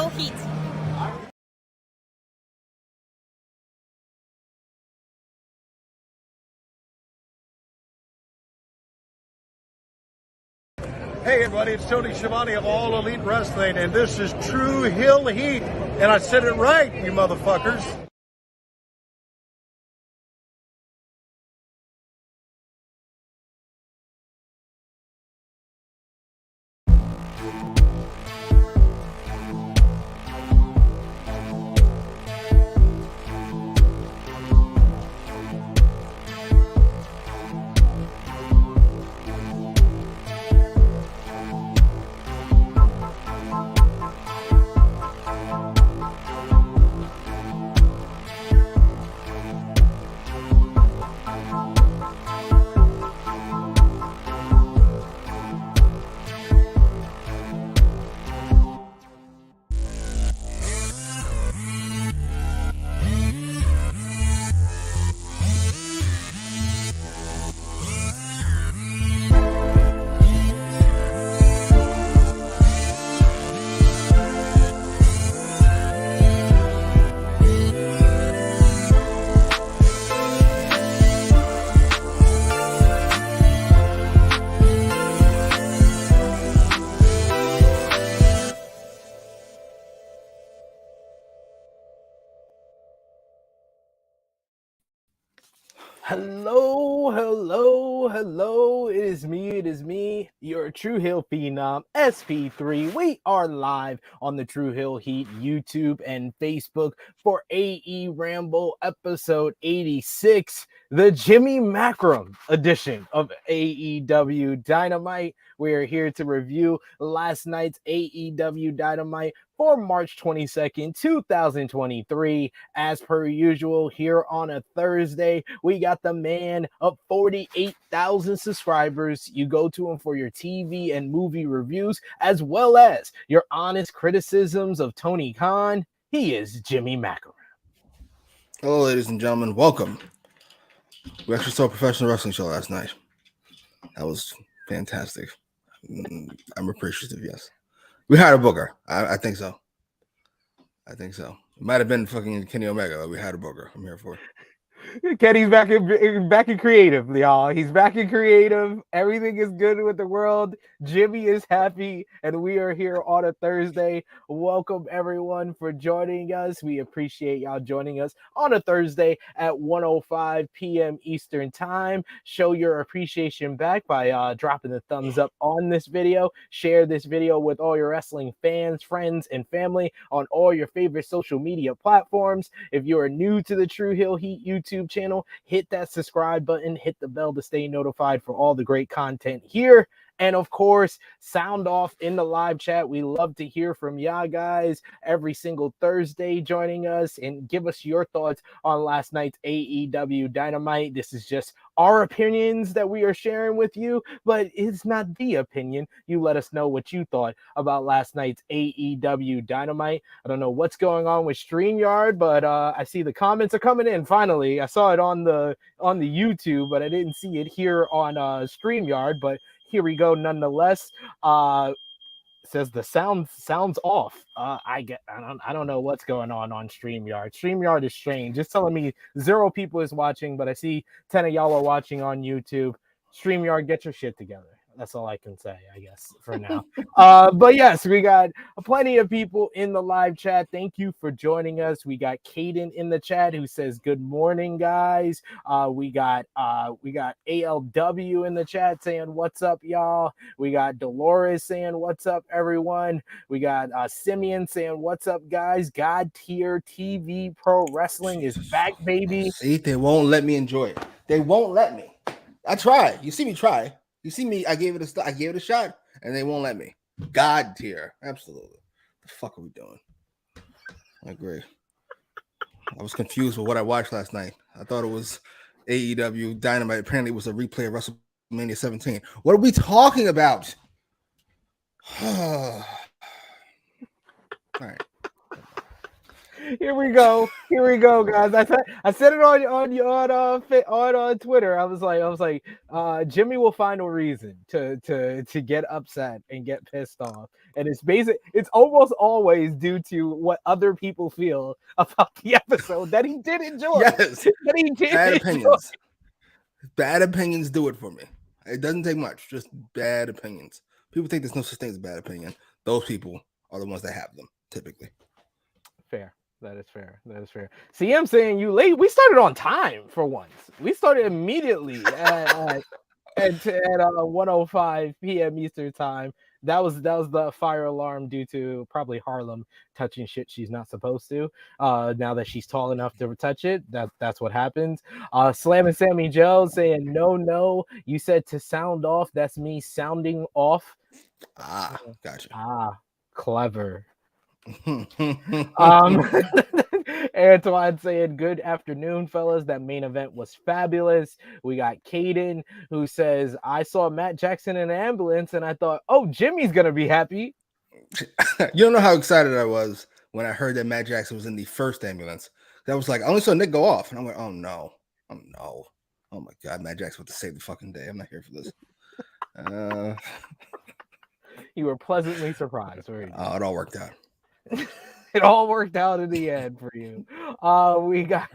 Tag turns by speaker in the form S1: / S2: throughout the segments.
S1: Hill Heat.
S2: Hey everybody, it's Tony Schiavone of All Elite Wrestling, and this is True Hill Heat, and I said it right, you motherfuckers.
S3: Hello. It is me, your True Hill Phenom, SP3. We are live on the True Hill Heat YouTube and Facebook for AEWramble episode 86, the Jimmy Macram edition of AEW Dynamite. We are here to review last night's AEW Dynamite for March 22nd, 2023. As per usual, here on a Thursday, we got the man of 48,000 subscribers. You go to him for your TV and movie reviews, as well as your honest criticisms of Tony Khan. He is Jimmy Macram.
S4: Hello, ladies and gentlemen. Welcome. We actually saw a professional wrestling show last night. That was fantastic. I'm appreciative, yes. We hired a booker. I think so. It might have been fucking Kenny Omega, but we had a booker. I'm here for it.
S3: Kenny's back in creative, y'all. He's back in creative. Everything is good with the world. Jimmy is happy, and we are here on a Thursday. Welcome, everyone, for joining us. We appreciate y'all joining us on a Thursday at 1:05 p.m. Eastern Time. Show your appreciation back by dropping the thumbs up on this video. Share this video with all your wrestling fans, friends, and family on all your favorite social media platforms. If you are new to the True Hill Heat YouTube channel, hit that subscribe button, hit the bell to stay notified for all the great content here. And of course, sound off in the live chat. We love to hear from y'all guys every single Thursday joining us, and give us your thoughts on last night's AEW Dynamite. This is just our opinions that we are sharing with you, but it's not the opinion. You let us know what you thought about last night's AEW Dynamite. I don't know what's going on with StreamYard, but I see the comments are coming in. Finally, I saw it on the YouTube, but I didn't see it here on StreamYard. But here we go nonetheless. Says the sounds off. I don't know what's going on StreamYard. StreamYard is strange. It's telling me 0 people is watching, but I see 10 of y'all are watching on YouTube. StreamYard, get your shit together. That's all I can say, I guess, for now. But yes, we got plenty of people in the live chat. Thank you for joining us. We got Caden in the chat who says, good morning, guys. We got ALW in the chat saying, what's up, y'all? We got Dolores saying, what's up, everyone? We got Simeon saying, what's up, guys? God Tier TV Pro Wrestling is back, baby.
S4: See, they won't let me enjoy it. They won't let me. I try. You see me try. You see me, I gave it a shot, and they won't let me. God tier. Absolutely. The fuck are we doing? I agree. I was confused with what I watched last night. I thought it was AEW Dynamite. Apparently, it was a replay of WrestleMania 17. What are we talking about? All right.
S3: Here we go, guys. I said it on Twitter. I was like, Jimmy will find a reason to get upset and get pissed off, and it's almost always due to what other people feel about the episode that he did enjoy.
S4: Yes,
S3: that he did
S4: bad
S3: enjoy.
S4: opinions. Bad opinions do it for me. It doesn't take much, just bad opinions. People think there's no such thing as a bad opinion. Those people are the ones that have them, typically.
S3: Fair. That is fair. See, I'm saying you late. We started on time for once. We started immediately at 1:05 p.m. Eastern time. That was the fire alarm due to probably Harlem touching shit she's not supposed to. Now that she's tall enough to touch it, that's what happens. Slam and Sammy Joe saying no. You said to sound off. That's me sounding off.
S4: Gotcha.
S3: Clever. Antoine saying good afternoon, fellas. That main event was fabulous. We got Caden who says I saw Matt Jackson in an ambulance and I thought, oh, Jimmy's gonna be happy.
S4: You don't know how excited I was when I heard that Matt Jackson was in the first ambulance. That was like I only saw Nick go off and I'm like, oh no, oh my god, Matt Jackson was to save the fucking day. I'm not here for this.
S3: You were pleasantly surprised, right?
S4: It all worked out.
S3: It all worked out in the end for you. We got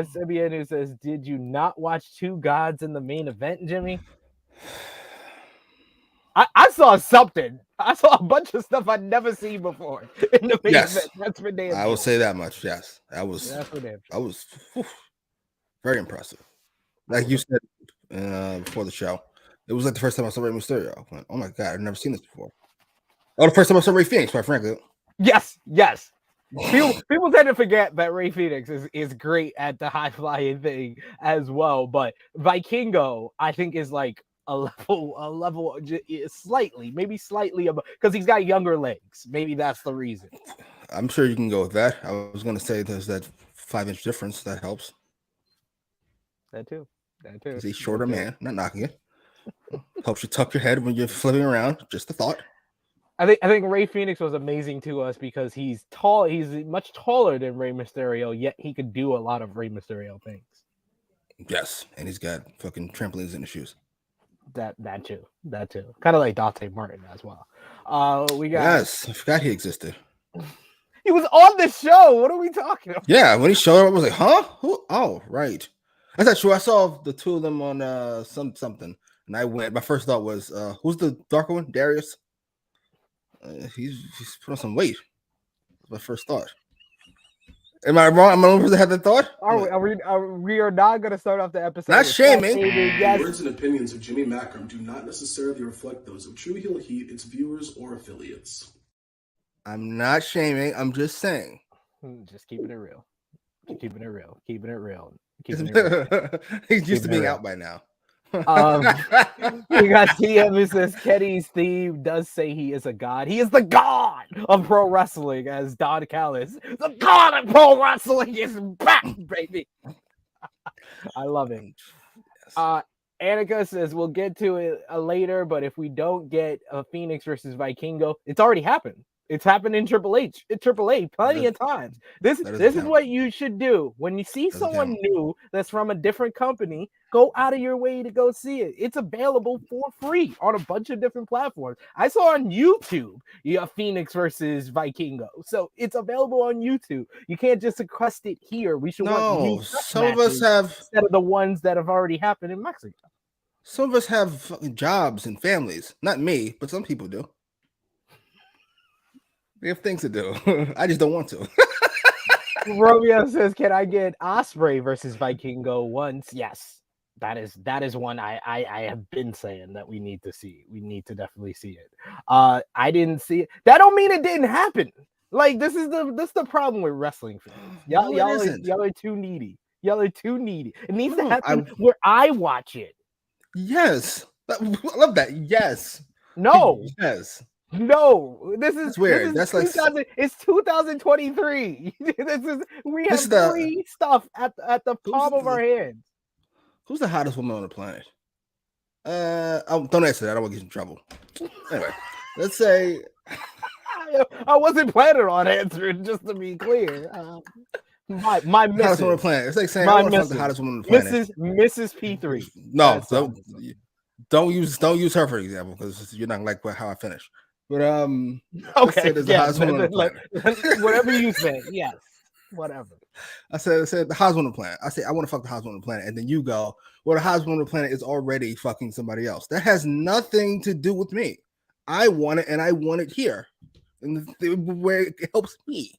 S3: Simeon who says, did you not watch Two Gods in the main event, Jimmy? I saw something. I saw a bunch of stuff I'd never seen before in the main event. That's for damn
S4: I will say that much. Yes, that was very impressive. Like you said before the show, it was like the first time I saw Rey Mysterio. I went, oh my god, I've never seen this before. Oh, the first time I saw Rey Fenix, quite frankly.
S3: Yes. People tend to forget that Rey Fenix is great at the high flying thing as well, but Vikingo I think is like a level maybe slightly above because he's got younger legs. Maybe that's the reason.
S4: I'm sure you can go with that. I was going to say there's that 5-inch difference that helps.
S3: That too.
S4: He's a shorter man. Not knocking it. Helps you tuck your head when you're flipping around. Just a thought.
S3: I think Rey Fenix was amazing to us because he's tall. He's much taller than Rey Mysterio, yet he could do a lot of Rey Mysterio things.
S4: Yes, and he's got fucking trampolines in his shoes.
S3: That too. Kind of like Dante Martin as well. We got.
S4: Yes, I forgot he existed.
S3: He was on the show. What are we talking about?
S4: Yeah, when he showed up, I was like, huh? Who? Oh, right. That's not true. I saw the two of them on something, and I went. My first thought was, who's the darker one? Darius. He's put on some weight. That's my first thought. Am I wrong? Am I the only person that had that thought?
S3: We are not going to start off the episode.
S4: Not shaming.
S1: The words and opinions of Jimmy Macram do not necessarily reflect those of True Heel Heat, its viewers, or affiliates.
S4: I'm not shaming. I'm just saying.
S3: Just keeping it real. Keeping it real.
S4: He's used to being out by now.
S3: We got TM who says Kenny's theme does say he is a god. He is the god of pro wrestling, as Don Callis. The god of pro wrestling is back, baby. I love it. Annika says we'll get to it later, but if we don't get a Phoenix versus Vikingo, it's already happened. It's happened in Triple H, plenty of times. This is what you should do. When you see someone new that's from a different company, go out of your way to go see it. It's available for free on a bunch of different platforms. I saw on YouTube, Phoenix versus Vikingo. So it's available on YouTube. You can't just request it here. We should want
S4: some of us have
S3: instead of the ones that have already happened in Mexico.
S4: Some of us have fucking jobs and families. Not me, but some people do. We have things to do. I just don't want to.
S3: Romeo says, "Can I get Osprey versus Vikingo once?" Yes, that is one I have been saying that we need to see. We need to definitely see it. I didn't see it. That don't mean it didn't happen. Like this is the problem with wrestling fans. Y'all are too needy. Y'all are too needy. It needs to happen where I watch it.
S4: Yes, I love that. Yes.
S3: No.
S4: Yes.
S3: No, this is
S4: weird.
S3: That's like it's 2023. We have free stuff at the palm of our hands.
S4: Who's the hottest woman on the planet? Don't answer that. I don't want to get in trouble. Anyway, let's say
S3: I wasn't planning on answering, just to be clear. My missus.
S4: Hottest woman on the planet. It's like saying I want to fuck the hottest woman on the planet.
S3: Mrs. P3.
S4: No, don't use her for example because you're not like how I finish. But
S3: okay,
S4: the hottest woman on the planet.
S3: Whatever you say, yes, whatever.
S4: I said the hottest woman on the planet. I say I want to fuck the hottest woman on the planet, and then you go, well, the hottest woman on the planet is already fucking somebody else. That has nothing to do with me. I want it, and I want it here, and where it helps me.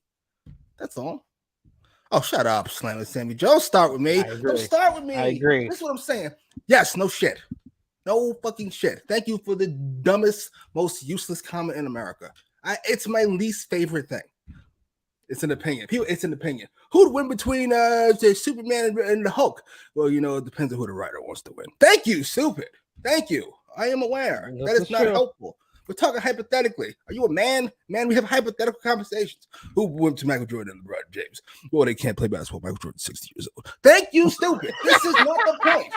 S4: That's all. Oh, shut up, Slammer Sammy. Don't start with me. Don't start with me.
S3: I agree.
S4: That's what I'm saying. Yes, no shit. No fucking shit. Thank you for the dumbest, most useless comment in America. It's my least favorite thing. It's an opinion. It's an opinion. Who'd win between Superman and the Hulk? Well, it depends on who the writer wants to win. Thank you, stupid. Thank you. I am aware. That is not helpful. We're talking hypothetically. Are you a man? Man, we have hypothetical conversations. Who went to Michael Jordan and LeBron James? Well, they can't play basketball. Michael Jordan's 60 years old. Thank you, stupid. This is not the point.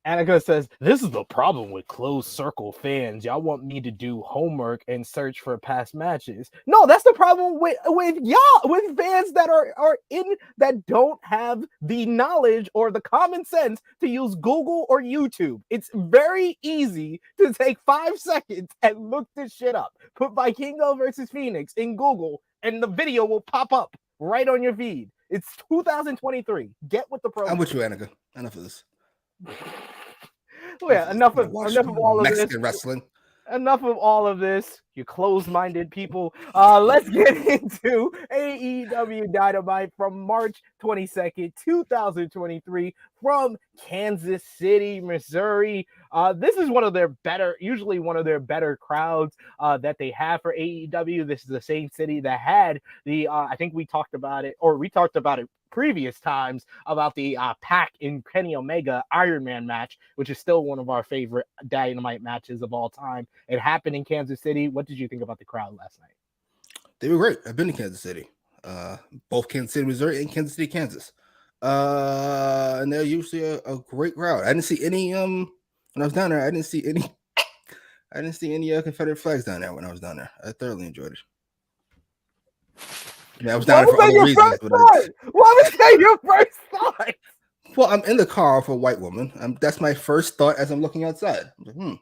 S3: Annika says, this is the problem with closed circle fans. Y'all want me to do homework and search for past matches. No, that's the problem with y'all, with fans that are in that don't have the knowledge or the common sense to use Google or YouTube. It's very easy to take 5 seconds and look this shit up. Put Vikingo versus Phoenix in Google and the video will pop up right on your feed. It's 2023. Get with the program.
S4: I'm with you, Annika. Enough of this.
S3: Well, yeah, enough of all of
S4: Mexican
S3: this.
S4: Wrestling.
S3: Enough of all of this, you closed-minded people. Let's get into AEW Dynamite from March 22nd, 2023 from Kansas City, Missouri. This is usually one of their better crowds that they have for AEW. This is the same city that had I think we talked about it previous times about the Pac and Kenny Omega Iron Man match, which is still one of our favorite Dynamite matches of all time. It happened in Kansas City. What did you think about the crowd last night?
S4: They were great. I've been to Kansas City, both Kansas City, Missouri, and Kansas City, Kansas. And they're usually a great crowd. I didn't see any when I was down there. I didn't see any Confederate flags down there when I was down there. I thoroughly enjoyed it. Yeah, I was down there for other reasons.
S3: What was that your first thought?
S4: Well, I'm in the car for a white woman. That's my first thought as I'm looking outside. I'm like,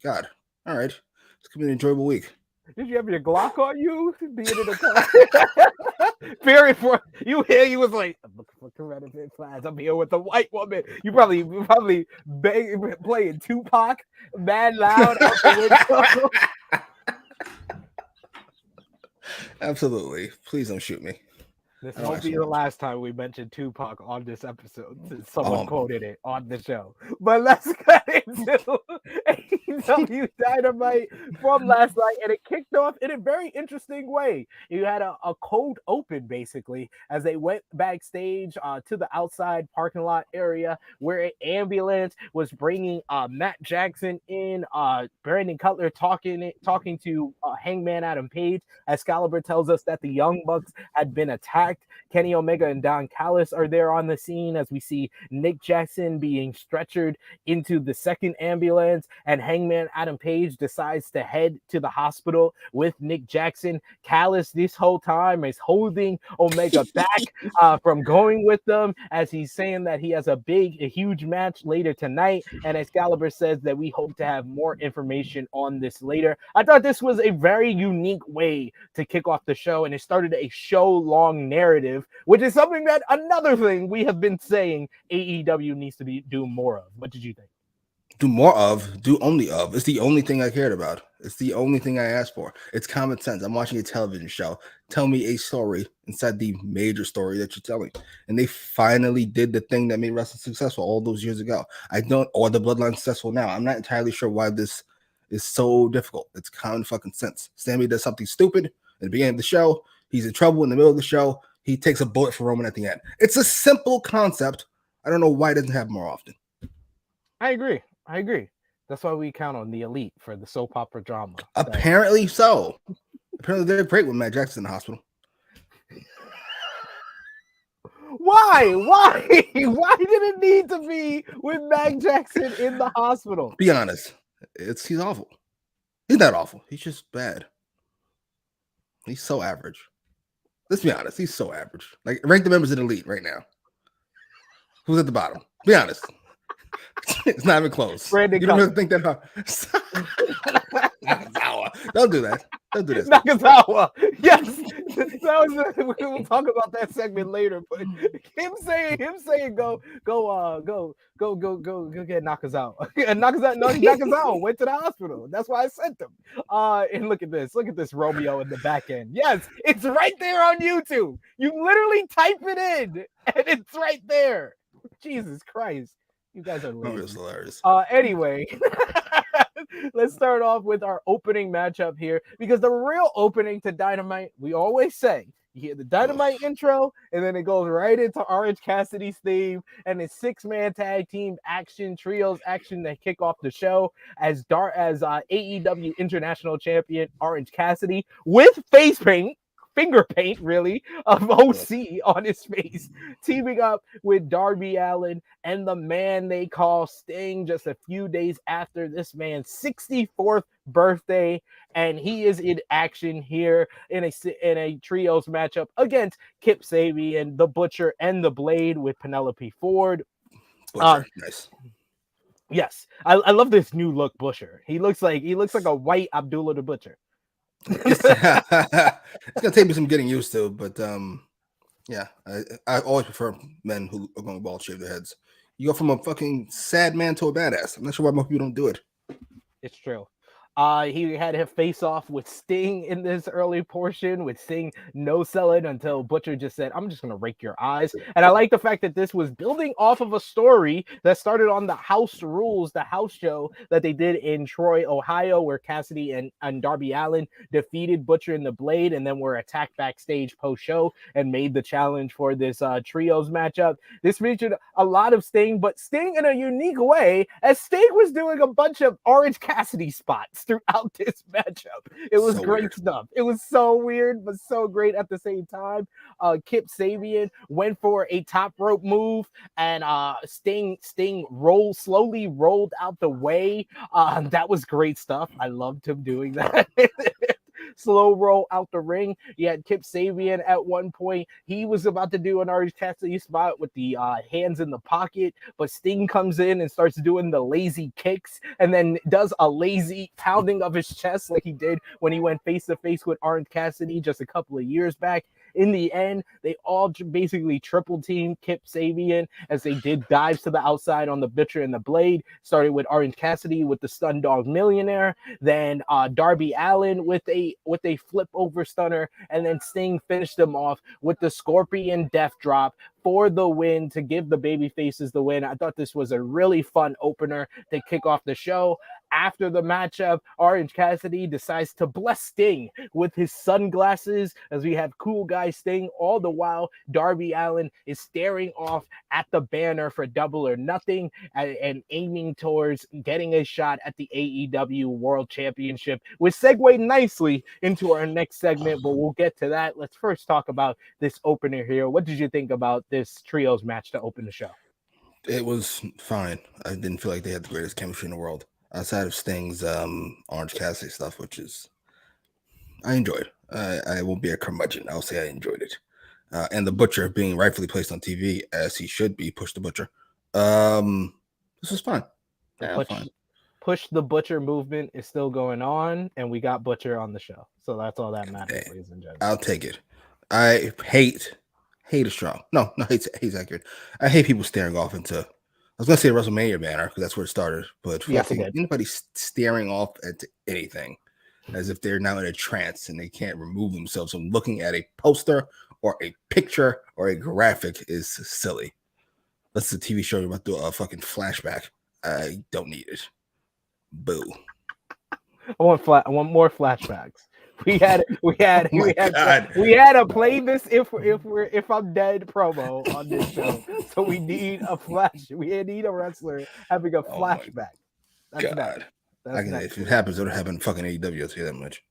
S4: God. All right. It's going to be an enjoyable week.
S3: Did you have your Glock on you? Being in the car? Very for you here, you was like, I'm looking for Confederate flags. I'm here with the white woman. You probably playing Tupac, mad loud out the window.
S4: Absolutely. Please don't shoot me.
S3: This won't be the last time we mention Tupac on this episode, since someone quoted it on the show. But let's get into AEW Dynamite from last night, and it kicked off in a very interesting way. You had a cold open, basically, as they went backstage to the outside parking lot area where an ambulance was bringing Matt Jackson in, Brandon Cutler talking to Hangman Adam Page. Excalibur tells us that the Young Bucks had been attacked. Kenny Omega and Don Callis are there on the scene as we see Nick Jackson being stretchered into the second ambulance, and Hangman Adam Page decides to head to the hospital with Nick Jackson. Callis this whole time is holding Omega back from going with them, as he's saying that he has a huge match later tonight, and Excalibur says that we hope to have more information on this later. I thought this was a very unique way to kick off the show, and it started a show-long narrative, which is another thing we have been saying AEW needs to do more of. What did you think?
S4: Do more of, do only of. It's the only thing I cared about. It's the only thing I asked for. It's common sense. I'm watching a television show. Tell me a story inside the major story that you're telling. And they finally did the thing that made wrestling successful all those years ago. Or the Bloodline successful now. I'm not entirely sure why this is so difficult. It's common fucking sense. Sammy does something stupid at the beginning of the show. He's in trouble in the middle of the show. He takes a bullet for Roman at the end. It's a simple concept. I don't know why it doesn't happen more often.
S3: I agree. That's why we count on the Elite for the soap opera drama.
S4: Apparently so. Apparently they're great with Matt Jackson in the hospital.
S3: Why? Why did it need to be with Matt Jackson in the hospital?
S4: Be honest. He's awful. He's not awful. He's just bad. He's so average. Let's be honest. He's so average. Like, rank the members in the Elite right now. Who's at the bottom? Be honest. It's not even close.
S3: Brandon
S4: you don't really think that hard. Nakazawa. Don't do that. Don't do this.
S3: Nakazawa. Yes. We will talk about that segment later. But him saying go get Nakazawa. And Nakazawa went to the hospital. That's why I sent him. And look at this Romeo in the back end. Yes, it's right there on YouTube. You literally type it in, and it's right there. Jesus Christ. You guys are lazy.
S4: Hilarious.
S3: Anyway, let's start off with our opening matchup here, because the real opening to Dynamite, we always say, you hear the Dynamite intro, and then it goes right into Orange Cassidy's theme, and it's 6-man tag team action, trios action that kick off the show as AEW International Champion Orange Cassidy with face paint. Finger paint, really, of OC on his face, teaming up with Darby Allin and the man they call Sting just a few days after this man's 64th birthday, and he is in action here in a trios matchup against Kip Sabian, the Butcher, and the Blade with Penelope Ford.
S4: Nice.
S3: Yes, I love this new look Butcher. He looks like a white Abdullah the Butcher.
S4: It's gonna take me some getting used to, but yeah, I always prefer men who are going to bald shave their heads. You go from a fucking sad man to a badass. I'm not sure why most people don't do it.
S3: It's true. He had him face off with Sting in this early portion, with Sting no selling until Butcher just said, I'm just going to rake your eyes. And I like the fact that this was building off of a story that started on the House Rules, the house show that they did in Troy, Ohio, where Cassidy and Darby Allin defeated Butcher and the Blade, and then were attacked backstage post-show and made the challenge for this trios matchup. This featured a lot of Sting, but Sting in a unique way, as Sting was doing a bunch of Orange Cassidy spots throughout this matchup. It was so great stuff. It was so weird, but so great at the same time. Kip Sabian went for a top rope move, and Sting slowly rolled out the way. That was great stuff. I loved him doing that. Slow roll out the ring. You had Kip Sabian at one point. He was about to do an Orange Cassidy spot with the hands in the pocket, but Sting comes in and starts doing the lazy kicks, and then does a lazy pounding of his chest like he did when he went face to face with Orange Cassidy just a couple of years back. In the end, they all basically triple teamed Kip Sabian as they did dives to the outside on the Butcher and the Blade. Started with Orange Cassidy with the Stun Dog Millionaire, then Darby Allin with a flip over stunner, and then Sting finished them off with the Scorpion Death Drop for the win to give the baby faces the win. I thought this was a really fun opener to kick off the show. After the matchup, Orange Cassidy decides to bless Sting with his sunglasses as we have cool guy Sting. All the while, Darby Allin is staring off at the banner for Double or Nothing and aiming towards getting a shot at the AEW World Championship, which segued nicely into our next segment, but we'll get to that. Let's first talk about this opener here. What did you think about this trios match to open the show?
S4: It was fine. I didn't feel like they had the greatest chemistry in the world. Outside of Sting's Orange Cassidy stuff, which is I enjoyed. I won't be a curmudgeon. I'll say I enjoyed it. And the Butcher being rightfully placed on TV as he should be, Push the Butcher. This was fine. Fine.
S3: Push the Butcher movement is still going on, and we got Butcher on the show. So that's all that matters, ladies and gentlemen.
S4: I'll take it. I hate is strong. No, hate's accurate. I hate people staring off into, I was going to say WrestleMania banner because that's where it started, but anybody staring off at anything as if they're now in a trance and they can't remove themselves from looking at a poster or a picture or a graphic is silly. That's a TV show about to do a fucking flashback. I don't need it. Boo.
S3: I want more flashbacks. We had a play this if I'm dead promo on this show. So we need a flash. We need a wrestler having a flashback.
S4: That's God. If it happens, it'll happen in fucking AEW. I'll tell you that much.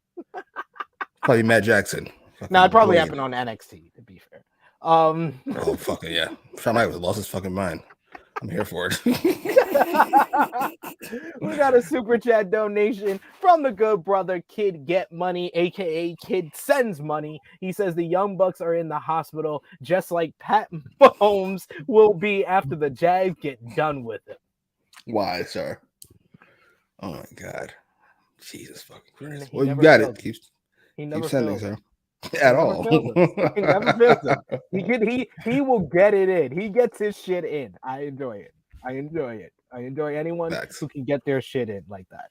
S4: Probably Matt Jackson.
S3: No, it probably happened on NXT, to be fair.
S4: Oh fucking yeah. Shawn Michaels lost his fucking mind. I'm here for it.
S3: We got a super chat donation from the good brother Kid Get Money, aka Kid Sends Money. He says the Young Bucks are in the hospital, just like Pat Mahomes will be after the Jags get done with him.
S4: Why, sir? Oh my God, Jesus fucking Christ!
S3: He
S4: Well, you
S3: never
S4: got
S3: fails
S4: it.
S3: us. He
S4: Keep
S3: never
S4: sending,
S3: fails us.
S4: sir. At
S3: He never
S4: all.
S3: fails us. He never fails us. He will get it in. He gets his shit in. I enjoy it. I enjoy anyone
S4: Facts.
S3: who can get their shit in like that.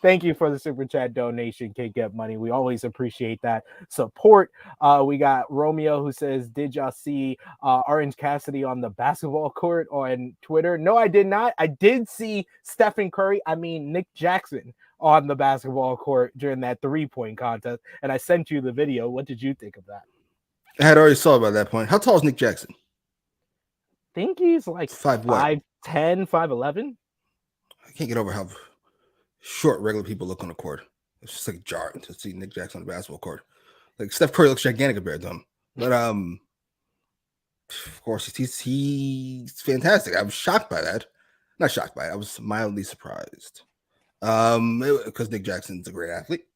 S3: Thank you for the super chat donation, Kid Get Money. We always appreciate that support. We got Romeo who says, "Did y'all see Orange Cassidy on the basketball court on Twitter?" No, I did not. I did see Nick Jackson on the basketball court during that 3-point contest, and I sent you the video. What did you think of that?
S4: I had already saw by that point. How tall is Nick Jackson?
S3: I think he's like 5'10", 5'11".
S4: I can't get over how short regular people look on the court. It's just like jarring to see Nick Jackson on the basketball court. Like Steph Curry looks gigantic compared to him, but of course he's fantastic. I was shocked by that. Not shocked by it. I was mildly surprised. Because Nick Jackson's a great athlete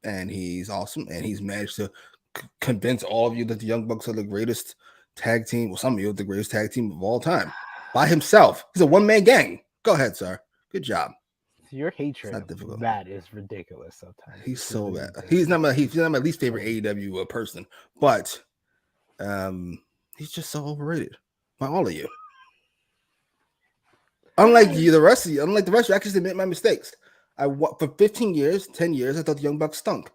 S4: and he's awesome, and he's managed to convince all of you that the Young Bucks are the greatest tag team. Well, some of you are the greatest tag team of all time by himself. He's a one-man gang. Go ahead, sir. Good job.
S3: Your hatred of that is ridiculous sometimes.
S4: He's so bad. He's not my least favorite AEW person, but he's just so overrated by all of you. Unlike the rest of you, I actually admit my mistakes. For 15 years, 10 years, I thought the Young Bucks stunk.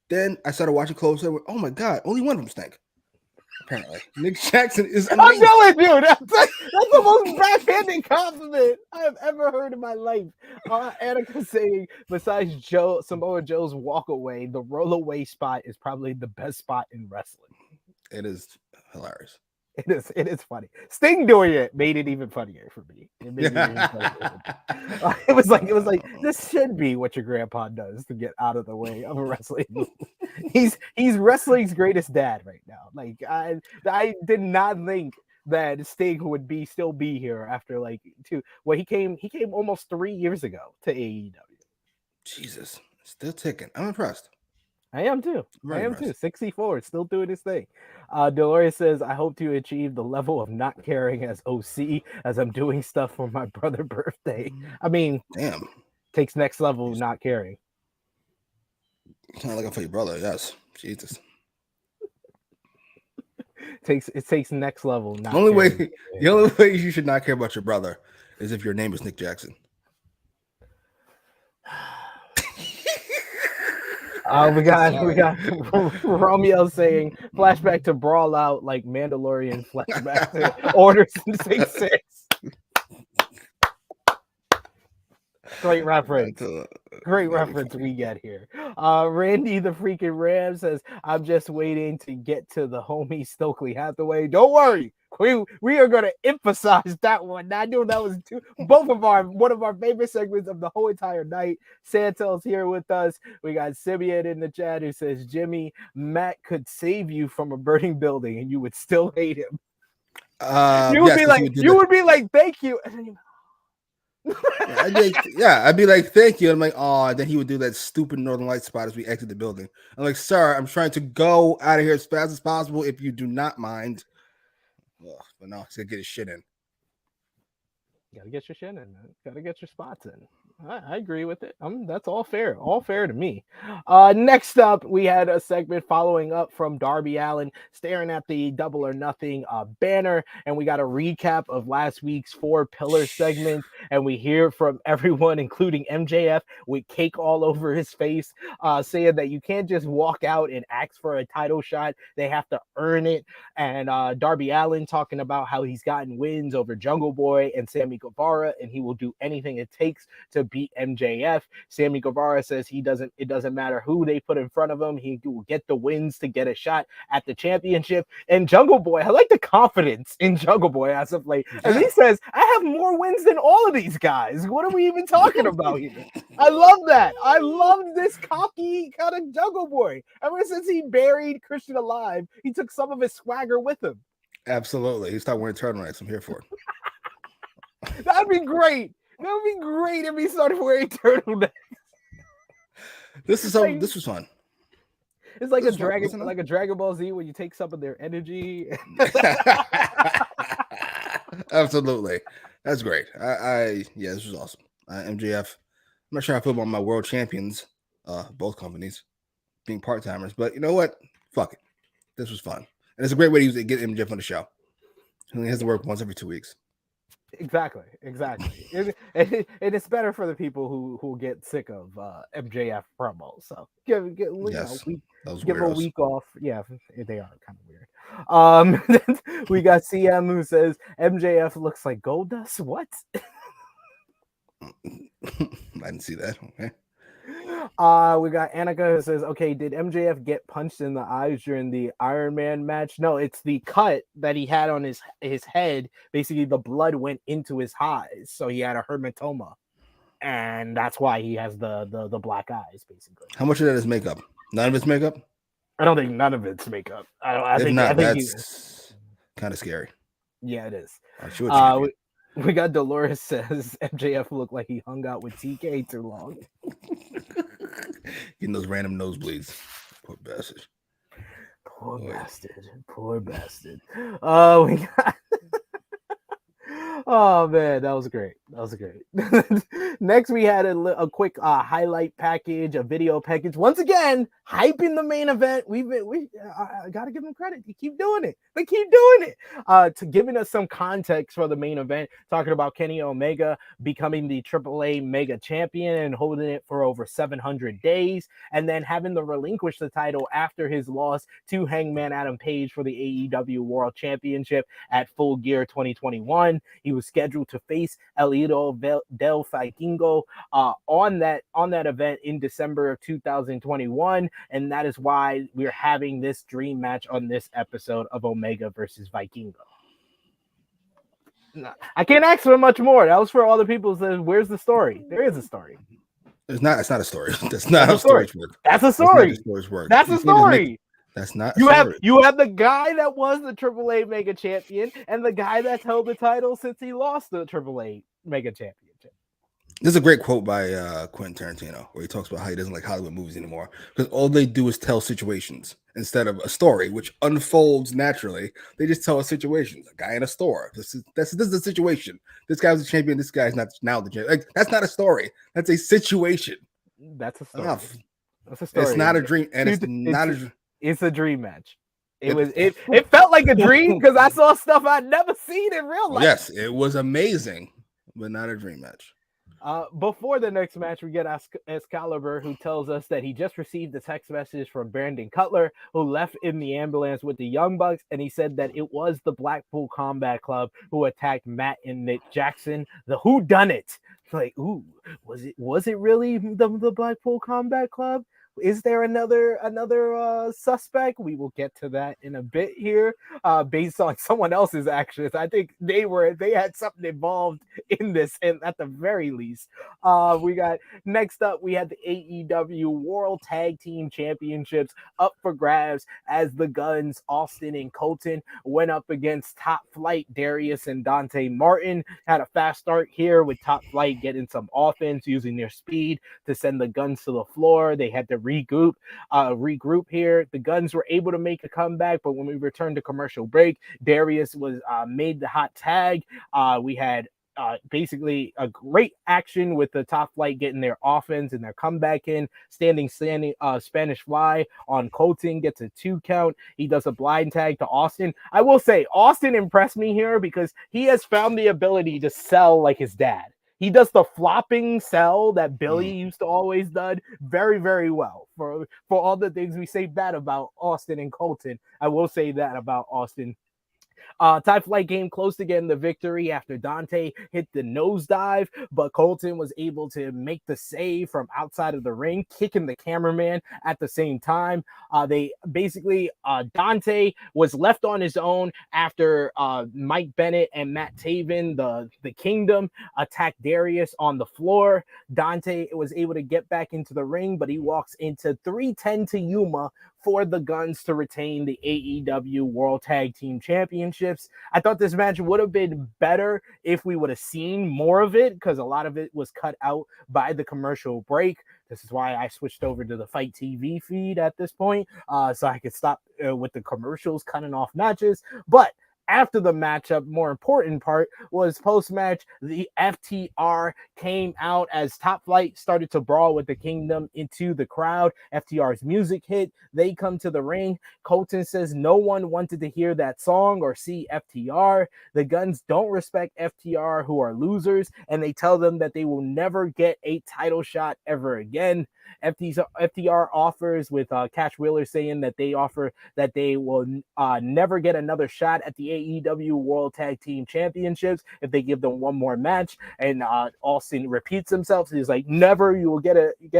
S4: Then I started watching closer and went, oh my God, only one of them stank. Apparently. Nick Jackson is amazing.
S3: I'm telling you, that's the most backhanded compliment I have ever heard in my life. Annika saying, besides Samoa Joe's walk away, the roll away spot is probably the best spot in wrestling.
S4: It is hilarious.
S3: It is funny. Sting doing it made it even funnier for me. It made it even funnier. It was like this should be what your grandpa does to get out of the way of a wrestling move. He's wrestling's greatest dad right now. Like I did not think that Sting would still be here after he came almost 3 years ago to AEW.
S4: Jesus, still ticking. I'm impressed.
S3: I am too. 64, still doing his thing. Dolores says, I hope to achieve the level of not caring as OC as I'm doing stuff for my brother's birthday. I mean,
S4: damn,
S3: takes next level not caring.
S4: It's not looking for your brother, yes. Jesus.
S3: It takes next level not
S4: the only way you should not care about your brother is if your name is Nick Jackson.
S3: We got Romeo saying flashback to Brawl Out like Mandalorian flashback to Order 66. Great reference. Great reference we get here. Randy the freaking Ram says, I'm just waiting to get to the homie Stokely Hathaway. Don't worry. We are going to emphasize that one. I know that was one of our favorite segments of the whole entire night. Santel's here with us. We got Simeon in the chat who says, Jimmy, Matt could save you from a burning building and you would still hate him. You would be like, thank you. And then
S4: I'd be like, thank you. I'm like, oh, and then he would do that stupid Northern Light spot as we exit the building. I'm like, sir, I'm trying to go out of here as fast as possible if you do not mind. Ugh, but no, he's gonna get his shit in.
S3: Gotta get your shit in, man. Gotta get your spots in. I agree with it. That's all fair. All fair to me. Next up, we had a segment following up from Darby Allin staring at the Double or Nothing banner, and we got a recap of last week's 4 pillar segment, and we hear from everyone, including MJF, with cake all over his face, saying that you can't just walk out and ask for a title shot. They have to earn it. And Darby Allin talking about how he's gotten wins over Jungle Boy and Sammy Guevara, and he will do anything it takes to beat MJF. Sammy Guevara says it doesn't matter who they put in front of him, he will get the wins to get a shot at the championship. And Jungle Boy, I like the confidence in Jungle Boy as of late. And he says, I have more wins than all of these guys. What are we even talking about here? I love that. I love this cocky kind of Jungle Boy. Ever since he buried Christian alive, he took some of his swagger with him.
S4: Absolutely. You start wearing turtlenecks. I'm here for it.
S3: That'd be great. That would be great if he started wearing turtlenecks.
S4: This was fun.
S3: It's like
S4: This
S3: a
S4: is fun,
S3: Dragon,
S4: wasn't it?
S3: like a Dragon Ball Z where you take some of their energy.
S4: Absolutely. That's great. Yeah, this was awesome. MJF. I'm not sure how I feel about my world champions, both companies being part-timers, but you know what? Fuck it. This was fun. And it's a great way to get MJF on the show. He only has to work once every 2 weeks.
S3: Exactly. And it's better for the people who get sick of MJF promos. So give a week off. Yeah, they are kind of weird. We got CM who says MJF looks like Goldust. What?
S4: I didn't see that. Okay.
S3: We got Annika who says, okay, did MJF get punched in the eyes during the Iron Man match? No, it's the cut that he had on his head. Basically, the blood went into his eyes, so he had a hematoma, and that's why he has the black eyes, basically.
S4: How much of that is makeup? None of it's makeup?
S3: I don't think none of it's makeup. I think
S4: that's kind of scary.
S3: Yeah, it is. We got Dolores says MJF looked like he hung out with TK too long.
S4: Getting those random nosebleeds. Poor bastard.
S3: Poor bastard. We got Oh man, that was great. Next, we had a quick highlight package, a video package. Once again, hyping the main event. We gotta give them credit. They keep doing it. To giving us some context for the main event, talking about Kenny Omega becoming the AAA Mega Champion and holding it for over 700 days, and then having to relinquish the title after his loss to Hangman Adam Page for the AEW World Championship at Full Gear 2021. He was scheduled to face El Hijo Del Vikingo on that event in December of 2021, and that is why we're having this dream match on this episode of Omega versus Vikingo. I can't ask for much more. That was for all the people who said, "Where's the story?" There is a story.
S4: It's not a story. That's not how stories work.
S3: That's a story. That's a story.
S4: That's not.
S3: You have the guy that was the AAA Mega Champion and the guy that's held the title since he lost the AAA Mega Championship.
S4: This is a great quote by Quentin Tarantino, where he talks about how he doesn't like Hollywood movies anymore because all they do is tell situations instead of a story, which unfolds naturally. They just tell us situations. A guy in a store. This is a situation. This guy was the champion. This guy's not now the champion. Like, that's not a story. That's a situation.
S3: That's a story.
S4: Enough.
S3: That's a story.
S4: It's not a dream, and it's not a dream.
S3: It's a dream match. It felt like a dream because I saw stuff I'd never seen in real life.
S4: Yes, it was amazing, but not a dream match.
S3: Before the next match, we get Excalibur, who tells us that he just received a text message from Brandon Cutler, who left in the ambulance with the Young Bucks, and he said that it was the Blackpool Combat Club who attacked Matt and Nick Jackson. The whodunit. Like, ooh, was it really the Blackpool Combat Club? Is there another suspect? We will get to that in a bit here, based on someone else's actions. I think they had something involved in this, and at the very least, we got next up. We had the AEW World Tag Team Championships up for grabs as the Guns, Austin and Colton, went up against Top Flight, Darius and Dante Martin. Had a fast start here with Top Flight getting some offense, using their speed to send the Guns to the floor. They had to regroup here. The Guns were able to make a comeback, but when we returned to commercial break, Darius was made the hot tag. We had basically a great action with the Top Flight getting their offense and their comeback in. Standing Spanish Fly on Colton gets a 2 count. He does a blind tag to Austin. I will say Austin impressed me here because he has found the ability to sell like his dad. He does the flopping sell that Billy used to always do very, very well. For all the things we say bad about Austin and Colton, I will say that about Austin. Top Flight came close to getting the victory after Dante hit the nosedive, but Colton was able to make the save from outside of the ring, kicking the cameraman at the same time. They basically, Dante was left on his own after Mike Bennett and Matt Taven, the Kingdom, attacked Darius on the floor. Dante was able to get back into the ring, but he walks into 310 to Yuma for the Guns to retain the AEW World Tag Team Championships. I thought this match would have been better if we would have seen more of it, because a lot of it was cut out by the commercial break. This is why I switched over to the Fight TV feed at this point, so I could stop with the commercials cutting off matches. But after the matchup, more important part was post-match, the FTR came out as Top Flight started to brawl with the Kingdom into the crowd. FTR's music hit. They come to the ring. Colton says no one wanted to hear that song or see FTR. The Guns don't respect FTR, who are losers, and they tell them that they will never get a title shot ever again. FTR offers, with Cash Wheeler saying that they will never get another shot at the AEW World Tag Team Championships if they give them one more match. And Austin repeats himself. So he's like, never, you will get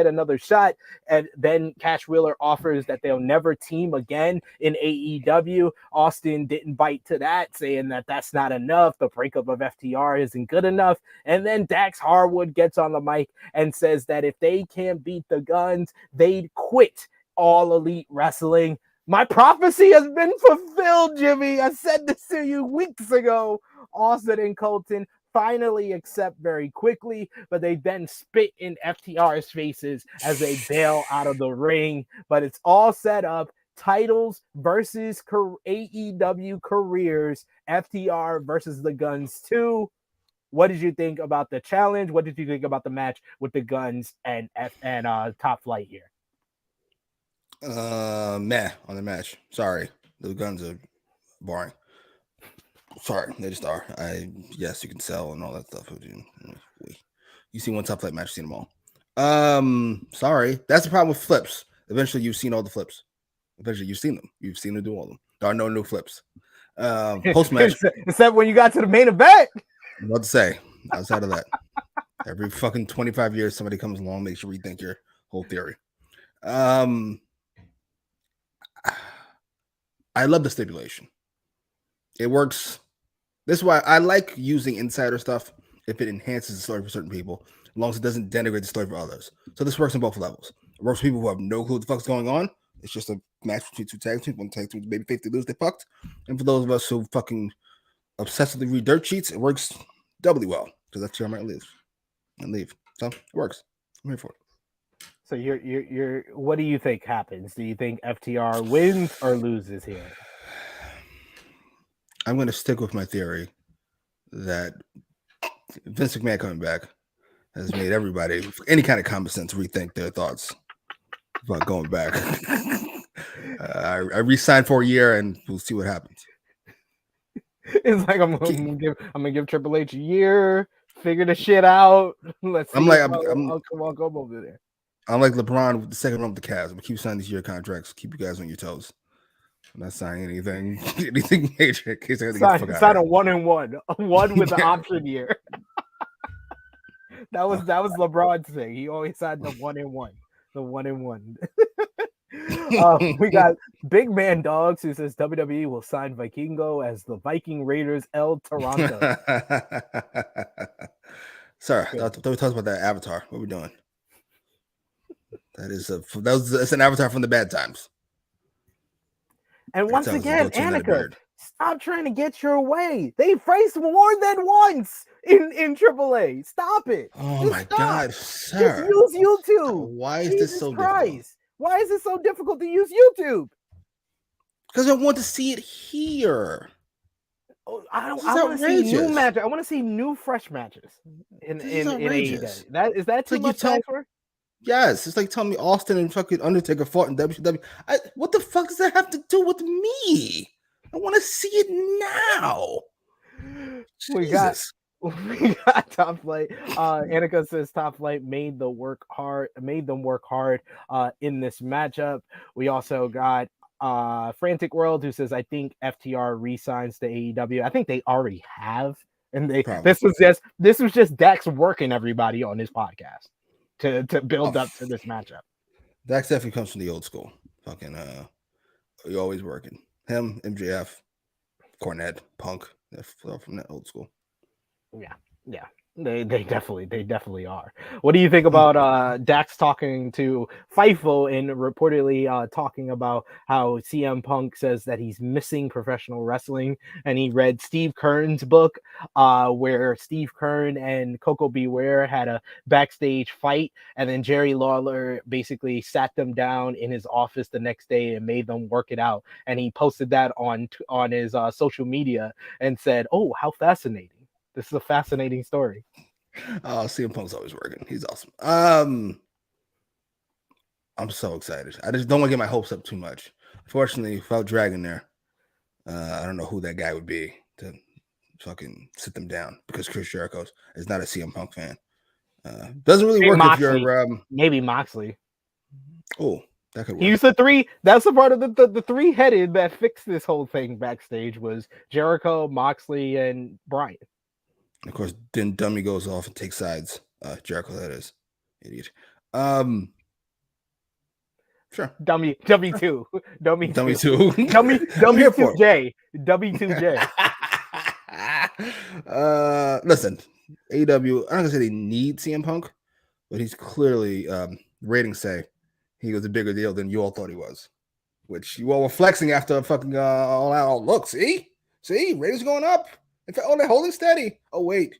S3: another shot. And then Cash Wheeler offers that they'll never team again in AEW. Austin didn't bite to that, saying that that's not enough. The breakup of FTR isn't good enough. And then Dax Harwood gets on the mic and says that if they can't beat the Guns, they'd quit All Elite Wrestling. My prophecy has been fulfilled, Jimmy. I said this to you weeks ago. Austin and Colton finally accept very quickly, but they then spit in FTR's faces as they bail out of the ring. But it's all set up. Titles versus AEW careers. FTR versus the Guns 2. What did you think about the challenge? What did you think about the match with the Guns and Top Flight here?
S4: Meh on the match. Sorry, the Guns are boring. Sorry, they just are. Yes, you can sell and all that stuff. You see one Top Flight match, you've seen them all. Sorry, that's the problem with flips. Eventually, you've seen all the flips. Eventually, you've seen them. You've seen them do all of them. There are no new flips. Post match,
S3: except when you got to the main event.
S4: I'm about to say, outside of that, every fucking 25 years, somebody comes along, makes you rethink your whole theory. I love the stipulation. It works. This is why I like using insider stuff if it enhances the story for certain people, as long as it doesn't denigrate the story for others. So this works on both levels. It works for people who have no clue what the fuck's going on. It's just a match between two tag teams. One tag team, babyface, they lose, they fucked. And for those of us who fucking obsessively read dirt sheets, it works doubly well, because that's where I might leave. So it works. I'm here for it.
S3: So you're what do you think happens? Do you think FTR wins or loses here?
S4: I'm going to stick with my theory that Vince McMahon coming back has made everybody, any kind of common sense, rethink their thoughts about going back. I re-signed for a year, and we'll see what happens.
S3: It's like I'm gonna give Triple H a year, figure the shit out. Let's see. I'll come over there.
S4: I'm like LeBron with the second run with the Cavs. I'm gonna keep signing these year contracts, keep you guys on your toes. I'm not signing anything major in case I
S3: sign a 1-1, one with the option year. That was LeBron's thing. He always signed the 1-1, the 1-1. We got Big Man Dogs, who says WWE will sign Vikingo as the Viking Raiders El Toronto.
S4: Sorry, I thought we talked about that Avatar. What are we doing? That's an Avatar from the bad times.
S3: And once again, Annika, stop trying to get your way. They faced more than once in AAA. Stop it.
S4: Oh my God, sir.
S3: Just use YouTube.
S4: Why is this so difficult?
S3: Why is it so difficult to use YouTube?
S4: Because I want to see it here.
S3: I want to see new matches. I want to see new, fresh matches in AEW. Is that too much time for?
S4: Yes, it's like telling me Austin and fucking Undertaker fought in WCW. What the fuck does that have to do with me? I want to see it now.
S3: We got Top Flight. Annika says Top Flight made them work hard in this matchup. We also got Frantic World, who says, I think FTR re-signs to AEW. I think they already have. And this was just Dax working everybody on his podcast to build up to this matchup.
S4: Dax definitely comes from the old school. Fucking you're always working. Him, MJF, Cornette, Punk, they're from that old school.
S3: Yeah. They definitely are. What do you think about Dax talking to Fightful and reportedly talking about how CM Punk says that he's missing professional wrestling, and he read Steve Kern's book, where Steve Kern and Coco Beware had a backstage fight, and then Jerry Lawler basically sat them down in his office the next day and made them work it out, and he posted that on his social media and said, "Oh, how fascinating! This is a fascinating story."
S4: Oh, CM Punk's always working. He's awesome. I'm so excited. I just don't want to get my hopes up too much. Fortunately, without Dragon there, I don't know who that guy would be to fucking sit them down, because Chris Jericho is not a CM Punk fan. Doesn't really work
S3: Moxley.
S4: if you're
S3: maybe Moxley.
S4: Oh, that could work.
S3: He used the three. That's the part of the three-headed that fixed this whole thing backstage was Jericho, Moxley, and Bryan.
S4: Of course, then Dummy goes off and takes sides. Jericho, that is. Idiot. Sure.
S3: Dummy 2. Dummy 2.
S4: Dummy 2.
S3: Dummy 2J. Dummy 2J.
S4: Listen, AEW, I'm not gonna say they need CM Punk, but he's clearly ratings say he was a bigger deal than you all thought he was. Which you all were flexing after fucking all out. Look, see, ratings going up. In fact, they're holding steady. Oh wait.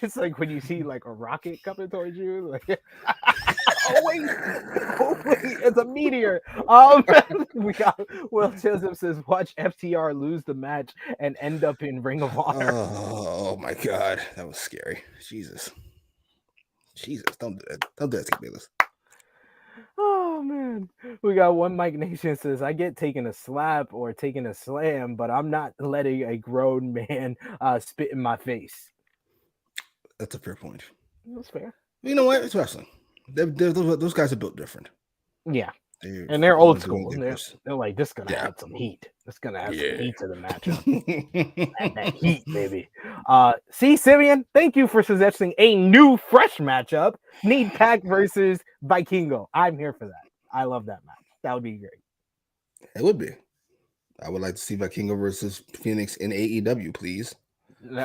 S3: It's like when you see like a rocket coming towards you. Like, wait, it's a meteor. We got Will Chisholm says, watch FTR lose the match and end up in Ring of Honor.
S4: Oh my god, that was scary. Jesus, don't do that. Don't do that to me.
S3: Oh man, we got one Mike Nation says, I get taking a slap or taking a slam, but I'm not letting a grown man spit in my face.
S4: That's a fair point.
S3: That's fair.
S4: You know what? It's wrestling. Those guys are built different.
S3: Yeah. And they're old school. They're like, this is going to add some heat. It's going to add some heat to the matchup. that heat, baby. C. Simeon, thank you for suggesting a new, fresh matchup. Need Pac versus Vikingo. I'm here for that. I love that match. That would be great.
S4: It would be. I would like to see Vikingo versus Phoenix in AEW, please.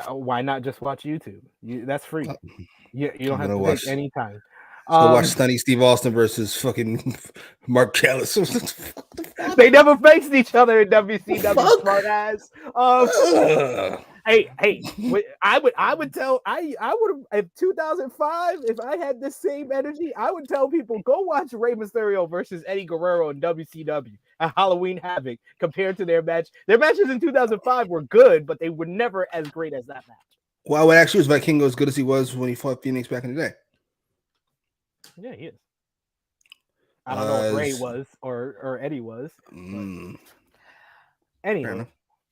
S3: Why not just watch YouTube? That's free. You don't have to take any time.
S4: So watch Stunny Steve Austin versus fucking Mark Callis.
S3: They never faced each other in WCW. Smart ass. Hey, I would tell I would have, if 2005, if I had the same energy, I would tell people, go watch Rey Mysterio versus Eddie Guerrero in WCW at Halloween Havoc compared to their match. Their matches in 2005 were good, but they were never as great as that match.
S4: Well, what actually was Vikingo as good as he was when he fought Phoenix back in the day?
S3: Yeah, he is. I don't know if Ray was or Eddie was. Anyway,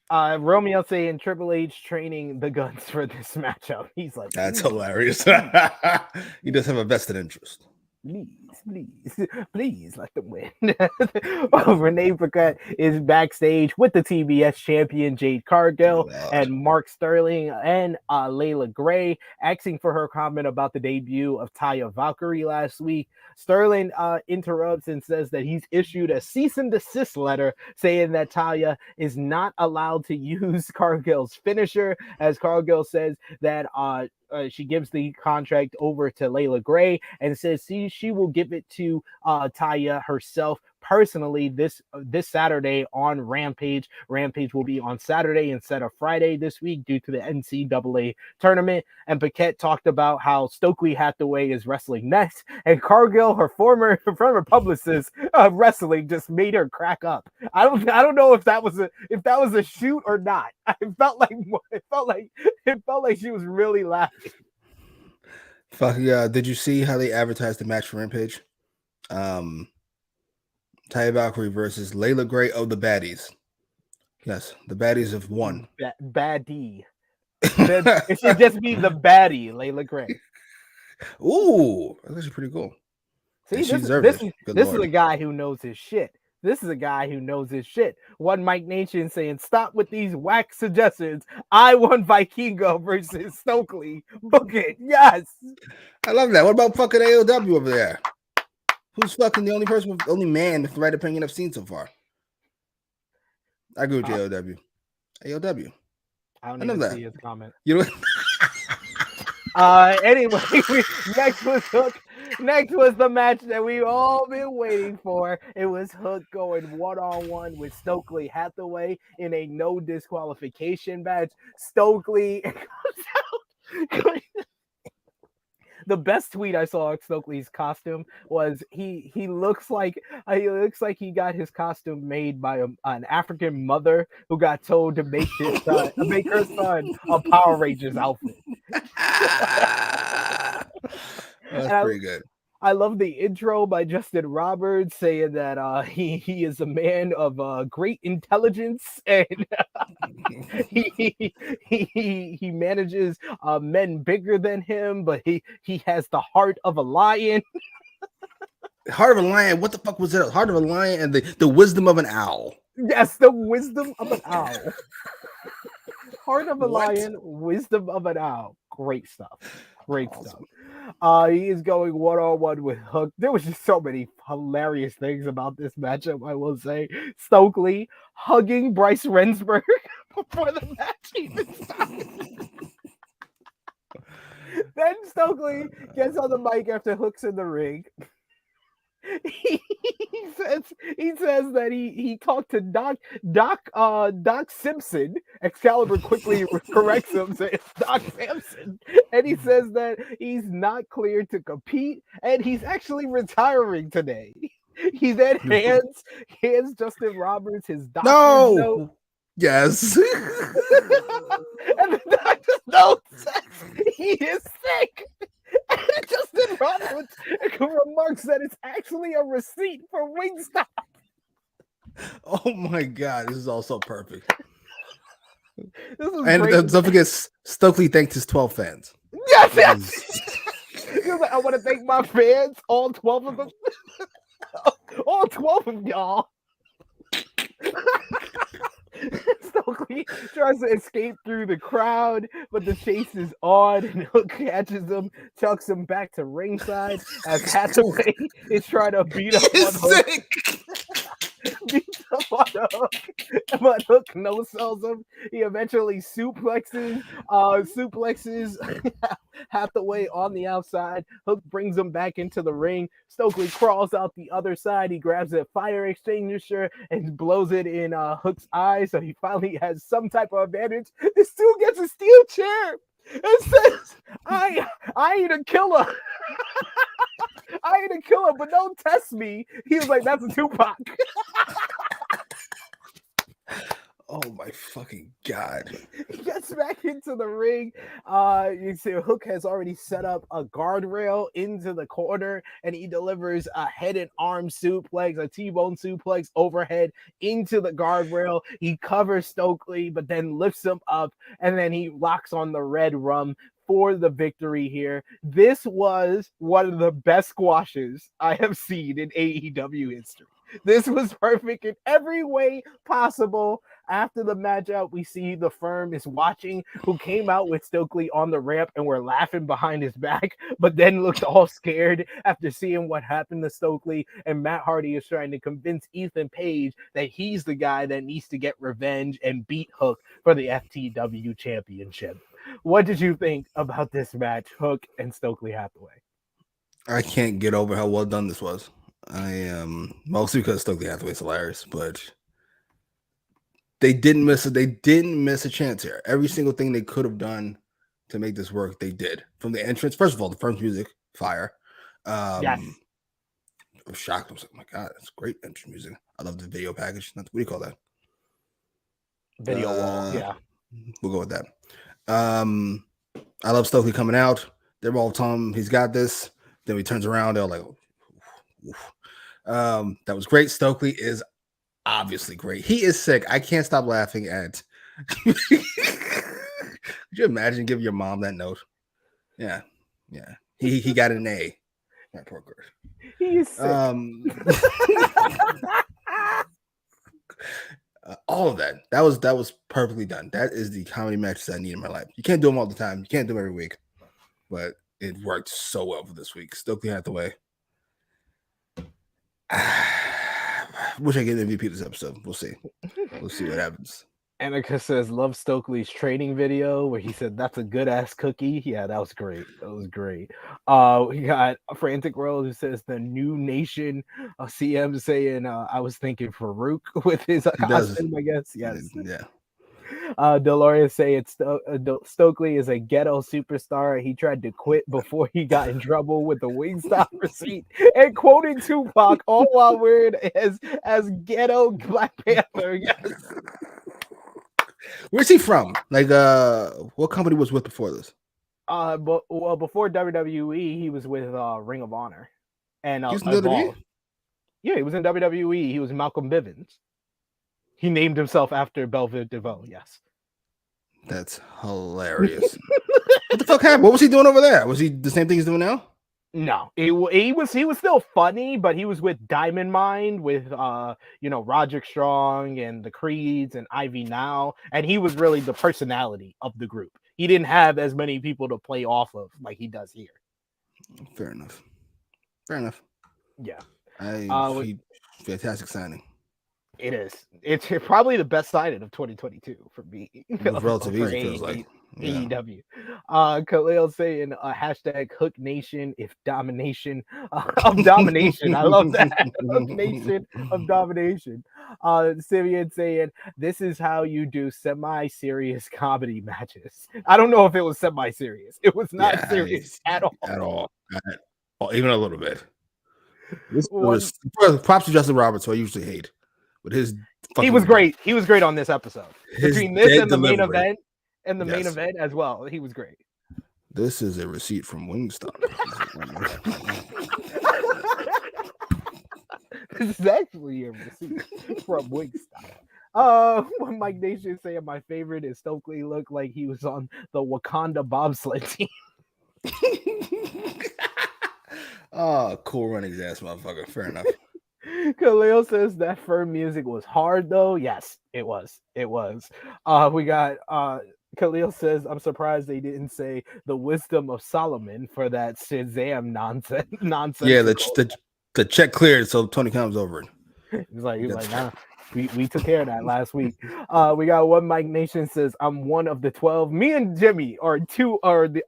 S3: Romeo saying Triple H training the Guns for this matchup. He's like,
S4: that's hilarious. He does have a vested interest.
S3: Please let them win. Renee Paquette is backstage with the TBS champion Jade Cargill and Mark Sterling and Layla Gray, asking for her comment about the debut of Taya Valkyrie last week. Sterling interrupts and says that he's issued a cease and desist letter saying that Taya is not allowed to use Cargill's finisher, as Cargill says that she gives the contract over to Layla Gray and says she will give it to Taya herself personally this Saturday on Rampage. Rampage will be on Saturday instead of Friday this week due to the NCAA tournament. And Paquette talked about how Stokely Hathaway is wrestling next, and Cargill, her former publicist of wrestling, just made her crack up. I don't know if that was a shoot or not. It felt like she was really laughing.
S4: Fuck yeah! Did you see how they advertised the match for Rampage? Taya Valkyrie versus Layla Gray of the Baddies. Yes, the Baddies have won.
S3: Baddie. It should just be the baddie, Layla Gray.
S4: Ooh, that's actually pretty cool.
S3: See, this is a guy who knows his shit. One Mike Nation saying, stop with these whack suggestions. I want Vikingo versus Stokely. Book it. Yes.
S4: I love that. What about fucking AEW over there? Who's fucking the only man with the right opinion I've seen so far? I agree with AEW. AEW.
S3: I don't
S4: I know
S3: even
S4: that.
S3: see his comment.
S4: You know.
S3: Anyway, next was Hook. Next was the match that we've all been waiting for. It was Hook going one-on-one with Stokely Hathaway in a no disqualification match. Stokely comes out. The best tweet I saw of Stokely's costume was he looks like he got his costume made by an African mother who got told to make her son a Power Rangers outfit.
S4: That's pretty good.
S3: I love the intro by Justin Roberts saying that he is a man of great intelligence and he manages men bigger than him, but he has the heart of a lion.
S4: Heart of a lion. What the fuck was it? Heart of a lion and the wisdom of an owl.
S3: Yes, the wisdom of an owl. Heart of a lion, wisdom of an owl. Great stuff. Great stuff. He is going one-on-one with Hook. There was just so many hilarious things about this matchup, I will say. Stokely hugging Bryce Rensburg before the match even started. Then Stokely gets on the mic after Hook's in the ring. He says that he talked to Doc Simpson. Excalibur quickly corrects him, says Doc Simpson, and he says that he's not cleared to compete and he's actually retiring today. He then hands Justin Roberts his doctor's note.
S4: Yes.
S3: And the doctor's note says he is sick. And Justin Roberts remarks that it's actually a receipt for Wingstop.
S4: Oh my god, this is also perfect.
S3: This is
S4: and
S3: great.
S4: Don't forget, Stokely thanked his 12 fans.
S3: Yes. He was like, I want to thank my fans, all 12 of them. All 12 of y'all. Stokely tries to escape through the crowd, but the chase is on, and Hook catches him, chucks him back to ringside as Hathaway is trying to beat up on Hook. Beats up on Hook, but Hook no-sells him. He eventually suplexes Hathaway on the outside. Hook brings him back into the ring. Stokely crawls out the other side. He grabs a fire extinguisher and blows it in Hook's eye, so he finally has some type of advantage. This dude gets a steel chair and says, I ain't a killer. I ain't a killer, but don't test me. He was like, that's a Tupac.
S4: Oh my fucking god.
S3: He gets back into the ring. You see Hook has already set up a guardrail into the corner, and he delivers a head and arm suplex, a T-bone suplex overhead into the guardrail. He covers Stokely, but then lifts him up, and then he locks on the red rum for the victory here. This was one of the best squashes I have seen in AEW history. This was perfect in every way possible. After the match out, we see the Firm is watching, who came out with Stokely on the ramp and were laughing behind his back, but then looked all scared after seeing what happened to Stokely. And Matt Hardy is trying to convince Ethan Page that he's the guy that needs to get revenge and beat Hook for the FTW championship. What did you think about this match, Hook and Stokely Hathaway?
S4: I can't get over how well done this was. I am mostly because Stokely Hathaway's hilarious, but they didn't miss a chance here. Every single thing they could have done to make this work, they did. From the entrance, first of all, the Firm's music, fire.
S3: Yes.
S4: I was shocked. I was like, oh my god, that's great entrance music. I love the video package. What do you call that?
S3: Video wall, yeah.
S4: We'll go with that. I love Stokely coming out. They're all telling him he's got this. Then he turns around, they're like, oof. That was great. Stokely is obviously great. He is sick. I can't stop laughing at. Could you imagine giving your mom that note? Yeah. He got an A. My poor girl.
S3: He is sick.
S4: All of that. That was perfectly done. That is the comedy matches I need in my life. You can't do them all the time. You can't do them every week, but it worked so well for this week. Stokely Hathaway. Wish I get MVP this episode. We'll see. We'll see what happens.
S3: Annika says, love Stokely's training video where he said, that's a good ass cookie. Yeah, that was great. That was great. We got Frantic World who says, the new nation CM saying, I was thinking Farouk with his costume, I guess. Yes.
S4: Yeah.
S3: Dolores saying Stokely is a ghetto superstar. He tried to quit before he got in trouble with the Wingstop receipt, and quoting Tupac, all while wearing as ghetto Black Panther. Yes.
S4: Where's he from? Like, what company was with before this?
S3: But before WWE, he was with Ring of Honor, and
S4: He was in WWE?
S3: Yeah, he was in WWE. He was Malcolm Bivens. He named himself after Belvin DeVoe. Yes,
S4: that's hilarious. What the fuck happened? What was he doing over there? Was he the same thing he's doing now?
S3: No, he was still funny, but he was with Diamond Mine with Roderick Strong and the Creeds and Ivy Now, and he was really the personality of the group. He didn't have as many people to play off of like he does here.
S4: Fair enough.
S3: Yeah.
S4: Fantastic signing.
S3: It is. It's probably the best signing of 2022 for me.
S4: Relative easy, feels like.
S3: AEW. Khalil saying hashtag Hook Nation if domination of domination. I love that. Hook Nation of domination. Simeon saying this is how you do semi-serious comedy matches. I don't know if it was semi-serious. It was not serious at all.
S4: At all. Even a little bit. This was props to Justin Roberts, who I usually hate. But
S3: he was great. He was great on this episode. Between this and the main event. And the main event as well. He was great.
S4: This is a receipt from Wingstop.
S3: This is actually a receipt from Wingstop. When Mike Nation saying my favorite is Stokely looked like he was on the Wakanda bobsled team.
S4: Oh, cool running ass motherfucker. Fair enough.
S3: Khalil says that firm music was hard though. Yes, it was. We got Khalil says, I'm surprised they didn't say the wisdom of Solomon for that Shazam nonsense.
S4: Yeah, the check cleared, so Tony comes over it.
S3: He's like, nah, we took care of that last week. We got one Mike Nation says, I'm one of the 12. Me and Jimmy are two of the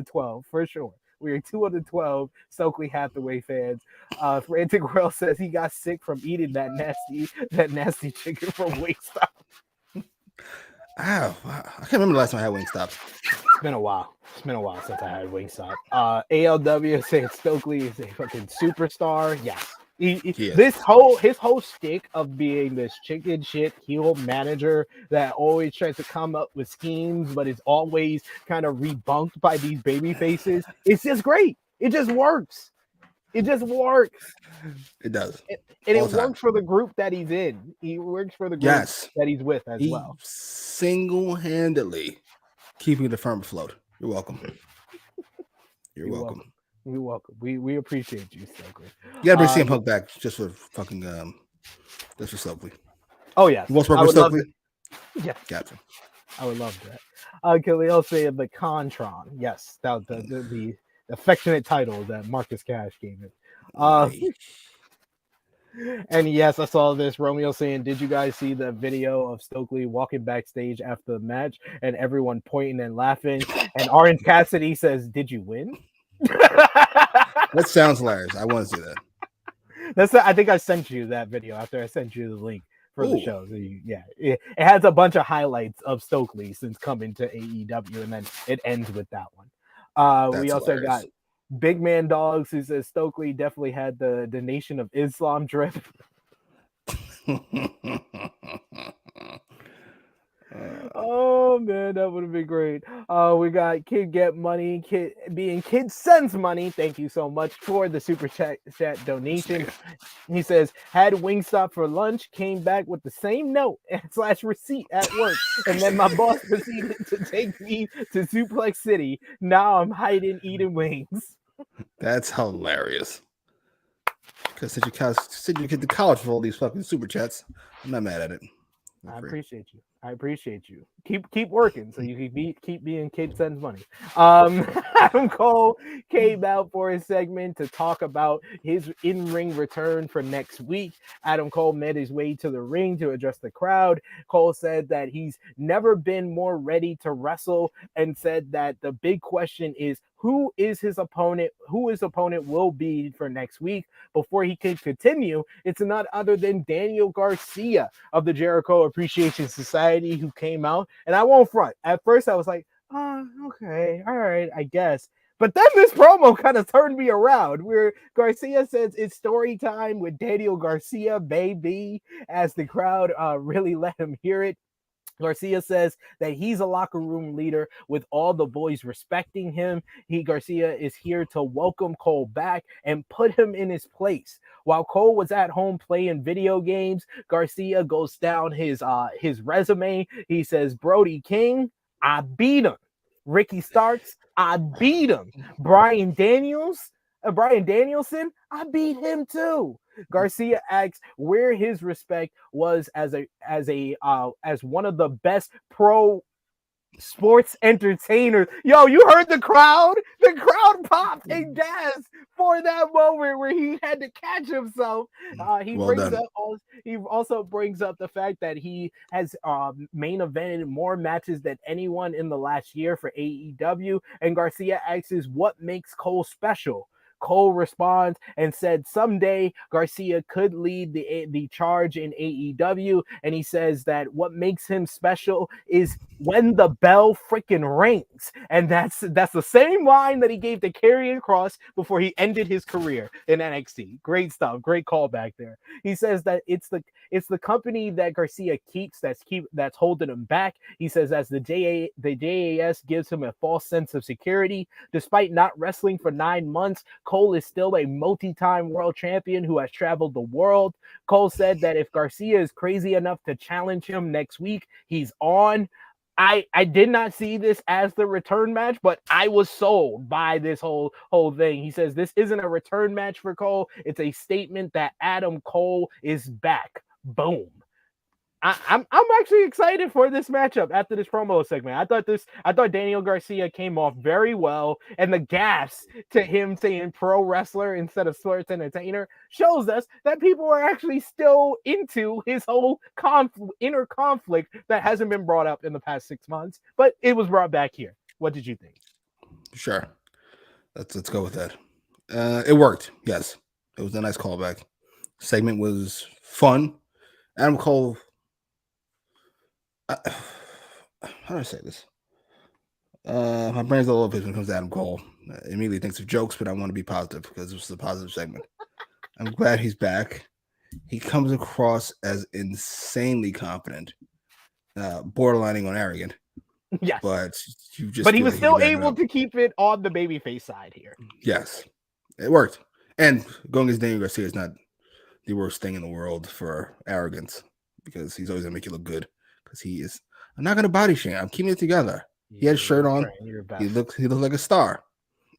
S3: 12 for sure. We are 2 of the 12 Stokely Hathaway fans. Frantic World says he got sick from eating that nasty chicken from Wingstop.
S4: I can't remember the last time I had Wingstop.
S3: It's been a while since I had Wingstop. ALW saying Stokely is a fucking superstar. Yes. His whole shtick of being this chicken shit heel manager that always tries to come up with schemes, but is always kind of rebunked by these baby faces. It's just great. It just works. It
S4: It does.
S3: And it works for the group that he's in. He works for the group that he's with as well.
S4: Single-handedly keeping the firm afloat. You're welcome. You're welcome.
S3: You're welcome. We appreciate you, Stokely.
S4: You gotta bring CM Punk back just for fucking just for Stokely.
S3: Oh yeah.
S4: You want to work with Stokely?
S3: Yeah.
S4: Gotcha.
S3: I would love that. Khalil saying the Contron. Yes, that was the affectionate title that Marcus Cash gave it. And yes, I saw this. Romeo saying, did you guys see the video of Stokely walking backstage after the match and everyone pointing and laughing? And Orange Cassidy says, did you win?
S4: That sounds hilarious. I want to see that.
S3: I think I sent you that video after I sent you the link for the show. So it has a bunch of highlights of Stokely since coming to AEW, and then it ends with that one. We also got Big Man Dogs who says Stokely definitely had the Nation of Islam drip. Oh man, that would have been great. We got Kid Get Money, Kid Sends Money. Thank you so much for the super chat donation. He says, had Wingstop for lunch, came back with the same note / receipt at work, and then my boss proceeded to take me to Suplex City. Now I'm hiding eating wings.
S4: That's hilarious. Because since you get to college for all these fucking super chats, I'm not mad at it.
S3: I appreciate you. I appreciate you. Keep working so you can keep being Kid Sends Money. Adam Cole came out for his segment to talk about his in-ring return for next week. Adam Cole made his way to the ring to address the crowd. Cole said that he's never been more ready to wrestle and said that the big question is who his opponent will be for next week. Before he could continue, it's none other than Daniel Garcia of the Jericho Appreciation Society who came out. And I won't front. At first, I was like, oh, okay, all right, I guess. But then this promo kind of turned me around where Garcia says it's story time with Daniel Garcia, baby, as the crowd really let him hear it. Garcia says that he's a locker room leader with all the boys respecting him. Garcia is here to welcome Cole back and put him in his place. While Cole was at home playing video games, Garcia goes down his resume. He says, Brody King, I beat him. Ricky Starks, I beat him. Brian Danielson, I beat him too. Garcia asks where his respect was as one of the best pro sports entertainers. Yo, you heard the crowd? The crowd popped and gasped for that moment where he had to catch himself. He also brings up the fact that he has main evented more matches than anyone in the last year for AEW. And Garcia asks what makes Cole special. Cole responds and said someday Garcia could lead the charge in AEW, and he says that what makes him special is when the bell freaking rings, and that's the same line that he gave to Karrion Kross before he ended his career in NXT. Great stuff, great callback there. He says that it's the company that Garcia keeps that's holding him back. He says as the JAS gives him a false sense of security, despite not wrestling for 9 months. Cole is still a multi-time world champion who has traveled the world. Cole said that if Garcia is crazy enough to challenge him next week, he's on. I did not see this as the return match, but I was sold by this whole thing. He says this isn't a return match for Cole. It's a statement that Adam Cole is back. Boom. I'm actually excited for this matchup after this promo segment. I thought Daniel Garcia came off very well, and the gasps to him saying pro wrestler instead of sports entertainer shows us that people are actually still into his whole inner conflict that hasn't been brought up in the past 6 months, but it was brought back here. What did you think?
S4: Sure. Let's go with that. It worked. Yes. It was a nice callback. Segment was fun. Adam Cole, how do I say this? My brain's a little bit when it comes to Adam Cole. I immediately thinks of jokes, but I want to be positive because this is a positive segment. I'm glad he's back. He comes across as insanely confident, borderlining on arrogant.
S3: Yes,
S4: but
S3: he was still able to keep it on the babyface side here. Yes,
S4: it worked. And going against Daniel Garcia is not the worst thing in the world for arrogance because he's always gonna make you look good. Because he is, I'm not gonna body shame. I'm keeping it together. He had a shirt on. He looks like a star.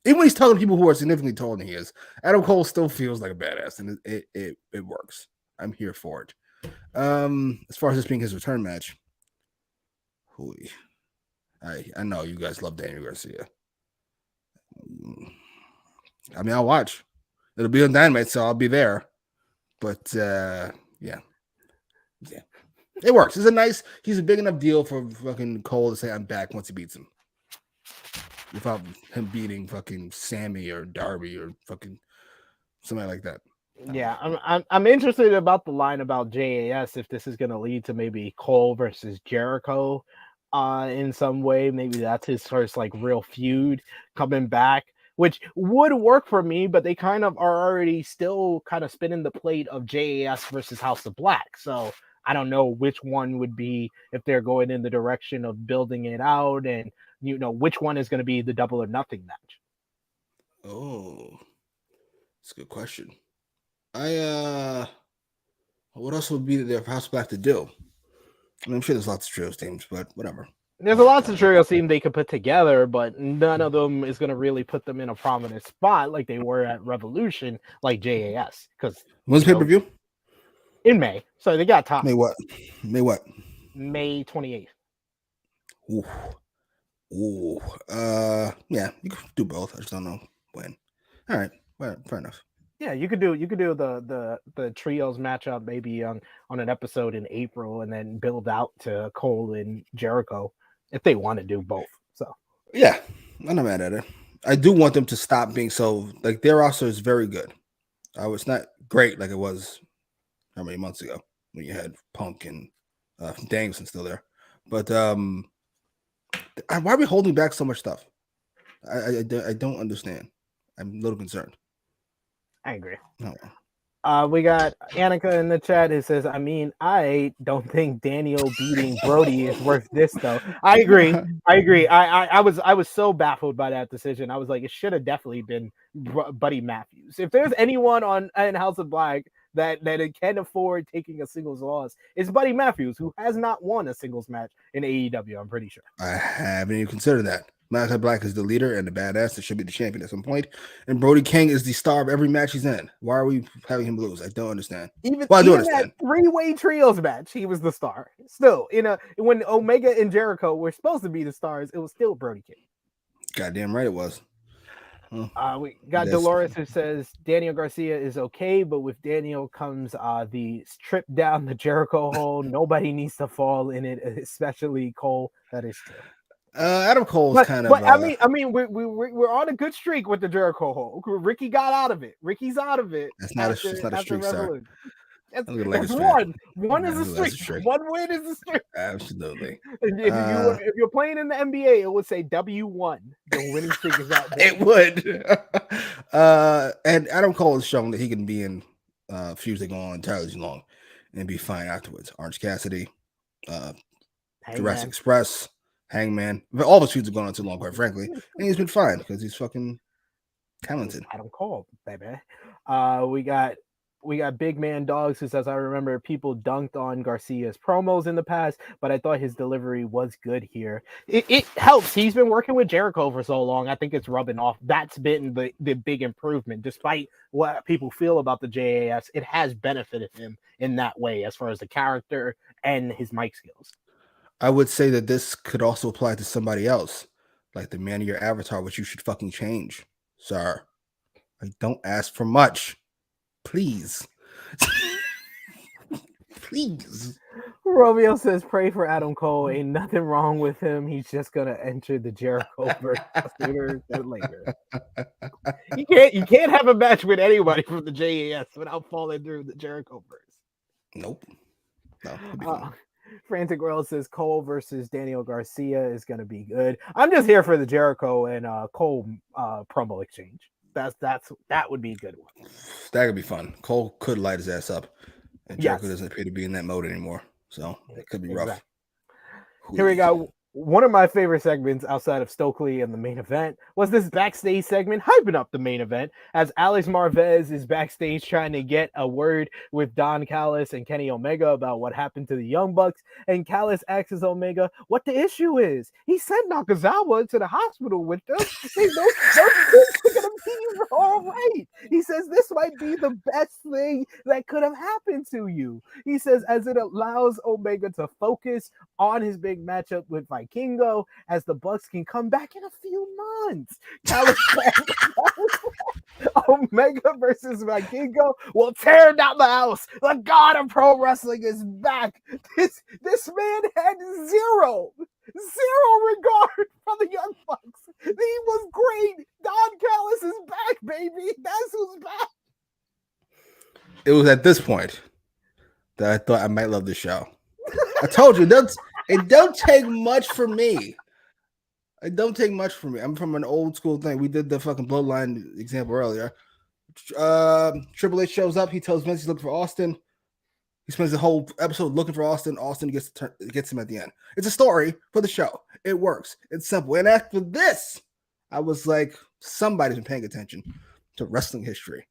S4: Even when he's telling people who are significantly taller than he is, Adam Cole still feels like a badass, and it works. I'm here for it. As far as this being his return match, I know you guys love Daniel Garcia. I mean, I'll watch. It'll be on Dynamite, so I'll be there. But yeah. It works. He's a big enough deal for fucking Cole to say I'm back once he beats him. Without him beating fucking Sammy or Darby or fucking somebody like that.
S3: Yeah, I'm interested about the line about JAS if this is gonna lead to maybe Cole versus Jericho in some way. Maybe that's his first like real feud coming back, which would work for me, but they kind of are already still kind of spinning the plate of JAS versus House of Black. So I don't know which one would be if they're going in the direction of building it out, and which one is going to be the double or nothing match.
S4: Oh, that's a good question. What else would be there for House of Black to do? I mean, I'm sure there's lots of trios teams, but whatever.
S3: There's lots of trios teams they could put together, but none of them is going to really put them in a prominent spot like they were at Revolution, like JAS. Because
S4: when's pay-per-view?
S3: In May, so they got time.
S4: May what?
S3: May 28th.
S4: Ooh. Yeah, you can do both. I just don't know when. All right, well, fair enough.
S3: Yeah, you could do the trios matchup maybe on an episode in April, and then build out to Cole and Jericho if they want to do both. So
S4: Yeah, I'm not mad at it. I do want them to stop being so like their roster is very good. It's not great like it was how many months ago when you had Punk and Danielson still there. But why are we holding back so much stuff? I don't understand. I'm a little concerned.
S3: I agree.
S4: No.
S3: We got Annika in the chat who says, I mean, I don't think Daniel beating Brody is worth this though. I agree. I was so baffled by that decision. I was like, it should have definitely been Buddy Matthews. If there's anyone in House of Black that can afford taking a singles loss, it's Buddy Matthews, who has not won a singles match in AEW, I'm pretty sure.
S4: I haven't even considered that. Malachi Black is the leader and the badass that should be the champion at some point. And Brody King is the star of every match he's in. Why are we having him lose? I don't understand.
S3: Even
S4: I do understand.
S3: That three-way trios match, he was the star. Still, when Omega and Jericho were supposed to be the stars, it was still Brody King.
S4: Goddamn right it was.
S3: We got Dolores who says Daniel Garcia is okay, but with Daniel comes the trip down the Jericho hole. Nobody needs to fall in it, especially Cole. That is true.
S4: Adam Cole's kind of.
S3: But I mean, we're on a good streak with the Jericho hole. Ricky got out of it. Ricky's out of it.
S4: It's not a streak, sir.
S3: It's one. One is a streak. One win is a streak.
S4: Absolutely.
S3: If you're playing in the NBA, it would say W1. The winning streak is out there.
S4: It would. And Adam Cole has shown that he can be in feuds that go on entirely too long and be fine afterwards. Orange Cassidy, Jurassic Express, Hangman. All the feuds have gone on too long, quite frankly. And he's been fine because he's fucking talented.
S3: Adam Cole, baby. We got Big Man Dogs who says, I remember people dunked on Garcia's promos in the past, but I thought his delivery was good here. It helps. He's been working with Jericho for so long. I think it's rubbing off. That's been the big improvement. Despite what people feel about the JAS, it has benefited him in that way as far as the character and his mic skills.
S4: I would say that this could also apply to somebody else, like the man of your avatar, which you should fucking change, sir. I don't ask for much. Please. Please.
S3: Romeo says, pray for Adam Cole. Ain't nothing wrong with him. He's just gonna enter the Jericho verse sooner than later. You can't have a match with anybody from the JAS without falling through the Jericho verse.
S4: Nope. No.
S3: Frantic World says Cole versus Daniel Garcia is gonna be good. I'm just here for the Jericho and Cole promo exchange. That would be a good one.
S4: That could be fun. Cole could light his ass up, and Jericho doesn't appear to be in that mode anymore, so it could be rough.
S3: Here we go. One of my favorite segments outside of Stokely and the main event was this backstage segment hyping up the main event as Alex Marvez is backstage trying to get a word with Don Callis and Kenny Omega about what happened to the Young Bucks. And Callis asks Omega what the issue is. He sent Nakazawa to the hospital with them. Those things are going to be all right. He says this might be the best thing that could have happened to you. He says as it allows Omega to focus on his big matchup with Vikingo as the Bucks can come back in a few months. Omega versus Vikingo will tear down the house. The god of pro wrestling is back. This man had zero regard for the Young Bucks. He was great. Don Callis is back, baby. That's who's back.
S4: It was at this point that I thought I might love the show. I told you, it don't take much for me. It don't take much for me. I'm from an old school thing. We did the fucking bloodline example earlier. Triple H shows up. He tells Vince he's looking for Austin. He spends the whole episode looking for Austin. Austin gets him at the end. It's a story for the show. It works. It's simple. And after this, I was like, somebody's been paying attention to wrestling history.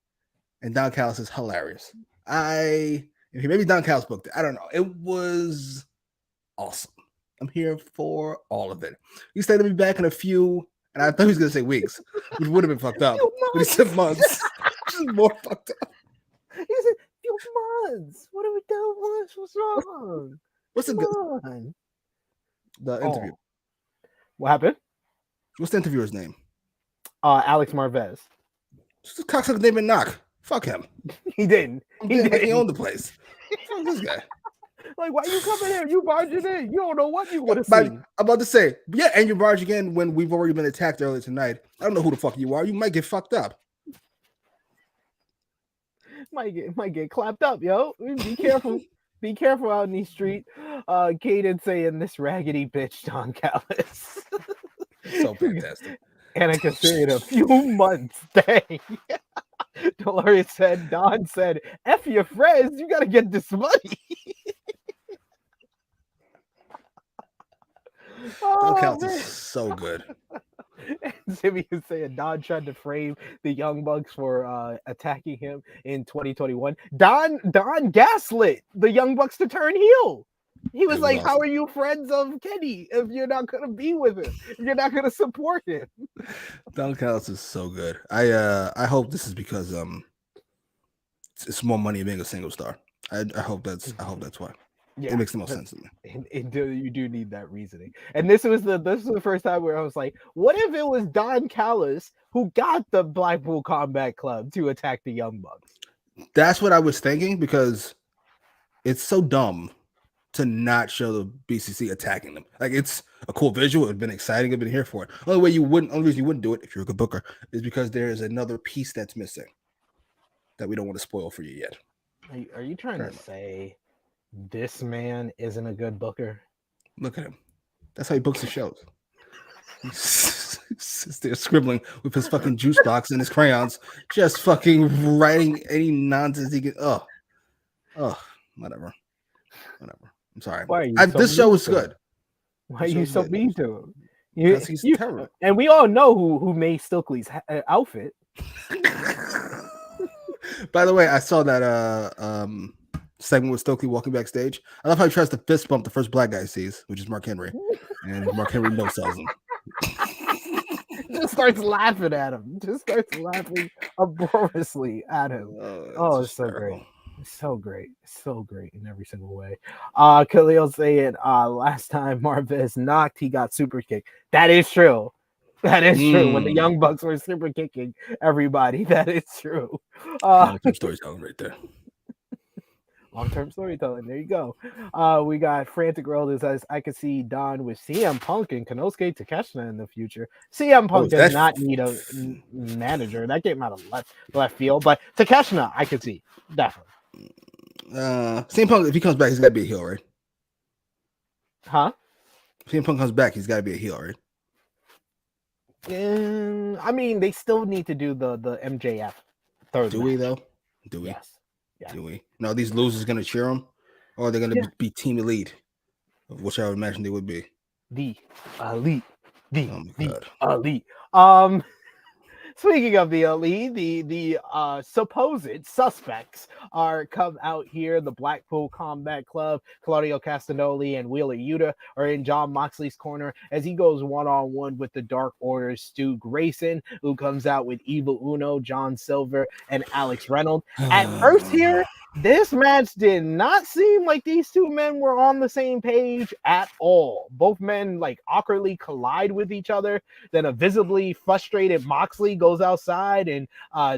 S4: And Don Callis is hilarious. Maybe Don Callis booked it. I don't know. It was awesome. I'm here for all of it. He said he'll be back in a few, and I thought he was going to say weeks, which would have been fucked up. But he said months. Which is more fucked up.
S3: He said few months. What are we doing? What's wrong?
S4: What's
S3: Come
S4: the
S3: on.
S4: interview?
S3: Oh. What happened?
S4: What's the interviewer's name?
S3: Alex Marvez.
S4: Just a cocksucker named Knock. Fuck him.
S3: He didn't.
S4: Like he owned the place. Fuck this guy.
S3: Like, why you coming here? You barging in. You don't know what you would have
S4: I'm
S3: seen.
S4: about to say, yeah, and you barge again when we've already been attacked earlier tonight. I don't know who the fuck you are. You might get fucked up.
S3: Might get clapped up, yo. Be careful. Be careful out in these streets. Kaden saying this raggedy bitch Don Callis.
S4: So fantastic.
S3: And I can say in a few months. Dang. Dolores said, Don said, F your friends, you gotta get this money.
S4: Don Callis is so good.
S3: And Jimmy is saying Don tried to frame the Young Bucks for attacking him in 2021. Don gaslit the Young Bucks to turn heel. He was like, awesome. How are you friends of Kenny if you're not going to be with him? If you're not going to support him?
S4: Don Callis is so good. I hope this is because it's more money being a single star. I hope that's why. Yeah, it makes the most sense to me.
S3: You do need that reasoning. And this was the first time where I was like, what if it was Don Callis who got the Blackpool Combat Club to attack the Young Bucks?
S4: That's what I was thinking, because it's so dumb to not show the BCC attacking them. Like, it's a cool visual. It'd been exciting. I've been here for it. Only reason you wouldn't do it if you're a good booker is because there is another piece that's missing that we don't want to spoil for you yet.
S3: Are you trying to say this man isn't a good booker?
S4: Look at him. That's how he books the shows. He's there scribbling with his fucking juice box and his crayons, just fucking writing any nonsense he can. Whatever. I'm sorry. This show was good.
S3: Why are you so mean to him?
S4: Because he's terrible.
S3: And we all know who made Stokely's outfit.
S4: By the way, I saw that segment with Stokely walking backstage. I love how he tries to fist bump the first black guy he sees, which is Mark Henry, and Mark Henry no sells him.
S3: Just starts laughing at him. Just starts laughing uproariously at him. It's so great. It's so great. It's so great in every single way. Khalil saying last time Marvez knocked, he got super kicked. That is true. That is true. When the Young Bucks were super kicking everybody, that is true.
S4: Long-term storytelling right there.
S3: Long-term storytelling. There you go. We got Frantic World that says, I could see Don with CM Punk and Konosuke Takeshita in the future. CM Punk does not need a manager. That came out of left field. But Takeshita, I could see. Definitely.
S4: CM Punk, if he comes back, he's got to be a heel, right?
S3: Huh?
S4: If CM Punk comes back, he's got to be a heel, right?
S3: I mean, they still need to do the MJF third.
S4: Do we, though? Do we?
S3: Yes. Yeah.
S4: Do we? No, these losers going to cheer them? Or are they going to be Team Elite? Which I would imagine they would be.
S3: The Elite. The Elite. Speaking of the Elite, the supposed suspects are come out here. The Blackpool Combat Club, Claudio Castagnoli and Wheeler Yuta are in Jon Moxley's corner as he goes one-on-one with the Dark Order's Stu Grayson, who comes out with Evil Uno, John Silver, and Alex Reynolds. At first here, this match did not seem like these two men were on the same page at all. Both men like awkwardly collide with each other. Then a visibly frustrated Moxley goes outside and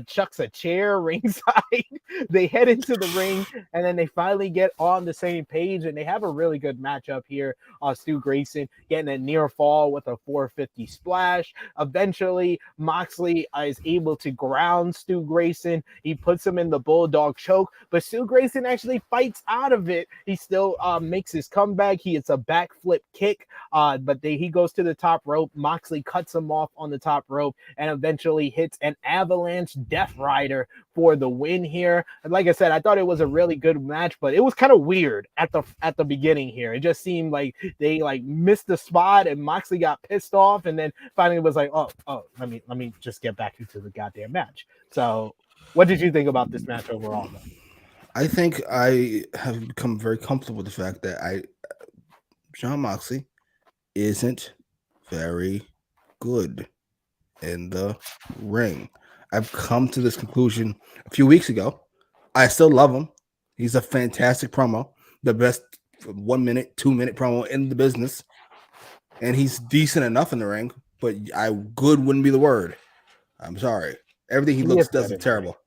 S3: chucks a chair ringside. They head into the ring and then they finally get on the same page and they have a really good matchup here. Stu Grayson getting a near fall with a 450 splash. Eventually, Moxley is able to ground Stu Grayson. He puts him in the Bulldog choke, but Stu Grayson actually fights out of it. He still makes his comeback. It's a backflip kick, but he goes to the top rope. Moxley cuts him off on the top rope and eventually hits an avalanche Death Rider for the win here. And like I said, I thought it was a really good match, but it was kind of weird at the beginning here. It just seemed like they missed the spot and Moxley got pissed off and then finally was like, oh, let me just get back into the goddamn match. So what did you think about this match overall, though?
S4: I think I have become very comfortable with the fact that Jon Moxley isn't very good in the ring. I've come to this conclusion a few weeks ago. I still love him. He's a fantastic promo, the best 1 minute, 2 minute promo in the business, and he's decent enough in the ring. But good wouldn't be the word. I'm sorry. Everything he does is terrible.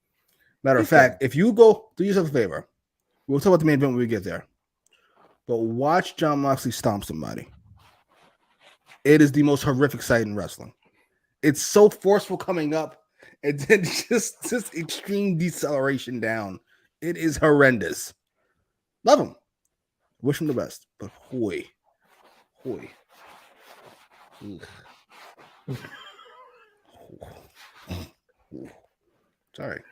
S4: Matter of fact, if you go do yourself a favor, we'll talk about the main event when we get there. But watch Jon Moxley stomp somebody. It is the most horrific sight in wrestling. It's so forceful coming up, and then just extreme deceleration down. It is horrendous. Love him. Wish him the best. But hoy. Sorry.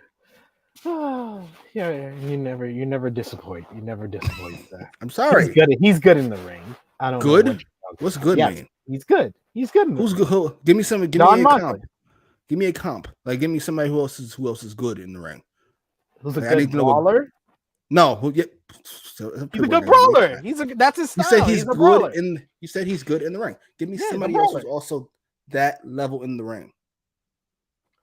S3: Oh, yeah, you never disappoint. You never disappoint.
S4: I'm sorry.
S3: He's good in the ring. I don't
S4: good.
S3: Know
S4: What's good mean?
S3: He's good. He's good.
S4: Who's good? Give me some. Give me a comp. Give me a comp. Like, give me somebody who else is good in the ring.
S3: Who's a good brawler?
S4: No,
S3: he's a good brawler. That's his style.
S4: You said he's good in. You said he's good in the ring. Give me somebody else who's also that level in the ring.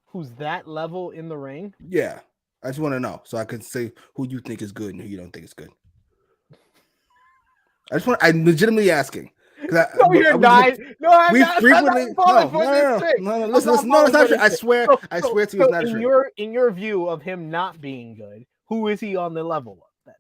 S3: Who's that level in the ring?
S4: Yeah, I just want to know so I can say who you think is good and who you don't think is good. I'm legitimately asking.
S3: You're not. No,
S4: we frequently. No. Listen. No, it's not true. I swear to you, it's not true.
S3: In your view of him not being good, who is he on the level of then?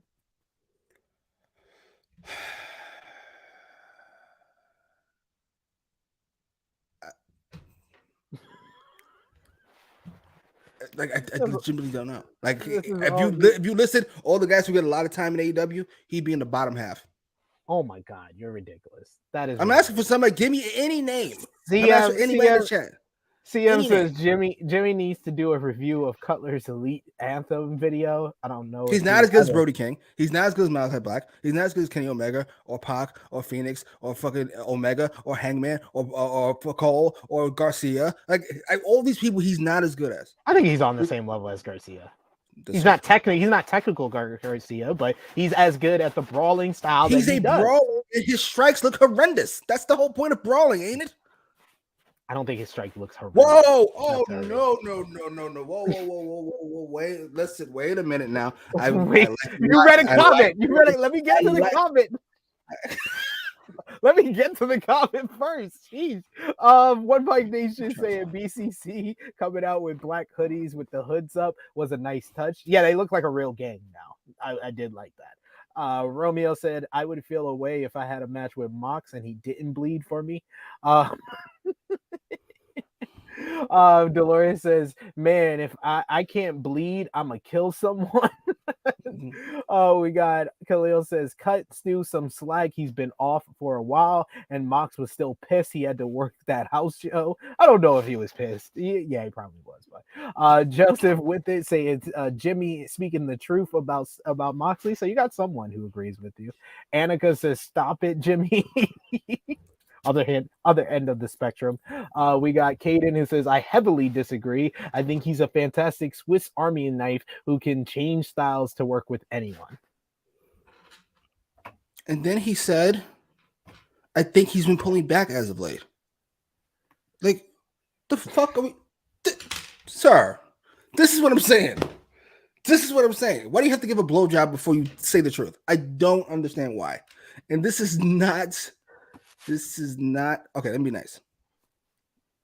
S4: Like I legitimately don't know. Like if you listed all the guys who get a lot of time in AEW, he'd be in the bottom half.
S3: Oh my God, you're ridiculous. That is.
S4: I'm asking for somebody. Give me any name.
S3: CM,
S4: anybody in the chat.
S3: CM says Jimmy needs to do a review of Cutler's Elite Anthem video. I don't know.
S4: He's not as good as Brody King. He's not as good as Malachi Black. He's not as good as Kenny Omega or Pac or Phoenix or fucking Omega or Hangman or Cole or Garcia. Like all these people, he's not as good as.
S3: I think he's on the same level as Garcia. He's not technical Garcia, but he's as good at the brawling style.
S4: He's a brawler. His strikes look horrendous. That's the whole point of brawling, ain't it?
S3: I don't think his strike looks horrendous.
S4: Whoa! Oh no! Whoa! Wait a minute now.
S3: You read a comment. Let me get to the comment. Let me get to the comment first. Jeez. One Bike Nation saying BCC coming out with black hoodies with the hoods up was a nice touch. Yeah, they look like a real gang now. I did like that. Romeo said, I would feel a way if I had a match with Mox and he didn't bleed for me. Dolores says, man, if I can't bleed, I'm gonna kill someone. We got Khalil says, cut Stu some slack. He's been off for a while, and Mox was still pissed. He had to work that house show. I don't know if he was pissed. Yeah, he probably was. But Joseph with it saying, Jimmy speaking the truth about Moxley. So you got someone who agrees with you. Annika says, stop it, Jimmy. Other end of the spectrum. We got Caden who says, I heavily disagree. I think he's a fantastic Swiss Army knife who can change styles to work with anyone.
S4: And then he said, I think he's been pulling back as of late. Like, the fuck are we... Sir, this is what I'm saying. Why do you have to give a blowjob before you say the truth? I don't understand why. And this is not okay. Let me be nice.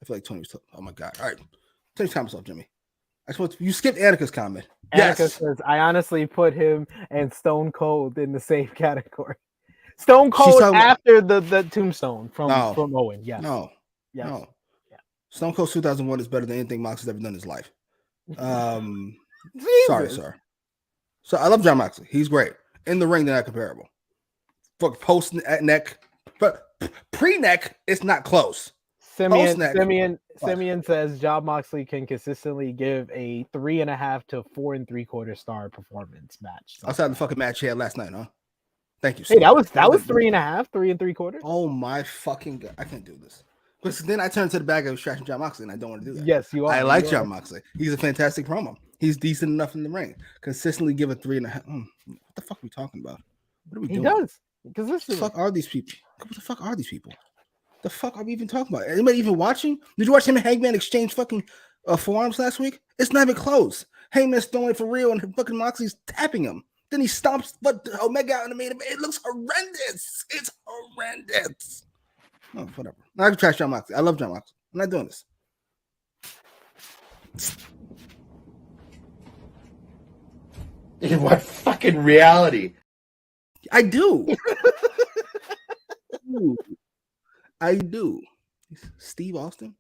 S4: I feel like Tony was. Oh my God! All right, Tony's comments off, Jimmy. You skipped Annika's comment.
S3: Annika says, I honestly put him and Stone Cold in the same category. Stone Cold after the tombstone from Owen. Yes. No. Yeah.
S4: Stone Cold 2001 is better than anything Mox has ever done in his life. Sorry, sir. So I love Jon Moxley. He's great in the ring. They're not comparable. For post neck. But pre-neck, it's not close.
S3: Simeon says Jon Moxley can consistently give a 3.5 to 4 3/4 star performance match.
S4: Outside the fucking match he had last night, huh? Thank you.
S3: Hey, that was 3.5, 3 3/4.
S4: Oh my fucking God. I can't do this. Because then I turn to the bag of trashing Jon Moxley, and I don't want to do that.
S3: Yes, you are.
S4: I like Jon Moxley. He's a fantastic promo. He's decent enough in the ring. Consistently give a 3.5. What the fuck are we talking about? What are we doing?
S3: He does.
S4: Because what the fuck are these people? The fuck are we even talking about? Anybody even watching? Did you watch him and Hangman exchange fucking forearms last week? It's not even close. Hangman's throwing it for real, and fucking Moxley's tapping him. Then he stomps Omega out in the main event. It looks horrendous. It's horrendous. Oh, whatever. I can trash Jon Moxley. I love Jon Moxley. I'm not doing this.
S5: In what fucking reality?
S4: I do. I do. Steve Austin?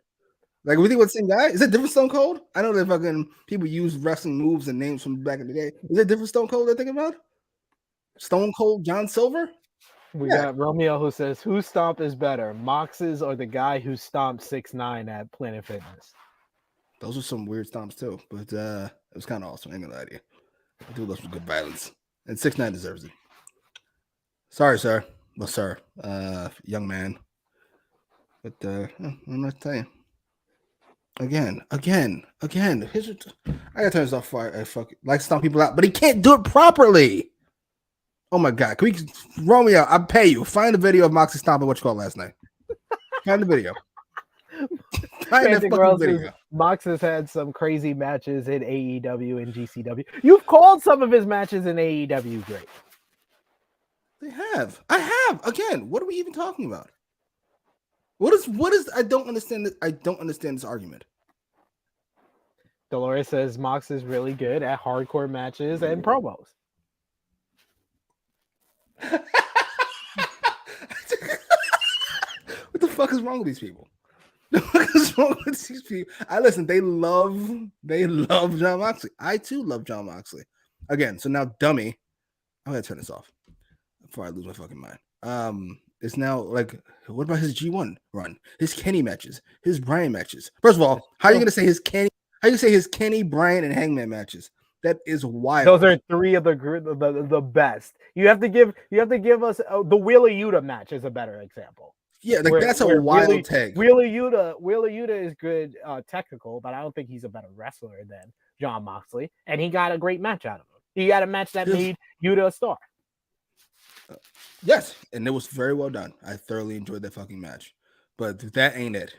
S4: Like, we think we're the same guy? Is it different Stone Cold? I know that fucking people use wrestling moves and names from back in the day. Is it different Stone Cold they're thinking about? Stone Cold John Silver?
S3: We got Romeo who says, whose stomp is better, Mox's or the guy who stomped 6'9" at Planet Fitness?
S4: Those are some weird stomps too, but it was kind of awesome. I ain't gonna lie to you. I do love some good violence, and 6'9" deserves it. Sorry, sir. Well, sir, young man. But I'm not telling you. Again. I gotta turn this off. I like stomp people out, but he can't do it properly. Oh my god! Can we, Romeo? I'll pay you. Find the video of Moxley stomping what you called last night. Find the video. Find that fucking video.
S3: Mox has had some crazy matches in AEW and GCW. You've called some of his matches in AEW great.
S4: They have. I have. Again, what are we even talking about? What is I don't understand this. I don't understand this argument.
S3: Dolores says Mox is really good at hardcore matches and promos.
S4: What the fuck is wrong with these people? What is wrong with these people? Listen, they love Jon Moxley. I too love Jon Moxley. Again, so now dummy. I'm gonna turn this off before I lose my fucking mind. It's now like, what about his G1 run? His Kenny matches, his Bryan matches. First of all, how are you gonna say his Kenny? How you say his Kenny, Bryan, and Hangman matches? That is wild.
S3: Those are three of the best. You have to give us the Wheeler Yuta match is a better example.
S4: Yeah, like that's a wild tag.
S3: Wheeler Yuta is good technical, but I don't think he's a better wrestler than Jon Moxley. And he got a great match out of him. He got a match that made Yuta a star.
S4: Yes, and it was very well done. I thoroughly enjoyed that fucking match. But that ain't it.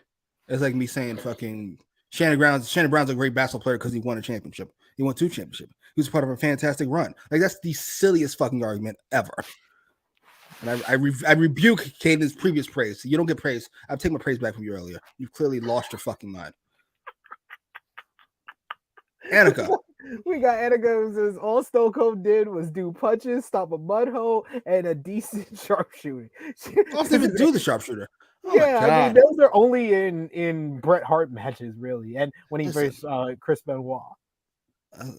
S4: It's like me saying fucking Shannon Brown's a great basketball player because he won a championship. He won 2 championships. He was part of a fantastic run. Like, that's the silliest fucking argument ever. And I rebuke Caden's previous praise. You don't get praise. I'll take my praise back from you earlier. You've clearly lost your fucking mind. Annika.
S3: We got Annika who says all Stone Cold did was do punches, stop a mud hole, and a decent sharpshooter.
S4: Austin didn't do the sharpshooter. Oh
S3: yeah, I mean, those are only in Bret Hart matches, really, and when he faced Chris Benoit.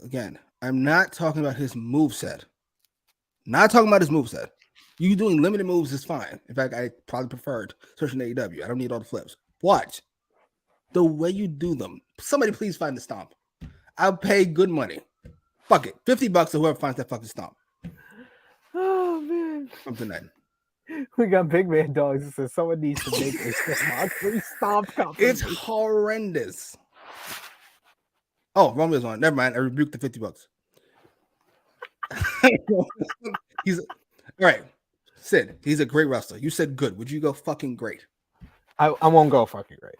S4: Again, I'm not talking about his moveset. Not talking about his moveset. You doing limited moves is fine. In fact, I probably preferred, especially in AEW. I don't need all the flips. What? The way you do them. Somebody please find the stomp. I'll pay good money. Fuck it. $50 to whoever finds that fucking stomp.
S3: Oh, man.
S4: Something that.
S3: We got Big Man Dogs that says someone needs to make a stomp company.
S4: It's horrendous. Oh, Romeo's on. Never mind. I rebuked the $50. He's all right. Sid, he's a great wrestler. You said good. Would you go fucking great?
S3: I won't go fucking great.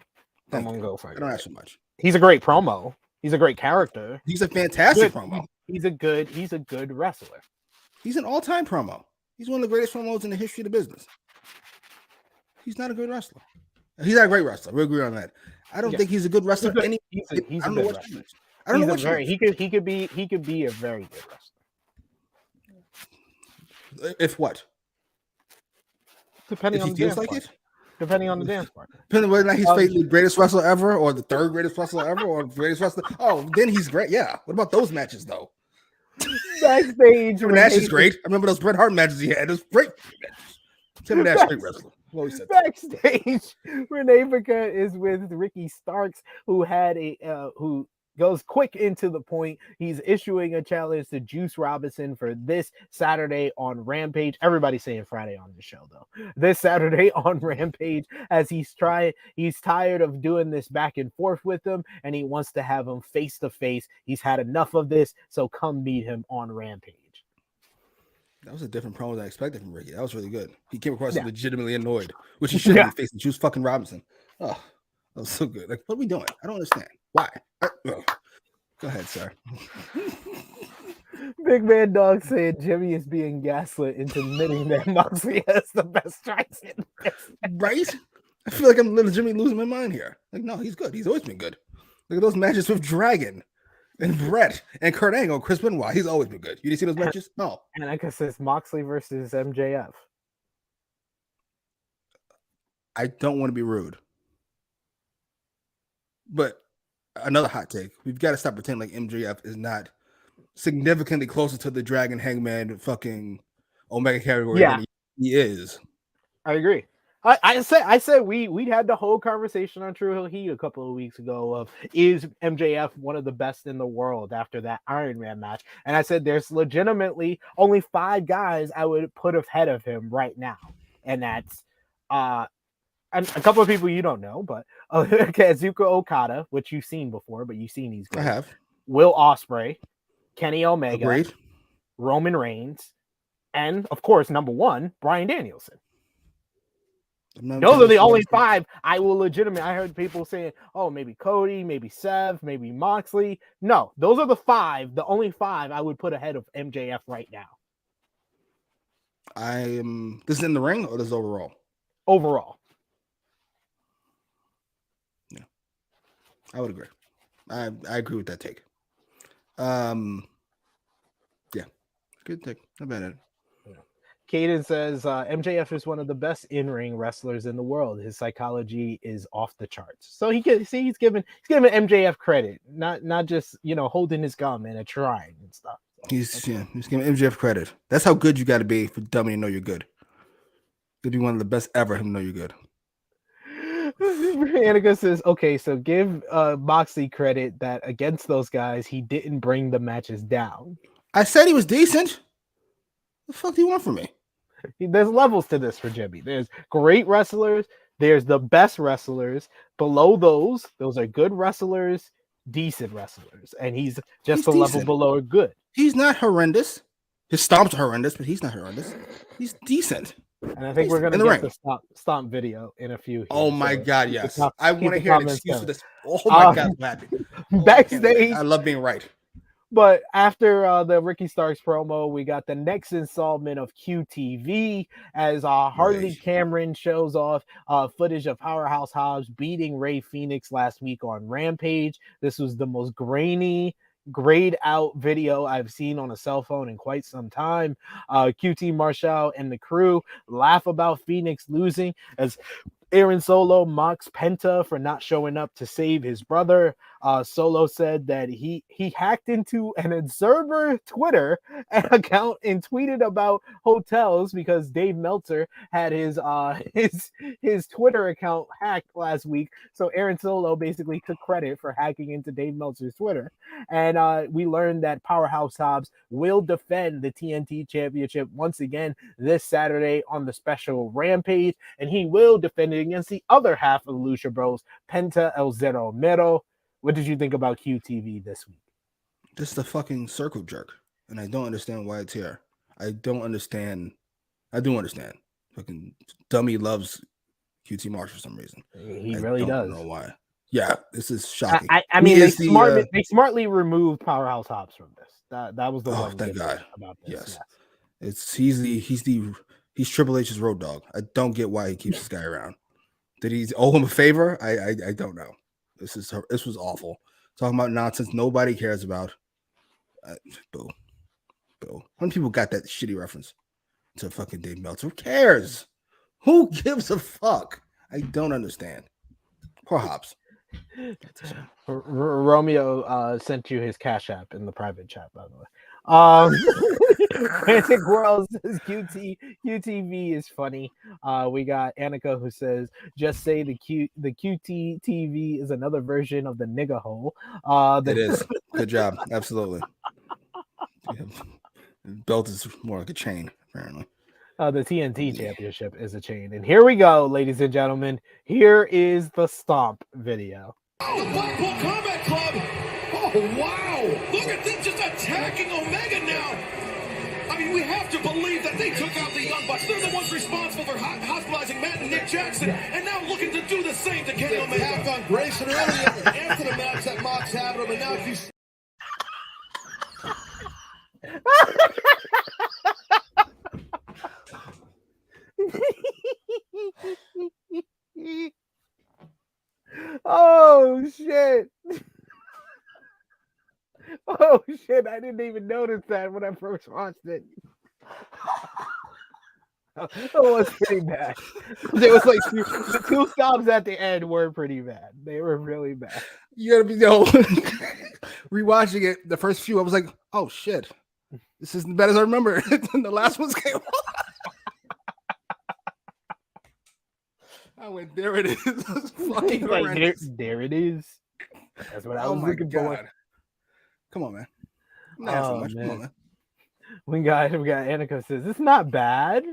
S3: I won't go fucking
S4: I don't
S3: great.
S4: ask so much.
S3: He's a great promo. He's a great character.
S4: He's a fantastic promo.
S3: He's a good wrestler.
S4: He's an all-time promo. He's one of the greatest promos in the history of the business. He's not a good wrestler. He's not a great wrestler. We agree on that. I don't think he's a good wrestler.
S3: He's a good wrestler.
S4: I don't know what
S3: he could be a very good wrestler.
S4: If what?
S3: Depending on the dance part. Depending on the dance part.
S4: Depending on whether or not he's the greatest wrestler ever, or the third greatest wrestler ever, or the greatest wrestler. Oh, then he's great. Yeah. What about those matches though?
S3: Backstage.
S4: Nash is great. I remember those Bret Hart matches he had. It was great. Tim Nash, great wrestler.
S3: Backstage, Renee Paquette is with Ricky Starks, who had who goes quick into the point. He's issuing a challenge to Juice Robinson for this Saturday on Rampage. Everybody's saying Friday on the show, though. This Saturday on Rampage, as he's tired of doing this back and forth with him, and he wants to have him face to face. He's had enough of this, so come meet him on Rampage.
S4: That was a different promo than I expected from Ricky. That was really good. He came across legitimately annoyed, which he shouldn't be facing Juice fucking Robinson. Oh, that was so good. Like, what are we doing? I don't understand. Why? Go ahead, sir.
S3: Big Man Dog said Jimmy is being gaslit into admitting that Moxley has the best strikes in this.
S4: Right? I feel like I'm legitimately losing my mind here. Like, no, he's good. He's always been good. Look at those matches with Dragon and Brett and Kurt Angle, Chris Benoit. He's always been good. You didn't see those matches? No.
S3: And I guess it's Moxley versus MJF.
S4: I don't want to be rude, but another hot take. We've got to stop pretending like MJF is not significantly closer to the Dragon Hangman fucking Omega category than he is.
S3: I agree. I said we'd had the whole conversation on True Hill Heat a couple of weeks ago of is MJF one of the best in the world after that Iron Man match, and I said there's legitimately only 5 guys I would put ahead of him right now, and that's and a couple of people you don't know, but Kazuchika Okada, which you've seen before, but you've seen these guys.
S4: I have.
S3: Will Ospreay, Kenny Omega,
S4: Agreed.
S3: Roman Reigns, and of course, number 1, Bryan Danielson. Those are the only 5 I will legitimately. I heard people saying, "Oh, maybe Cody, maybe Seth, maybe Moxley." No, those are the 5. The only 5 I would put ahead of MJF right now.
S4: This is in the ring or this is overall?
S3: Overall.
S4: Yeah, I would agree. I agree with that take. Yeah, good take. Not bad at it.
S3: Caden says MJF is one of the best in-ring wrestlers in the world. His psychology is off the charts. So he's giving MJF credit, not just holding his gum and trying and stuff.
S4: He's giving MJF credit. That's how good you got to be for dummy to know you're good. You'll be one of the best ever him know you're good.
S3: Annika says, okay, so give Moxley credit that against those guys he didn't bring the matches down.
S4: I said he was decent. What the fuck do you want from me?
S3: There's levels to this for Jimmy. There's great wrestlers. There's the best wrestlers. Below those are good wrestlers, decent wrestlers. And he's just a level below good.
S4: He's not horrendous. His stomp's horrendous, but he's not horrendous. He's decent.
S3: And I think we're going to get the stomp video in a few.
S4: Oh my God, yes. I want to hear an excuse for this. Oh my God, I'm happy.
S3: Backstage.
S4: I love being right.
S3: But after the Ricky Starks promo, we got the next installment of QTV as Harley Cameron shows off footage of Powerhouse Hobbs beating Ray Phoenix last week on Rampage. This was the most grayed out video I've seen on a cell phone in quite some time. QT Marshall and the crew laugh about Phoenix losing as Aaron Solo mocks Penta for not showing up to save his brother. Solo said that he hacked into an Observer Twitter account and tweeted about hotels because Dave Meltzer had his Twitter account hacked last week. So Aaron Solo basically took credit for hacking into Dave Meltzer's Twitter. And we learned that Powerhouse Hobbs will defend the TNT Championship once again this Saturday on the special Rampage, and he will defend it against the other half of the Lucha Bros, Penta El Zero Mero. What did you think about QTV this week?
S4: Just a fucking circle jerk, and I don't understand why it's here. I don't understand. I do understand. Fucking dummy loves QT Marsh for some reason.
S3: He really does.
S4: I don't know why. Yeah, this is shocking.
S3: I mean, they smartly removed Powerhouse Hobbs from this. That was the one.
S4: Thank God.
S3: About this.
S4: Yes. He's Triple H's road dog. I don't get why he keeps this guy around. Did he owe him a favor? I don't know. This was awful. Talking about nonsense nobody cares about. Boo. How many people got that shitty reference to fucking Dave Meltzer? Who cares? Who gives a fuck? I don't understand. Poor Hobbs.
S3: Romeo sent you his Cash App in the private chat, by the way. Frantic World says QTV is funny. We got Annika who says just say the QT TV is another version of the nigga hole.
S4: It is. Good job. Absolutely. Belt is more like a chain, apparently.
S3: The TNT Championship is a chain. And here we go, ladies and gentlemen. Here is the Stomp video.
S6: Oh, Blackpool Combat Club! Oh, wow! Look at them just attacking Omega now! I mean, we have to believe that they took out the Young Bucks. They're the ones responsible for hospitalizing Matt and Nick Jackson, and now looking to do the same to Kenny Omega. Attacked on Grayson earlier after the match that Mox had him, and now if you...
S3: I didn't even notice that when I first watched it. It was pretty bad. It was like the two stops at the end were pretty bad. They were really bad.
S4: You gotta be rewatching it. The first few, I was like, "Oh shit, this isn't bad as I remember." The last ones came on. I went, there it is. Fucking
S3: like, there it is. That's what I was looking for.
S4: Come on, man. Not so much.
S3: Man.
S4: Come on, man.
S3: We got Annika says it's not bad.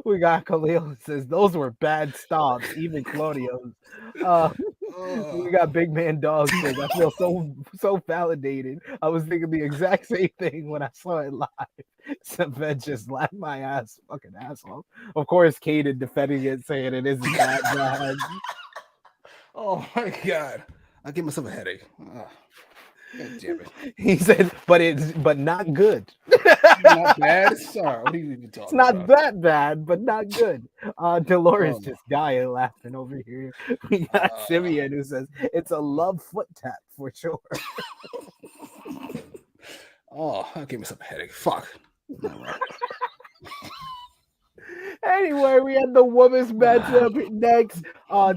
S3: We got Khalil says those were bad stops, even Claudio's. We got Big Man Dog says I feel so validated. I was thinking the exact same thing when I saw it live. Saved just laughed my ass, fucking asshole. Of course, Kaden defending it, saying it isn't that bad.
S4: Oh my god, I give myself a headache. God damn it.
S3: He said, but not good.
S4: Not bad. Sorry, what are you even talking about?
S3: It's not that bad, but not good. Dolores just dying laughing over here. We got Simeon who says it's a love foot tap for sure.
S4: Oh, I gave myself a headache. Fuck.
S3: Anyway, we had the women's matchup next.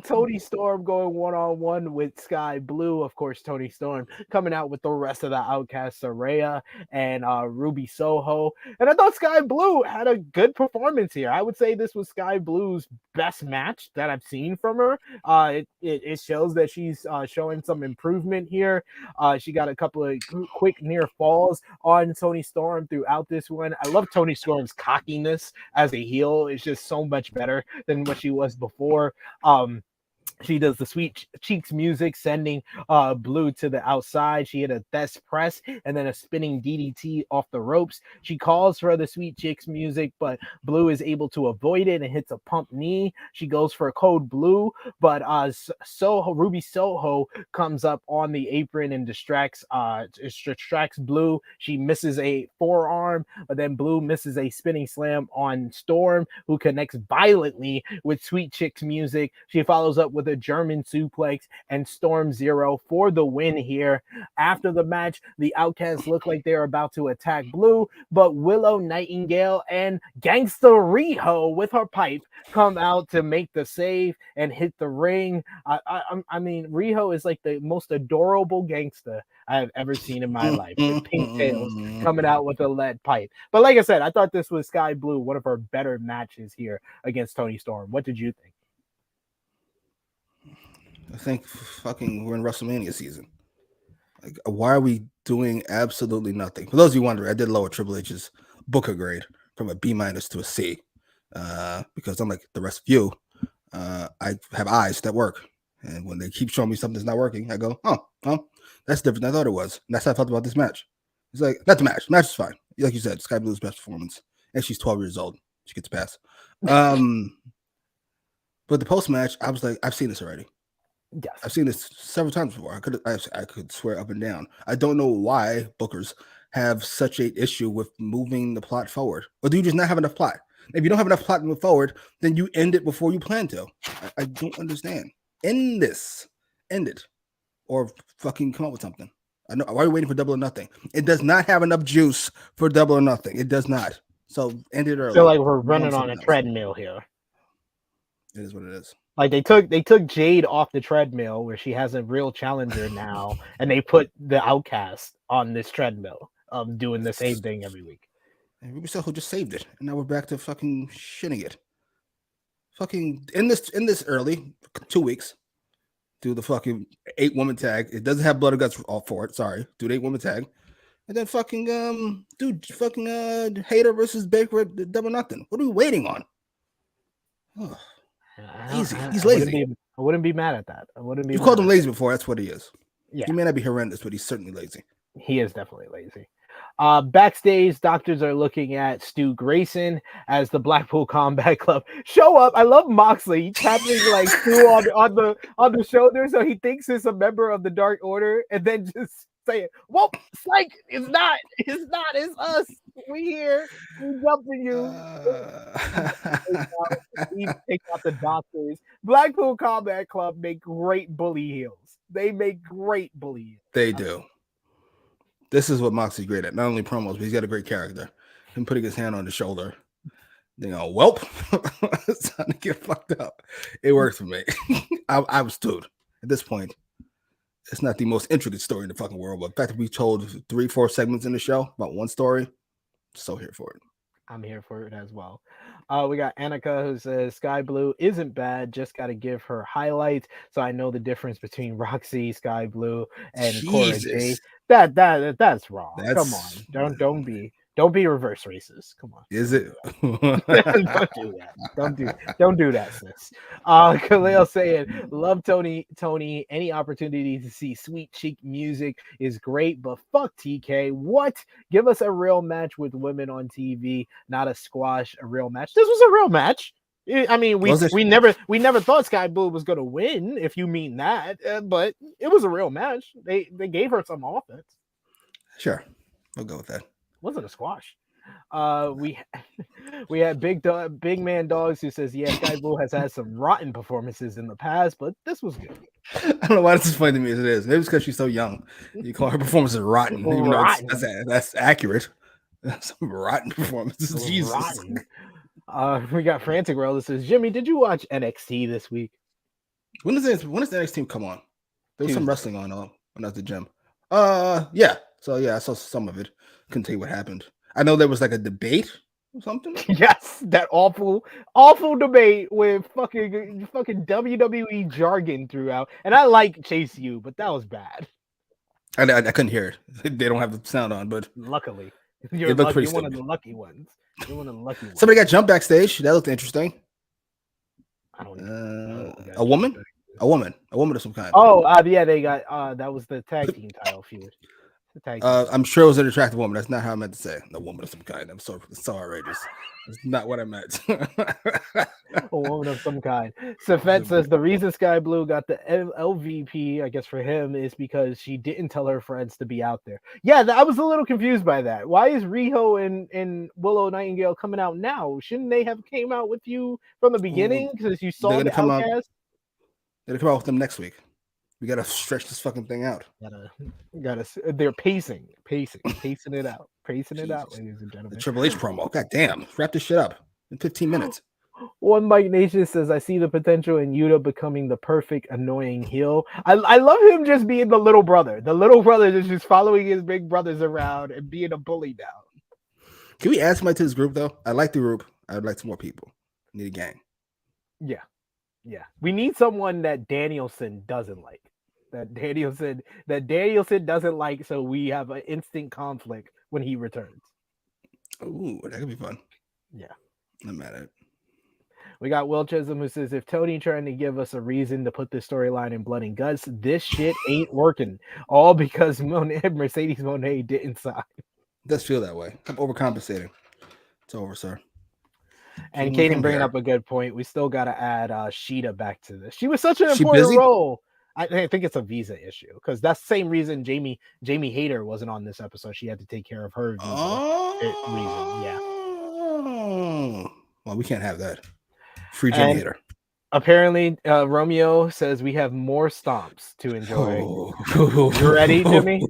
S3: Toni Storm going one-on-one with Skye Blue. Of course, Toni Storm coming out with the rest of the Outcast, Saraya and Ruby Soho. And I thought Skye Blue had a good performance here. I would say this was Skye Blue's best match that I've seen from her. It shows that she's showing some improvement here. She got a couple of quick near falls on Toni Storm throughout this one. I love Toni Storm's cockiness as a heel. It's just so much better than what she was before. She does the Sweet Cheeks music, sending Blue to the outside. She hit a Thesz press and then a spinning DDT off the ropes. She calls for the Sweet Cheeks music, but Blue is able to avoid it and hits a pump knee. She goes for a Code Blue, but Ruby Soho comes up on the apron and distracts Blue. She misses a forearm, but then Blue misses a spinning slam on Storm, who connects violently with Sweet Cheeks music. She follows up with a German suplex and Storm Zero for the win here. After the match, the Outcasts look like they're about to attack Blue, but Willow Nightingale and Gangsta Riho with her pipe come out to make the save and hit the ring. I mean, Riho is like the most adorable gangsta I have ever seen in my life. With pink tails coming out with a lead pipe. But like I said, I thought this was Skye Blue, one of her better matches here against Toni Storm. What did you think?
S4: I think fucking we're in WrestleMania season. Like, why are we doing absolutely nothing? For those of you wondering, I did lower Triple H's Booker grade from a B- to a C, because I'm like the rest of you. I have eyes that work, and when they keep showing me something's not working, I go, "Oh, that's different than I thought it was." And that's how I felt about this match. It's like, not the match. The match is fine. Like you said, Skye Blue's best performance, and she's 12 years old. She gets a pass. But the post match, I was like, I've seen this already.
S3: Yes.
S4: I've seen this several times before. I could swear up and down. I don't know why bookers have such an issue with moving the plot forward. Or do you just not have enough plot? If you don't have enough plot to move forward, then you end it before you plan to. I don't understand. End it. Or fucking come up with something. I know. Why are you waiting for Double or Nothing? It does not have enough juice for Double or Nothing. It does not. So end it early.
S3: I feel like we're running on a treadmill here.
S4: It is what it is.
S3: Like they took Jade off the treadmill where she has a real challenger now, and they put the Outcast on this treadmill of doing the same thing every week.
S4: And Ruby Soho just saved it, and now we're back to fucking shitting it. Fucking in this early 2 weeks, do the fucking 8-woman tag. It doesn't have blood or guts all for it. Sorry, do the 8-woman tag, and then fucking Hater versus Baker at Double Nothing. What are we waiting on? Oh. Easy. He's lazy.
S3: I wouldn't be mad at that.
S4: You called him lazy before. That's what he is.
S3: Yeah.
S4: He may not be horrendous, but he's certainly lazy.
S3: He is definitely lazy. Backstage, doctors are looking at Stu Grayson as the Blackpool Combat Club show up. I love Moxley tapping like Stu on the shoulder, so he thinks it's a member of the Dark Order, and then just saying, "Well, psych, it's not, it's us. We here, we jumping you." We take out the doctors. Blackpool Combat Club make great bully heels. They make great bully heels.
S4: They do. This is what Moxley's great at. Not only promos, but he's got a great character. Him putting his hand on the shoulder. Welp. It's time to get fucked up. It worked for me. I was stewed. At this point, it's not the most intricate story in the fucking world, but the fact that we told 3-4 segments in the show about one story, so here for it.
S3: I'm here for it as well. We got Annika who says Sky Blue isn't bad, just got to give her highlights so I know the difference between Roxy, Sky Blue, and Cora J. That's wrong. Come on, don't be reverse racist. Come on.
S4: Is it?
S3: Don't do that. Don't do that, sis. Khalil saying, love Tony. Any opportunity to see sweet cheek music is great, but fuck TK. What? Give us a real match with women on TV, not a squash. A real match. This was a real match. I mean, we never thought Sky Blue was gonna win, if you mean that, but it was a real match. They gave her some offense.
S4: Sure, we'll go with that.
S3: Wasn't a squash. We had big man dogs who says, yeah, Sky Blue has had some rotten performances in the past, but this was good.
S4: I don't know why this is funny to me as it is. Maybe it's because she's so young. You call her performances rotten, even though that's accurate. Some rotten performances. Jesus.
S3: Rotten. We got Frantic World that says, Jimmy, did you watch NXT this week?
S4: When does the NXT come on? There was some wrestling on when I was at the gym. Yeah. So yeah, I saw some of it. Couldn't tell you what happened. I know there was like a debate or something.
S3: Yes, that awful debate with fucking WWE jargon throughout. And I like Chase U, but that was bad.
S4: I couldn't hear it. They don't have the sound on, but
S3: luckily, you're one of the lucky ones. You're one of the lucky ones.
S4: Somebody got jumped backstage. That looked interesting.
S3: I don't know.
S4: A woman of some kind.
S3: Oh, yeah, they got that was the tag team title feud.
S4: I'm sure it was an attractive woman. That's not how I meant to say. A woman of some kind. I'm so outrageous. That's not what I meant.
S3: A woman of some kind. Safet says the reason Sky Blue got the LVP, I guess for him, is because she didn't tell her friends to be out there. Yeah, I was a little confused by that. Why is Riho and Willow Nightingale coming out now? Shouldn't they have came out with you from the beginning because you saw the Outcast?
S4: They're gonna come out with them next week. We gotta stretch this fucking thing out.
S3: They're pacing it out, ladies and gentlemen.
S4: The Triple H promo. God damn, wrap this shit up in 15 minutes.
S3: One Mike Nation says, I see the potential in Yuta becoming the perfect annoying heel. I love him just being the little brother. The little brother is just following his big brothers around and being a bully now.
S4: Can we add somebody to this group though? I like the group. I would like some more people. I need a gang.
S3: Yeah. We need someone that Danielson doesn't like. That Danielson doesn't like, so we have an instant conflict when he returns.
S4: Ooh, that could be fun.
S3: Yeah.
S4: I'm mad at it.
S3: We got Will Chisholm who says, if Tony trying to give us a reason to put this storyline in Blood and Guts, this shit ain't working. All because Mercedes Moné didn't sign. It
S4: does feel that way. I'm overcompensating. It's over, sir.
S3: And Kaden bringing up a good point. We still got to add Sheeta back to this. She was such an important role. I think it's a visa issue because that's the same reason Jamie Hayter wasn't on this episode. She had to take care of her visa reason. Yeah.
S4: Well, we can't have that. Free Jamie Hayter.
S3: Apparently, Romeo says we have more stomps to enjoy. You ready, Jimmy?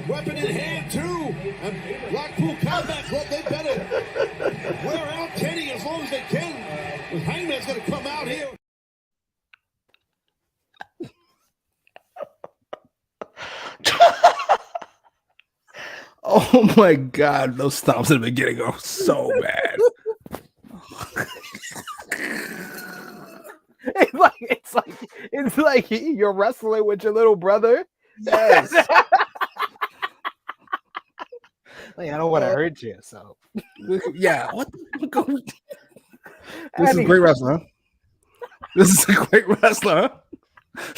S6: Weapon in hand, too. And Blackpool Combat Club, they better wear out Kenny as long as they can. Because Hangman's going to come out here.
S4: Oh my God, those stomps in the beginning are so bad.
S3: It's like you're wrestling with your little brother.
S4: Yes.
S3: Like, I don't want to hurt you, so
S4: yeah. What the This is a great wrestler. Huh? This is a great wrestler. Huh?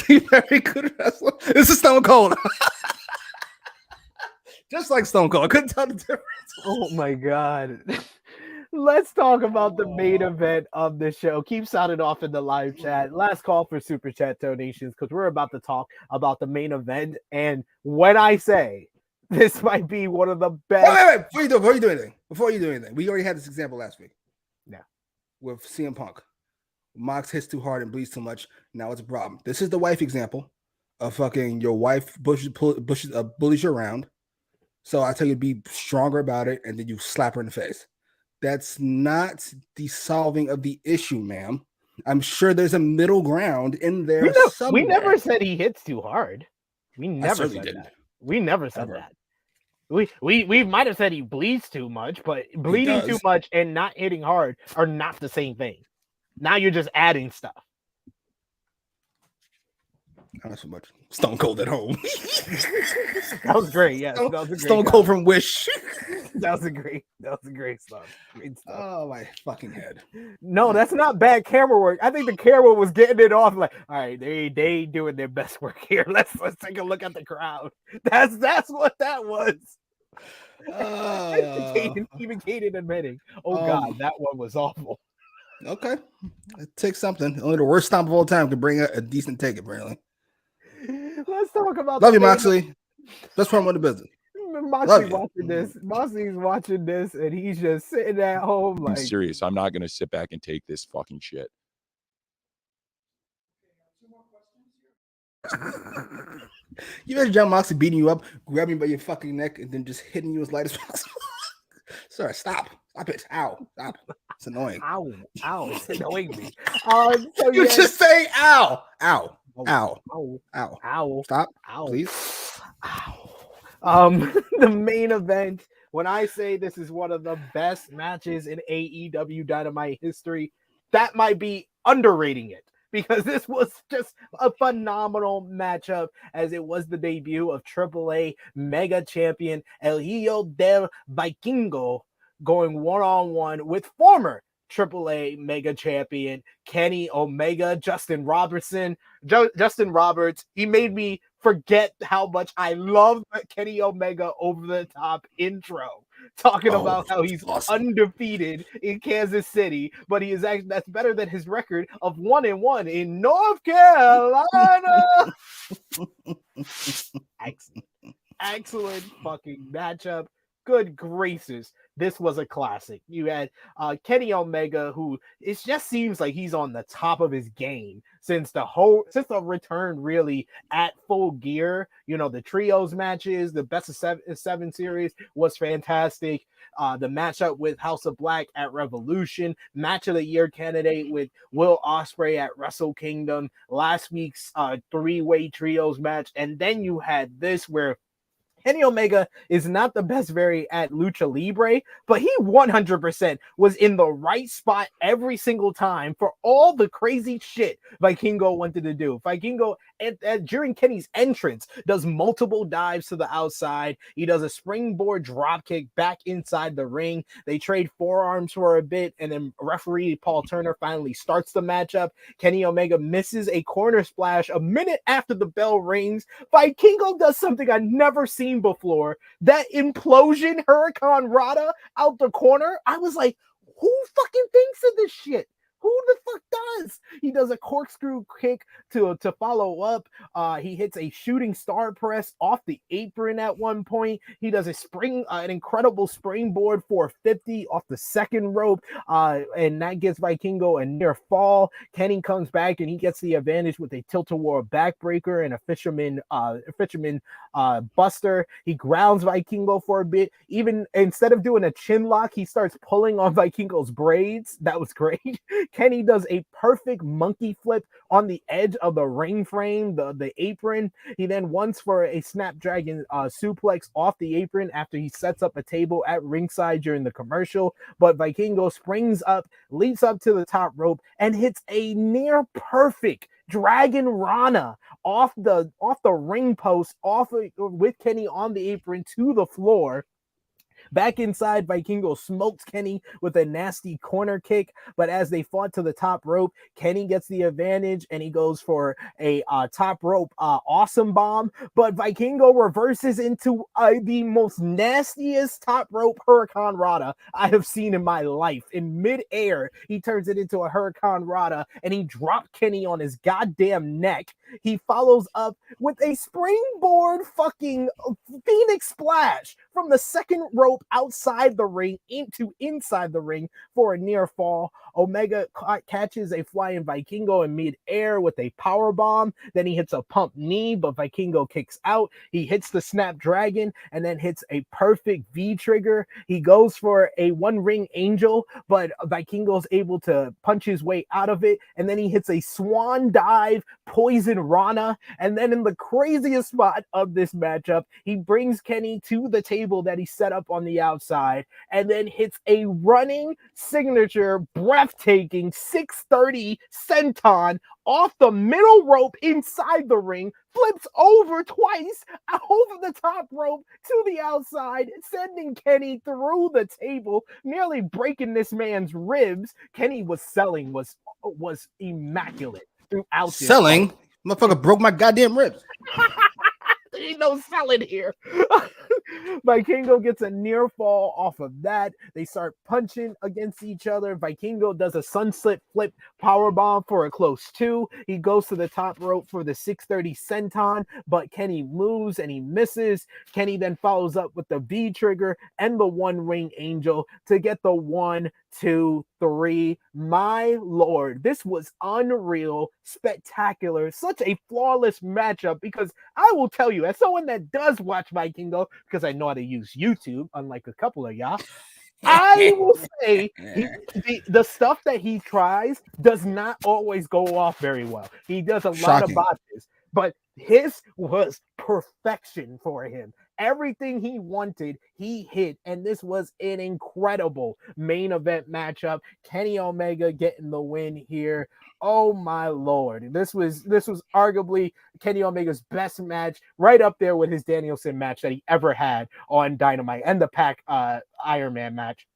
S4: He's a very good wrestler. This is Stone Cold. Just like Stone Cold. I couldn't tell the difference.
S3: Oh my God. Let's talk about the main event of the show. Keep sounding off in the live chat. Last call for super chat donations because we're about to talk about the main event. And when I say this might be one of the best.
S4: Wait. Before you do anything. We already had this example last week.
S3: Yeah.
S4: With CM Punk. Mox hits too hard and bleeds too much. Now it's a problem. This is the wife example. fucking your wife bullies you around. So I tell you to be stronger about it, and then you slap her in the face. That's not the solving of the issue, ma'am. I'm sure there's a middle ground in there somewhere.
S3: We never said he hits too hard. We never said
S4: didn't.
S3: that. We never said
S4: Ever.
S3: that. We might have said he bleeds too much, but bleeding too much and not hitting hard are not the same thing. Now you're just adding stuff.
S4: Not so much. Stone Cold at home.
S3: That was great. Yes, that was a great
S4: Stone Cold from Wish.
S3: That was a great stuff. Great stuff.
S4: Oh my fucking head.
S3: No, that's not bad camera work. I think the camera was getting it off. Like, all right, they doing their best work here. Let's take a look at the crowd. That's what that was. Even Kaden admitting, God, that one was awful.
S4: Okay, it takes something. Only the worst stomp of all time can bring a decent take, apparently.
S3: Let's talk about.
S4: Love you, Moxley. Let's promote the business.
S3: Moxley's watching this. Moxley's watching this, and he's just sitting at home. Like,
S7: I'm serious. I'm not gonna sit back and take this fucking shit.
S4: You imagine John Moxley beating you up, grabbing you by your fucking neck, and then just hitting you as light as possible. Sorry, stop it. Ow, stop. It's annoying.
S3: Ow, it's annoying me.
S4: Just say ow. Stop, please.
S3: The main event. When I say this is one of the best matches in AEW Dynamite history, that might be underrating it, because this was just a phenomenal matchup, as it was the debut of AAA Mega Champion El Hijo del Vikingo going one-on-one with former AAA Mega Champion Kenny Omega. Justin Roberts, he made me forget how much I love Kenny Omega over the top intro, talking about how he's undefeated in Kansas City, but he is actually, that's better than his record of 1-1 in North Carolina. Excellent fucking matchup. Good gracious, this was a classic. You had Kenny Omega, who it just seems like he's on the top of his game since the return, really at Full Gear. You know, the trios matches, the best of seven series was fantastic. The matchup with House of Black at Revolution, match of the year candidate with Will Ospreay at Wrestle Kingdom, last week's three-way trios match, and then you had this where Kenny Omega is not the best at Lucha Libre, but he 100% was in the right spot every single time for all the crazy shit Vikingo wanted to do. Vikingo, during Kenny's entrance, does multiple dives to the outside. He does a springboard dropkick back inside the ring. They trade forearms for a bit, and then referee Paul Turner finally starts the matchup. Kenny Omega misses a corner splash a minute after the bell rings. Vikingo does something I've never seen before. That implosion Hurricane Rana out the corner. I was like, who fucking thinks of this shit? Who the fuck does? He does a corkscrew kick to follow up. He hits a shooting star press off the apron at one point. He does an incredible springboard 450 off the second rope, and that gives Vikingo a near fall. Kenny comes back and he gets the advantage with a tilt-a-war backbreaker and a fisherman buster. He grounds Vikingo for a bit. Even instead of doing a chin lock, he starts pulling on Vikingo's braids. That was great. Kenny does a perfect monkey flip on the edge of the ring frame, the apron. He then wants for a Snapdragon suplex off the apron after he sets up a table at ringside during the commercial. But Vikingo springs up, leaps up to the top rope, and hits a near perfect Dragon Rana off the ring post, with Kenny on the apron to the floor. Back inside, Vikingo smokes Kenny with a nasty corner kick, but as they fought to the top rope, Kenny gets the advantage and he goes for a top rope awesome bomb, but Vikingo reverses into the most nastiest top rope Hurricane Rana I have seen in my life. In midair, he turns it into a Hurricane Rana and he dropped Kenny on his goddamn neck. He follows up with a springboard fucking Phoenix Splash from the second rope rope outside the ring into inside the ring for a near fall. Omega catches a flying Vikingo in mid-air with a power bomb. Then he hits a pump knee, but Vikingo kicks out. He hits the Snapdragon and then hits a perfect V-trigger. He goes for a one-ring angel, but Vikingo's able to punch his way out of it. And then he hits a swan dive, poison Rana. And then in the craziest spot of this matchup, he brings Kenny to the table that he set up on the outside and then hits a running signature, breathtaking 630 senton off the middle rope inside the ring, flips over twice over the top rope to the outside, sending Kenny through the table, nearly breaking this man's ribs. Kenny was selling, was immaculate throughout this.
S4: Selling? Motherfucker broke my goddamn ribs.
S3: There ain't no selling here. Vikingo gets a near fall off of that. They start punching against each other. Vikingo does a sunset flip powerbomb for a close 2. He goes to the top rope for the 630 senton, but Kenny moves and he misses. Kenny then follows up with the V trigger and the one ring angel to get the 1, 2, 3. My lord, this was unreal, spectacular, such a flawless matchup, because I will tell you, as someone that does watch Vikingo, because I know how to use YouTube, unlike a couple of y'all, I will say the stuff that he tries does not always go off very well. He does a lot of botches, but his was perfection for him. Everything he wanted, he hit, and this was an incredible main event matchup. Kenny Omega getting the win here. Oh my lord, this was arguably Kenny Omega's best match, right up there with his Danielson match that he ever had on Dynamite and the Pac Iron Man match.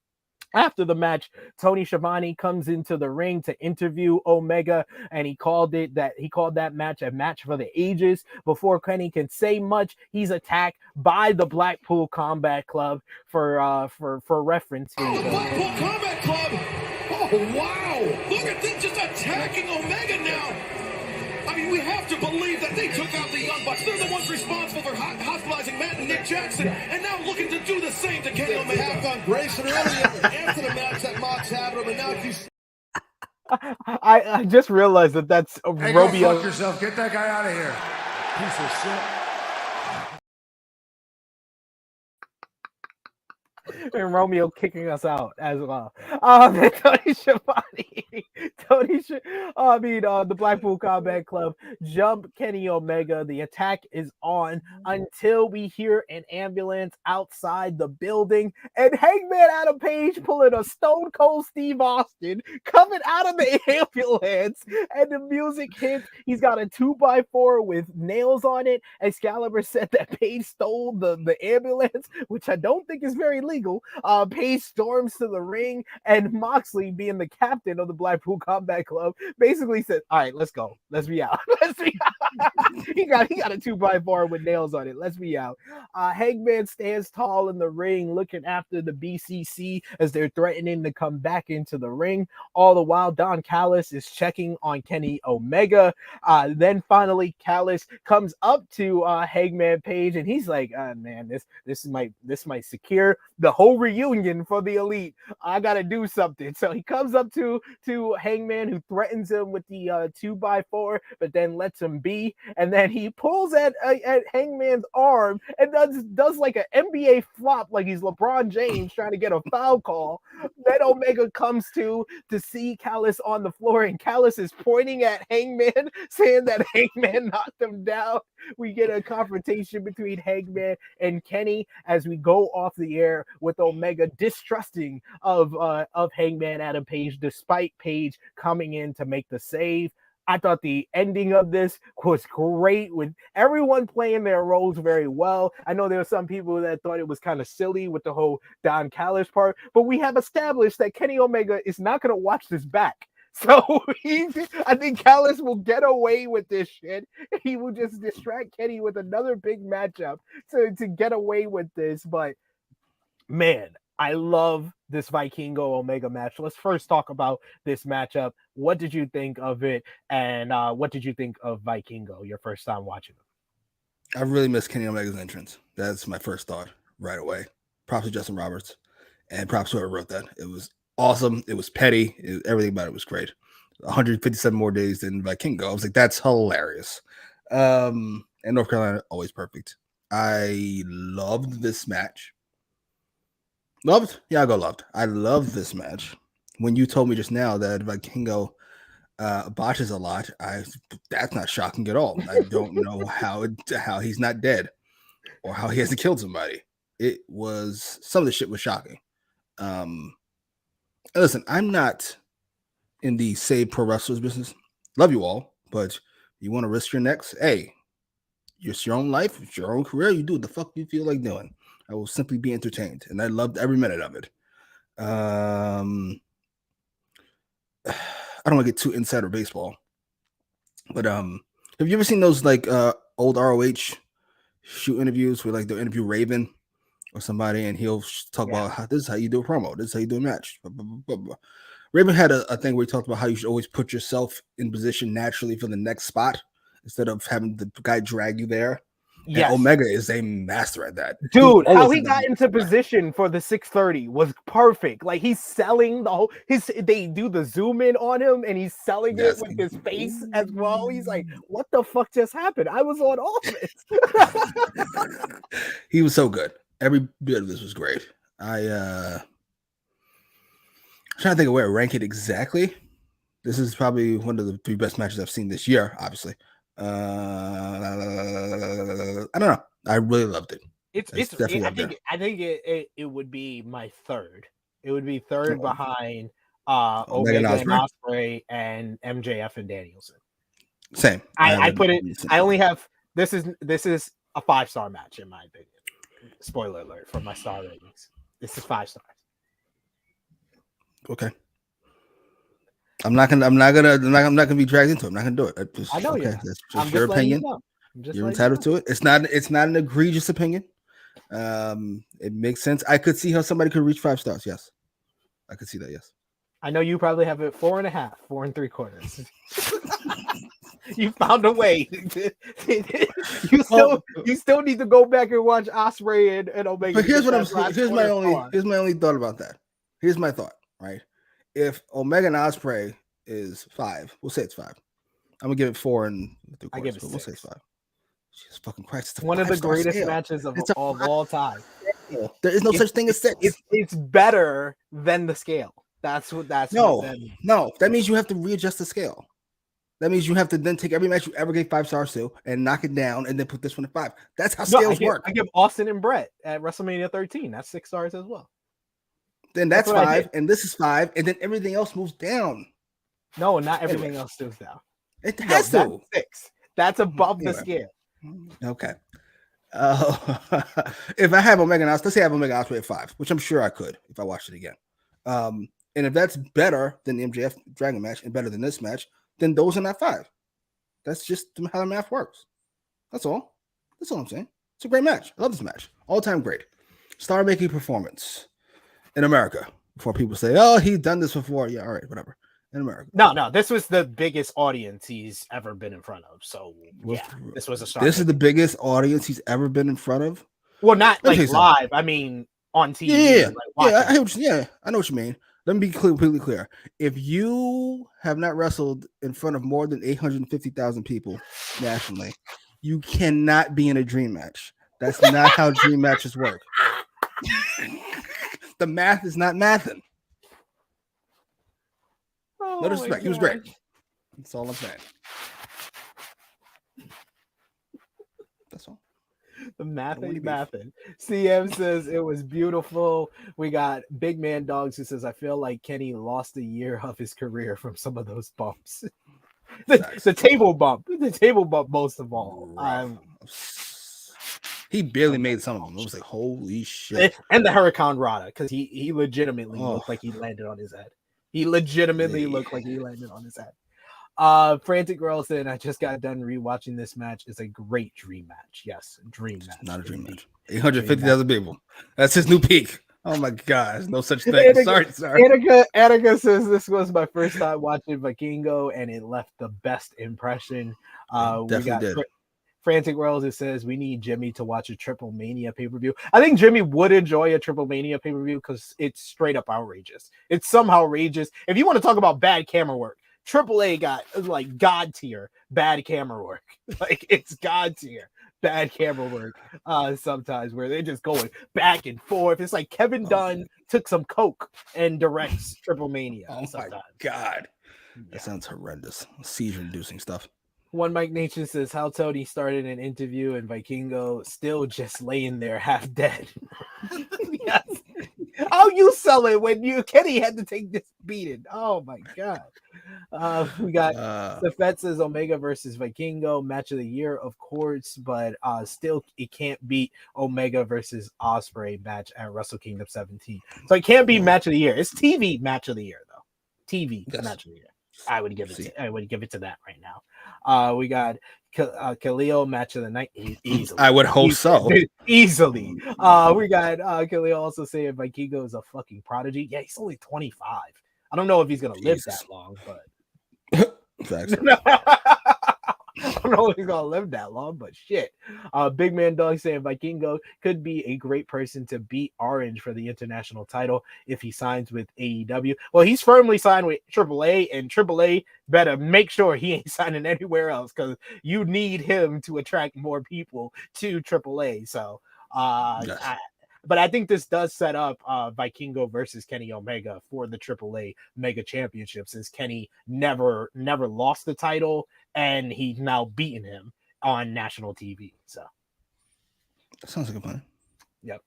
S3: After the match, Tony Schiavone comes into the ring to interview Omega, and he called that match a match for the ages. Before Kenny can say much, he's attacked by the Blackpool Combat Club for reference.
S6: Oh, the Blackpool Combat Club! Oh, wow! Look at them just attacking Omega now! I mean, we have to believe that they took out the Young Bucks. They're the ones responsible for hospitalizing Matt and Nick Jackson, and now looking to do the same to Kenny Omega. They have on Grayson earlier after the match that Mox had him, and now you.
S3: I just realized that's
S2: Hey,
S3: Romeo.
S2: go fuck yourself. Get that guy out of here. Piece of shit.
S3: And Romeo kicking us out as well. Tony Schiavone, the Blackpool Combat Club jump Kenny Omega. The attack is on until we hear an ambulance outside the building, and Hangman Adam Page pulling a Stone Cold Steve Austin coming out of the ambulance, and the music hits. He's got a 2x4 with nails on it. Excalibur said that Page stole the ambulance, which I don't think is very legal. Page storms to the ring, and Moxley, being the captain of the Blackpool Combat Club, basically said, "All right, let's go. Let's be out. Let's be out." he got a 2x4 with nails on it. Let's be out. Hangman stands tall in the ring, looking after the BCC as they're threatening to come back into the ring. All the while, Don Callis is checking on Kenny Omega. Then finally, Callis comes up to Hangman Page, and he's like, "Man, this might secure the whole reunion for the Elite. I gotta do something." So he comes up to Hangman, who threatens him with the 2x4, but then lets him be. And then he pulls at Hangman's arm and does like an NBA flop, like he's LeBron James trying to get a foul call. Then Omega comes to see Callis on the floor, and Callis is pointing at Hangman, saying that Hangman knocked him down. We get a confrontation between Hangman and Kenny as we go off the air, with Omega distrusting of Hangman Adam Page, despite Page coming in to make the save. I thought the ending of this was great, with everyone playing their roles very well. I know there were some people that thought it was kind of silly with the whole Don Callis part, but we have established that Kenny Omega is not going to watch this back. So I think Callis will get away with this shit. He will just distract Kenny with another big matchup to get away with this. But man, I love this Vikingo Omega match. Let's first talk about this matchup. What did you think of it? And what did you think of Vikingo, your first time watching him?
S4: I really miss Kenny Omega's entrance. That's my first thought right away. Props to Justin Roberts, and props to whoever wrote that. It was awesome. It was petty. Everything about it was great. 157 more days than Vikingo. I was like, that's hilarious. And North Carolina, always perfect. I loved this match. Loved? Yeah, I go loved. I loved this match. When you told me just now that Vikingo botches a lot, that's not shocking at all. I don't know how he's not dead or how he hasn't killed somebody. It was, some of the shit was shocking. Listen, I'm not in the save pro wrestlers business. Love you all, but you want to risk your necks? Hey, it's your own life, it's your own career. You do what the fuck you feel like doing. I will simply be entertained, and I loved every minute of it. I don't want to get too insider baseball, but have you ever seen those like old ROH shoot interviews where like they'll interview Raven or somebody, and he'll talk about how this is how you do a promo, this is how you do a match. Blah, blah, blah. Raven had a thing where he talked about how you should always put yourself in position naturally for the next spot instead of having the guy drag you there. Yeah, Omega is a master at that.
S3: Dude, how he got into position for the 630 was perfect. Like he's selling the whole they do the zoom in on him and he's selling it with his face as well. He's like, what the fuck just happened? I was on offense.
S4: He was so good. Every bit of this was great. I'm trying to think of where I rank it exactly. This is probably one of the 3 best matches I've seen this year, obviously. I don't know. I really loved it.
S3: I think it would be my third. It would be third behind Omega and Ospreay and MJF and Danielson.
S4: Same.
S3: I put it. I only have this is a 5-star match in my opinion. Spoiler alert for my star ratings. This is 5 stars.
S4: Okay. I'm not gonna be dragged into it. I'm not gonna do it.
S3: I know you.
S4: That's just your opinion. You're entitled to it. It's not an egregious opinion. It makes sense. I could see how somebody could reach 5 stars. Yes, I could see that. Yes.
S3: I know you probably have it 4.5, 4 3/4. You found a way. You still need to go back and watch Ospreay and Omega.
S4: But here's my only thought about that. Here's my thought. Right. If Omega and Ospreay is 5, we'll say it's 5. I'm gonna give it 4 3/4.
S3: I give it 6.
S4: We'll say it's 5. Jesus fucking Christ!
S3: It's one of the greatest matches of all time.
S4: There is no such thing as 6.
S3: It's better than the scale. That's what
S4: no. That means you have to readjust the scale. That means you have to then take every match you ever gave 5 stars to and knock it down and then put this one at 5. That's how scales work.
S3: I give Austin and Brett at WrestleMania 13. That's 6 stars as well.
S4: Then that's 5, and this is 5, and then everything else moves down.
S3: No, not everything else moves down.
S4: It has to.
S3: That's 6. That's above the scale.
S4: Okay. If I have Omega and Ospreay, let's say I have Omega Ospreay at 5, which I'm sure I could if I watched it again. And if that's better than the MJF Dragon match and better than this match, then those are not 5. That's just how the math works. That's all. That's all I'm saying. It's a great match. I love this match. All-time great. Star-making performance. In America, before people say, "Oh, he's done this before." Yeah, all right, whatever. In America,
S3: no, this was the biggest audience he's ever been in front of. So yeah, this was a start.
S4: This is the biggest audience he's ever been in front of.
S3: Well, not like live. I mean, on TV.
S4: I know what you mean. Let me be completely clear. If you have not wrestled in front of more than 850,000 people nationally, you cannot be in a dream match. That's not how dream matches work. The math is not mathing. No disrespect. He was great. That's all I'm saying. That's all.
S3: The math ain't mathing. CM says it was beautiful. We got Big Man Dogs who says, I feel like Kenny lost a year of his career from some of those bumps. the table bump. The table bump most of all.
S4: He barely made some of them. It was like, holy shit.
S3: And the Hurricane Rana, because he legitimately looked like he landed on his head. He legitimately looked like he landed on his head. Frantic Girl said, I just got done rewatching this match. It's a great dream match. Yes, dream match.
S4: Not a dream match. 850,000 people. That's his new peak. Oh my God. There's no such thing. Sorry.
S3: Attica says this was my first time watching Vikingo and it left the best impression. We got Frantic World, it says we need Jimmy to watch a Triple Mania pay-per-view. I think Jimmy would enjoy a Triple Mania pay-per-view because it's straight up outrageous. It's somehow outrageous. If you want to talk about bad camera work, AAA got like god tier bad camera work. Like it's god tier bad camera work. Sometimes where they're just going back and forth. It's like Kevin Dunn took some coke and directs Triple Mania.
S4: Oh
S3: sometimes.
S4: my god,
S3: Yeah.
S4: that sounds horrendous. Seizure-inducing stuff.
S3: One Mike Nation says how Toni started an interview and Vikingo still just laying there half dead. Yes. How you sell it when Kenny had to take this beating? Oh my god. We got Safet says Omega versus Vikingo match of the year, of course, but still it can't beat Omega versus Ospreay match at Wrestle Kingdom 17. So it can't be match of the year. It's TV match of the year though. TV match of the year. I would give it to that right now. We got Khalil match of the night easily.
S4: I would hope so.
S3: Easily. We got Khalil also saying Vikingo is a fucking prodigy. Yeah, he's only 25. I don't know if he's gonna live that long, but I don't know if he's gonna live that long, but shit. Big Man Dog saying Vikingo could be a great person to beat Orange for the international title if he signs with AEW. Well, he's firmly signed with AAA, and AAA better make sure he ain't signing anywhere else because you need him to attract more people to AAA. So, but I think this does set up Vikingo versus Kenny Omega for the AAA Mega Championship, since Kenny never lost the title and he's now beaten him on national TV. So
S4: that sounds like a plan.
S3: Yep.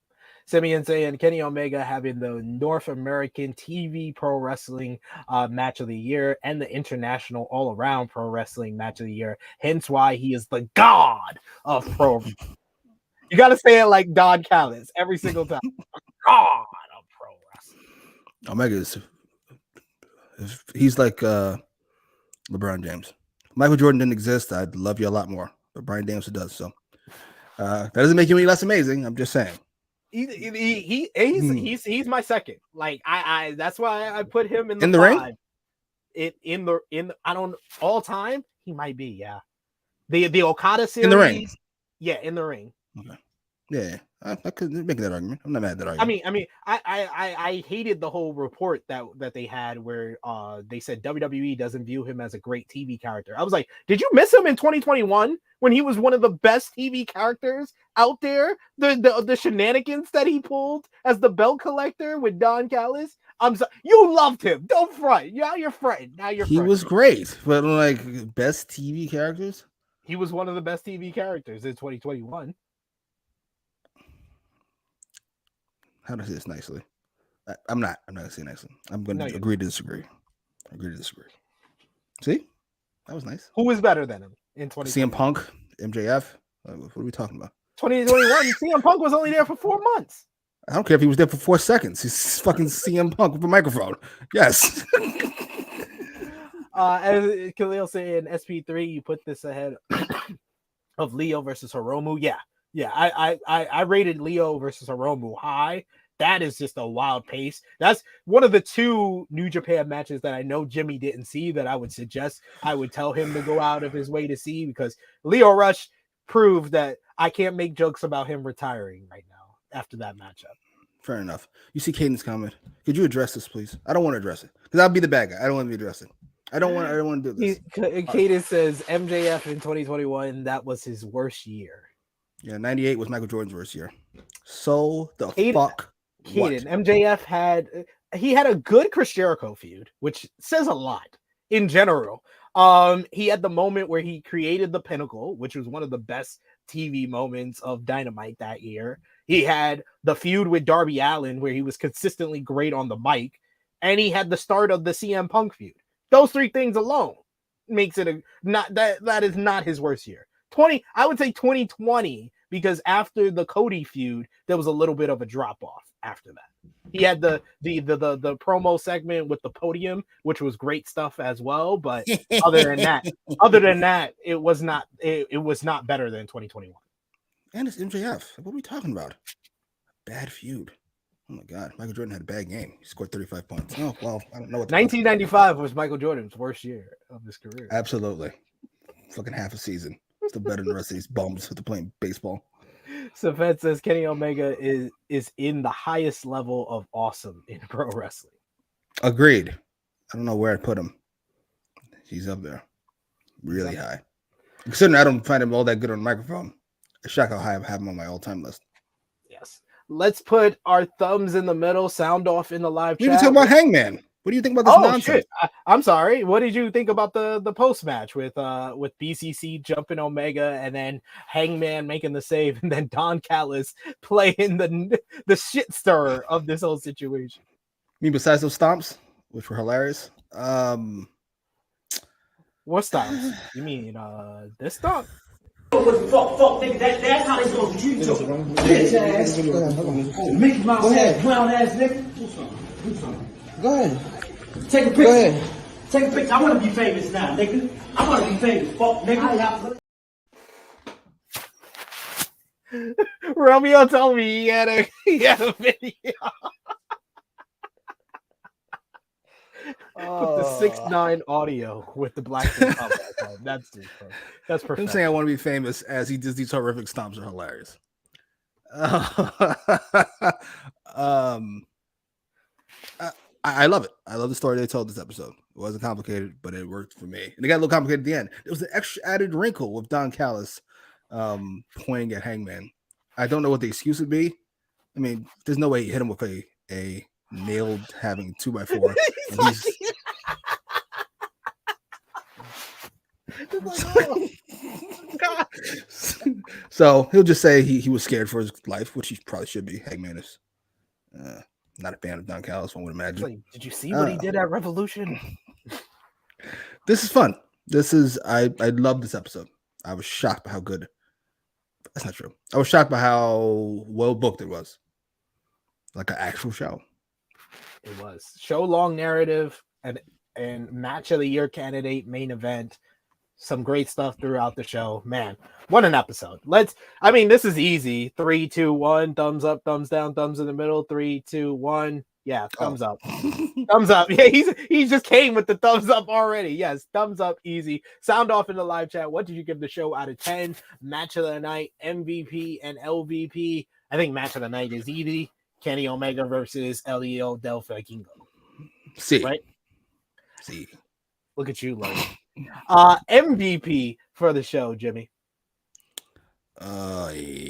S3: Simeon saying Kenny Omega having the North American TV Pro Wrestling match of the year and the International All Around Pro Wrestling match of the year. Hence why he is the god of pro. You got to say it like Don Callis every single time. God of pro wrestling.
S4: Omega is, he's like LeBron James. If Michael Jordan didn't exist, I'd love you a lot more. But Brian James does. So that doesn't make you any less amazing. I'm just saying.
S3: He's my second. Like I that's why I put him in
S4: the
S3: ring. In I don't all time he might be, yeah. The Okada series
S4: in the ring.
S3: Yeah, in the ring.
S4: Okay. Yeah, I could make that argument. I'm not mad at that argument.
S3: I mean, I hated the whole report that they had where they said WWE doesn't view him as a great TV character. I was like, did you miss him in 2021 when he was one of the best TV characters out there? The shenanigans that he pulled as the belt collector with Don Callis. I'm sorry, you loved him. Don't front. Now you're fronting.
S4: He was great, but like best TV characters.
S3: He was one of the best TV characters in 2021.
S4: How do I say this nicely? I'm not gonna say nicely. I'm gonna agree to disagree. See, that was nice.
S3: Who is better than him in 2021?
S4: CM Punk, MJF. What are we talking about?
S3: 2021. CM Punk was only there for 4 months.
S4: I don't care if he was there for 4 seconds. He's fucking CM Punk with a microphone. Yes.
S3: As Khalil saying SP3, you put this ahead of Leo versus Hiromu. Yeah. I rated Leo versus Hiromu high. That is just a wild pace. That's one of the 2 New Japan matches that I know Jimmy didn't see that I would suggest I would tell him to go out of his way to see, because Leo Rush proved that I can't make jokes about him retiring right now after that matchup.
S4: Fair enough. You see Caden's comment. Could you address this, please? I don't want to address it because I'll be the bad guy. I don't want to be addressing. I don't want to do this.
S3: Caden says MJF in 2021, that was his worst year.
S4: Yeah, 98 was Michael Jordan's worst year. So the fuck what?
S3: MJF had a good Chris Jericho feud, which says a lot in general. He had the moment where he created the Pinnacle, which was one of the best TV moments of Dynamite that year. He had the feud with Darby Allin, where he was consistently great on the mic, and he had the start of the CM Punk feud. Those 3 things alone makes it that is not his worst year. I would say 2020, because after the Cody feud, there was a little bit of a drop off after that. He had the promo segment with the podium, which was great stuff as well. But other than that, it was not better than 2021.
S4: And it's MJF. What are we talking about? Bad feud. Oh my God, Michael Jordan had a bad game. He scored 35 points. Oh well, I don't know what.
S3: 1995 was Michael Jordan's worst year of his career.
S4: Absolutely, fucking half a season. Still better than the rest of these bums with the playing baseball.
S3: Safed says Kenny Omega is in the highest level of awesome in pro wrestling.
S4: Agreed. I don't know where I'd put him. He's up there. Really high. Considering I don't find him all that good on the microphone, it's shock how high I have him on my all-time list.
S3: Yes. Let's put our thumbs in the middle, sound off in the live
S4: We
S3: chat.
S4: even talk about Hangman. What do you think about this nonsense?
S3: Shit. I'm sorry. What did you think about the post-match with BCC jumping Omega and then Hangman making the save and then Don Callis playing the shit stirrer of this whole situation?
S4: I mean, besides those stomps, which were hilarious.
S3: What stomps? You mean this stomp?
S8: Fuck, nigga. That's how they supposed to treat you. Bitch ass. Mickey Mouse ass, clown ass nigga. Go ahead. Take a picture. Go ahead. Take a picture. I want to be famous now, nigga. I want to be famous. Fuck, nigga.
S3: Romeo told me he had a video. Put the 6'9" audio with the black thing up. That's perfect.
S4: Him saying I want to be famous as he does these horrific stomps are hilarious. I love it. I love the story they told this episode. It wasn't complicated, but it worked for me. And it got a little complicated at the end. There was an extra added wrinkle with Don Callis pointing at Hangman. I don't know what the excuse would be. I mean, there's no way he hit him with a nailed having 2x4. And he's... So he'll just say he was scared for his life, which he probably should be. Hangman is not a fan of Don Callis, one would imagine.
S3: Like, did you see what he did at Revolution?
S4: This is fun. I love this episode. I was shocked by how good. That's not true. I was shocked by how well booked it was. Like an actual show.
S3: It was. Show long narrative and match of the year candidate, main event. Some great stuff throughout the show. Man, what an episode. This is easy. 3, 2, 1, thumbs up, thumbs down, thumbs in the middle. 3, 2, 1. Yeah, thumbs up. Thumbs up. Yeah, he just came with the thumbs up already. Yes, thumbs up, easy. Sound off in the live chat. What did you give the show out of 10? Match of the night, MVP and LVP. I think match of the night is easy. Kenny Omega versus Hijo Del Vikingo.
S4: See.
S3: Right?
S4: See.
S3: Look at you, Logan. MVP for the show, Jimmy.
S4: I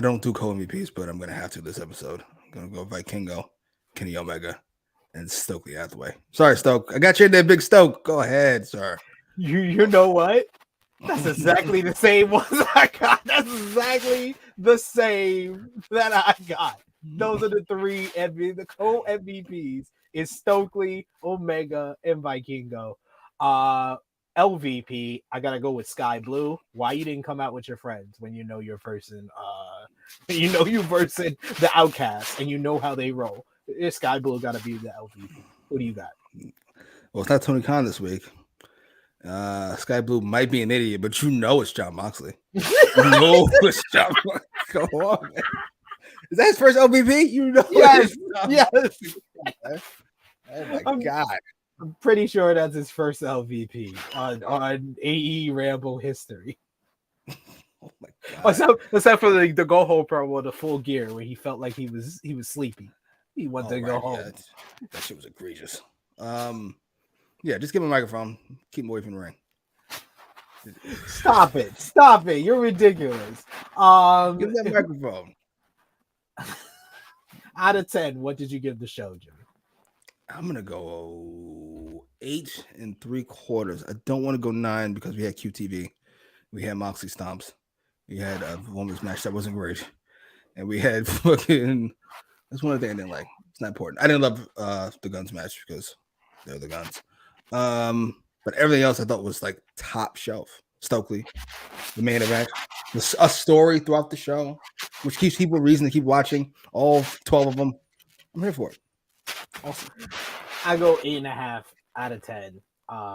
S4: don't do co-MVPs, but I'm going to have to this episode. I'm going to go Vikingo, Kenny Omega, and Stokely Hathaway. Sorry, Stoke. I got you in there, big Stoke. Go ahead, sir.
S3: You know what? That's exactly the same ones I got. That's exactly the same that I got. Those are the three the co-MVPs is Stokely, Omega, and Vikingo. LVP, I gotta go with Skye Blue. Why you didn't come out with your friends when you know your person, you versus the outcast and you know how they roll? Skye Blue gotta be the LVP. What do you got?
S4: Well, it's not Tony Khan this week. Skye Blue might be an idiot, but you know it's Jon Moxley. It's Jon Moxley. Go on, man. Is that his first LVP? You know,
S3: yes.
S4: Oh my God.
S3: I'm pretty sure that's his first LVP on AEWramble history.
S4: Oh my God.
S3: Except for the go home promo, the full gear where he felt like he was sleepy. He wanted to go home.
S4: Yeah. That shit was egregious. Yeah, just give him a microphone. Keep him away from the ring.
S3: Stop it. You're ridiculous.
S4: Give that microphone.
S3: Out of 10, what did you give the show, Jimmy?
S4: I'm gonna go 8 3/4. I don't want to go 9 because we had QTV, we had Moxley stomps, we had a women's match that wasn't great, and we had fucking. That's one of the things I didn't like. It's not important. I didn't love the Guns match because they're the Guns. But everything else I thought was like top shelf. Stokely, the main event, a story throughout the show, which keeps people a reason to keep watching. All 12 of them. I'm here for it.
S3: Awesome. I go 8.5 out of 10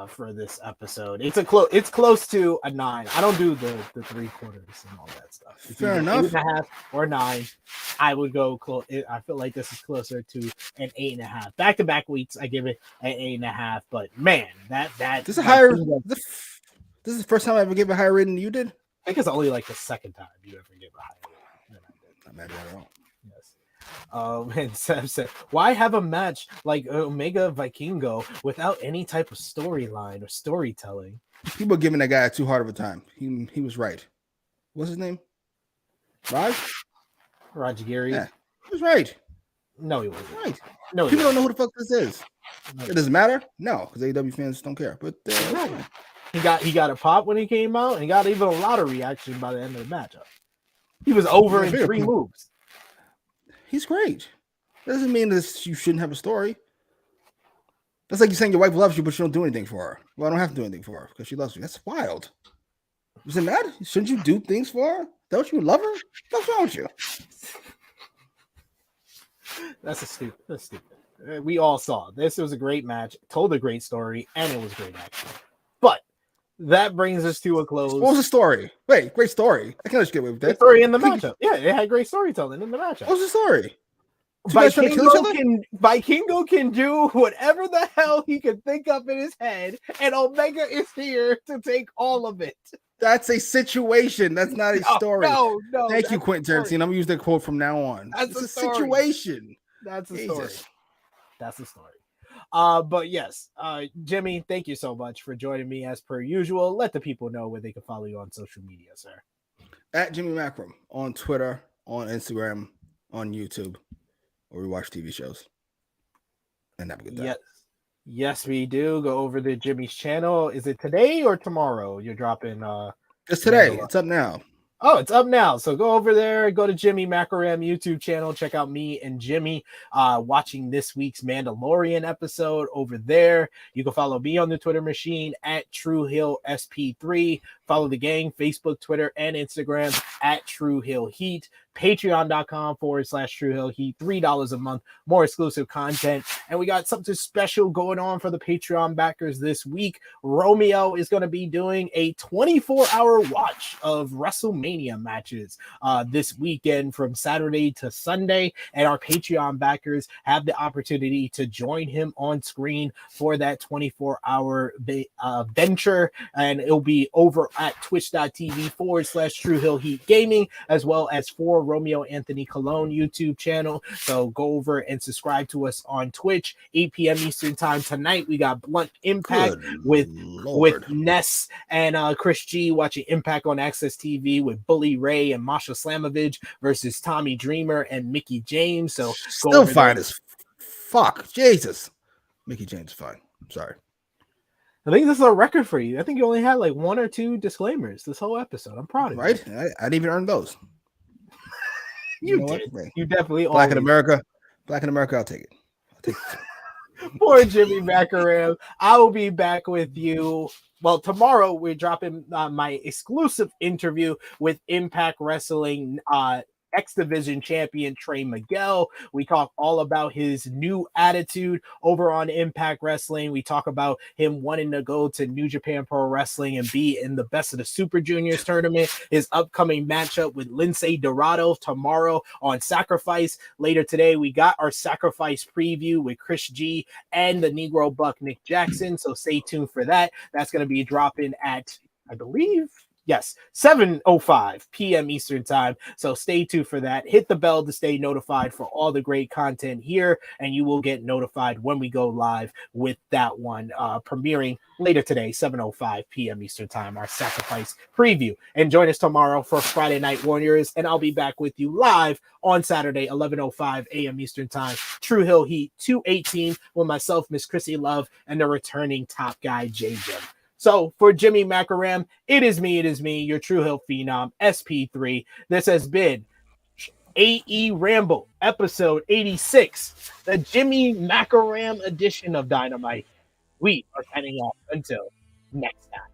S3: for this episode. It's close to a 9. I don't do the 3/4 and all that stuff.
S4: Fair enough.
S3: 8.5 or 9. I would go close. I feel like this is closer to an 8.5. Back-to-back weeks, I give it an 8.5. But man, that
S4: this is higher. This is the first time I ever gave a higher rating than you did.
S3: think it's only like the second time you ever give a higher rating than I did.
S4: Not mad at all.
S3: Yes. And Sam said, why have a match like Omega Vikingo without any type of storyline or storytelling?
S4: People are giving that guy too hard of a time. He was right. What's his name?
S3: Raj Giri.
S4: Yeah, he was right.
S3: No, he wasn't.
S4: Right.
S3: No,
S4: People don't know who the fuck this is.
S3: No.
S4: It doesn't matter. No, because AEW fans don't care. But
S3: he got a pop when he came out, and he got even a lot of reaction by the end of the matchup. He was over in 3 moves.
S4: He's great. Doesn't mean this you shouldn't have a story. That's like you saying your wife loves you, but you don't do anything for her. Well, I don't have to do anything for her because she loves you. That's wild. Isn't that? Shouldn't you do things for her? Don't you love her? What's wrong with you?
S3: That's stupid. We all saw this. Was a great match, told a great story, and it was great action. But that brings us to a close.
S4: What was the story? Wait, great story. I can't just get away with that.
S3: Great story in the matchup. Yeah, it had great storytelling in the matchup.
S4: What was the story?
S3: Vikingo can do whatever the hell he can think up in his head, and Omega is here to take all of it.
S4: That's a situation. That's not a story.
S3: No.
S4: Thank you, Quentin Tarantino. I'm gonna use that quote from now on.
S3: That's
S4: a situation.
S3: That's a
S4: Jesus.
S3: story. That's the story. But yes, Jimmy, thank you so much for joining me as per usual. Let the people know where they can follow you on social media, sir.
S4: At Jimmy Macram on Twitter, on Instagram, on YouTube, where we watch TV shows. And have a good day.
S3: Yes, we do. Go over to Jimmy's channel. Is it today or tomorrow? You're dropping
S4: it's today. It's up now.
S3: Oh, it's up now. So go over there, go to Jimmy Macram YouTube channel. Check out me and Jimmy watching this week's Mandalorian episode over there. You can follow me on the Twitter machine at TrueHillSP3. Follow the gang, Facebook, Twitter, and Instagram at True Hill Heat. Patreon.com/True Hill Heat. $3 a month, more exclusive content. And we got something special going on for the Patreon backers this week. Romeo is going to be doing a 24-hour watch of WrestleMania matches this weekend from Saturday to Sunday. And our Patreon backers have the opportunity to join him on screen for that 24-hour venture. And it'll be over at twitch.tv/True Hill Heat Gaming, as well as for Romeo Anthony Colon YouTube channel. So go over and subscribe to us on Twitch. 8 p.m. Eastern time tonight. We got Blunt Impact with Ness and Chris G watching Impact on Access TV with Bully Ray and Masha Slamovich versus Tommy Dreamer and Mickey James. So
S4: still fine as fuck. Jesus. Mickey James is fine. I'm sorry.
S3: I think this is a record for you. I think you only had like 1 or 2 disclaimers this whole episode. I'm proud of you.
S4: Right? I didn't even earn those.
S3: You did. You definitely
S4: Black in America. Black in America, I'll take it.
S3: For Jimmy Macram, I will be back with you. Well, tomorrow we're dropping my exclusive interview with Impact Wrestling X Division champion Trey Miguel. We talk all about his new attitude over on Impact Wrestling. We talk about him wanting to go to New Japan Pro Wrestling and be in the Best of the Super Juniors tournament. His upcoming matchup with Lince Dorado tomorrow on Sacrifice. Later today, we got our Sacrifice preview with Chris G and the Negro Buck Nick Jackson. So stay tuned for that. That's going to be dropping at, I believe, yes, 7:05 p.m. Eastern time. So stay tuned for that. Hit the bell to stay notified for all the great content here, and you will get notified when we go live with that one premiering later today, 7:05 p.m. Eastern time, our Sacrifice preview. And join us tomorrow for Friday Night Warriors, and I'll be back with you live on Saturday, 11:05 a.m. Eastern time. True Hill Heat 218 with myself, Miss Chrissy Love, and the returning top guy, JJ. So for Jimmy Macram, it is me, your True Hill Phenom, SP3. This has been AEWramble, episode 86, the Jimmy Macram edition of Dynamite. We are signing off until next time.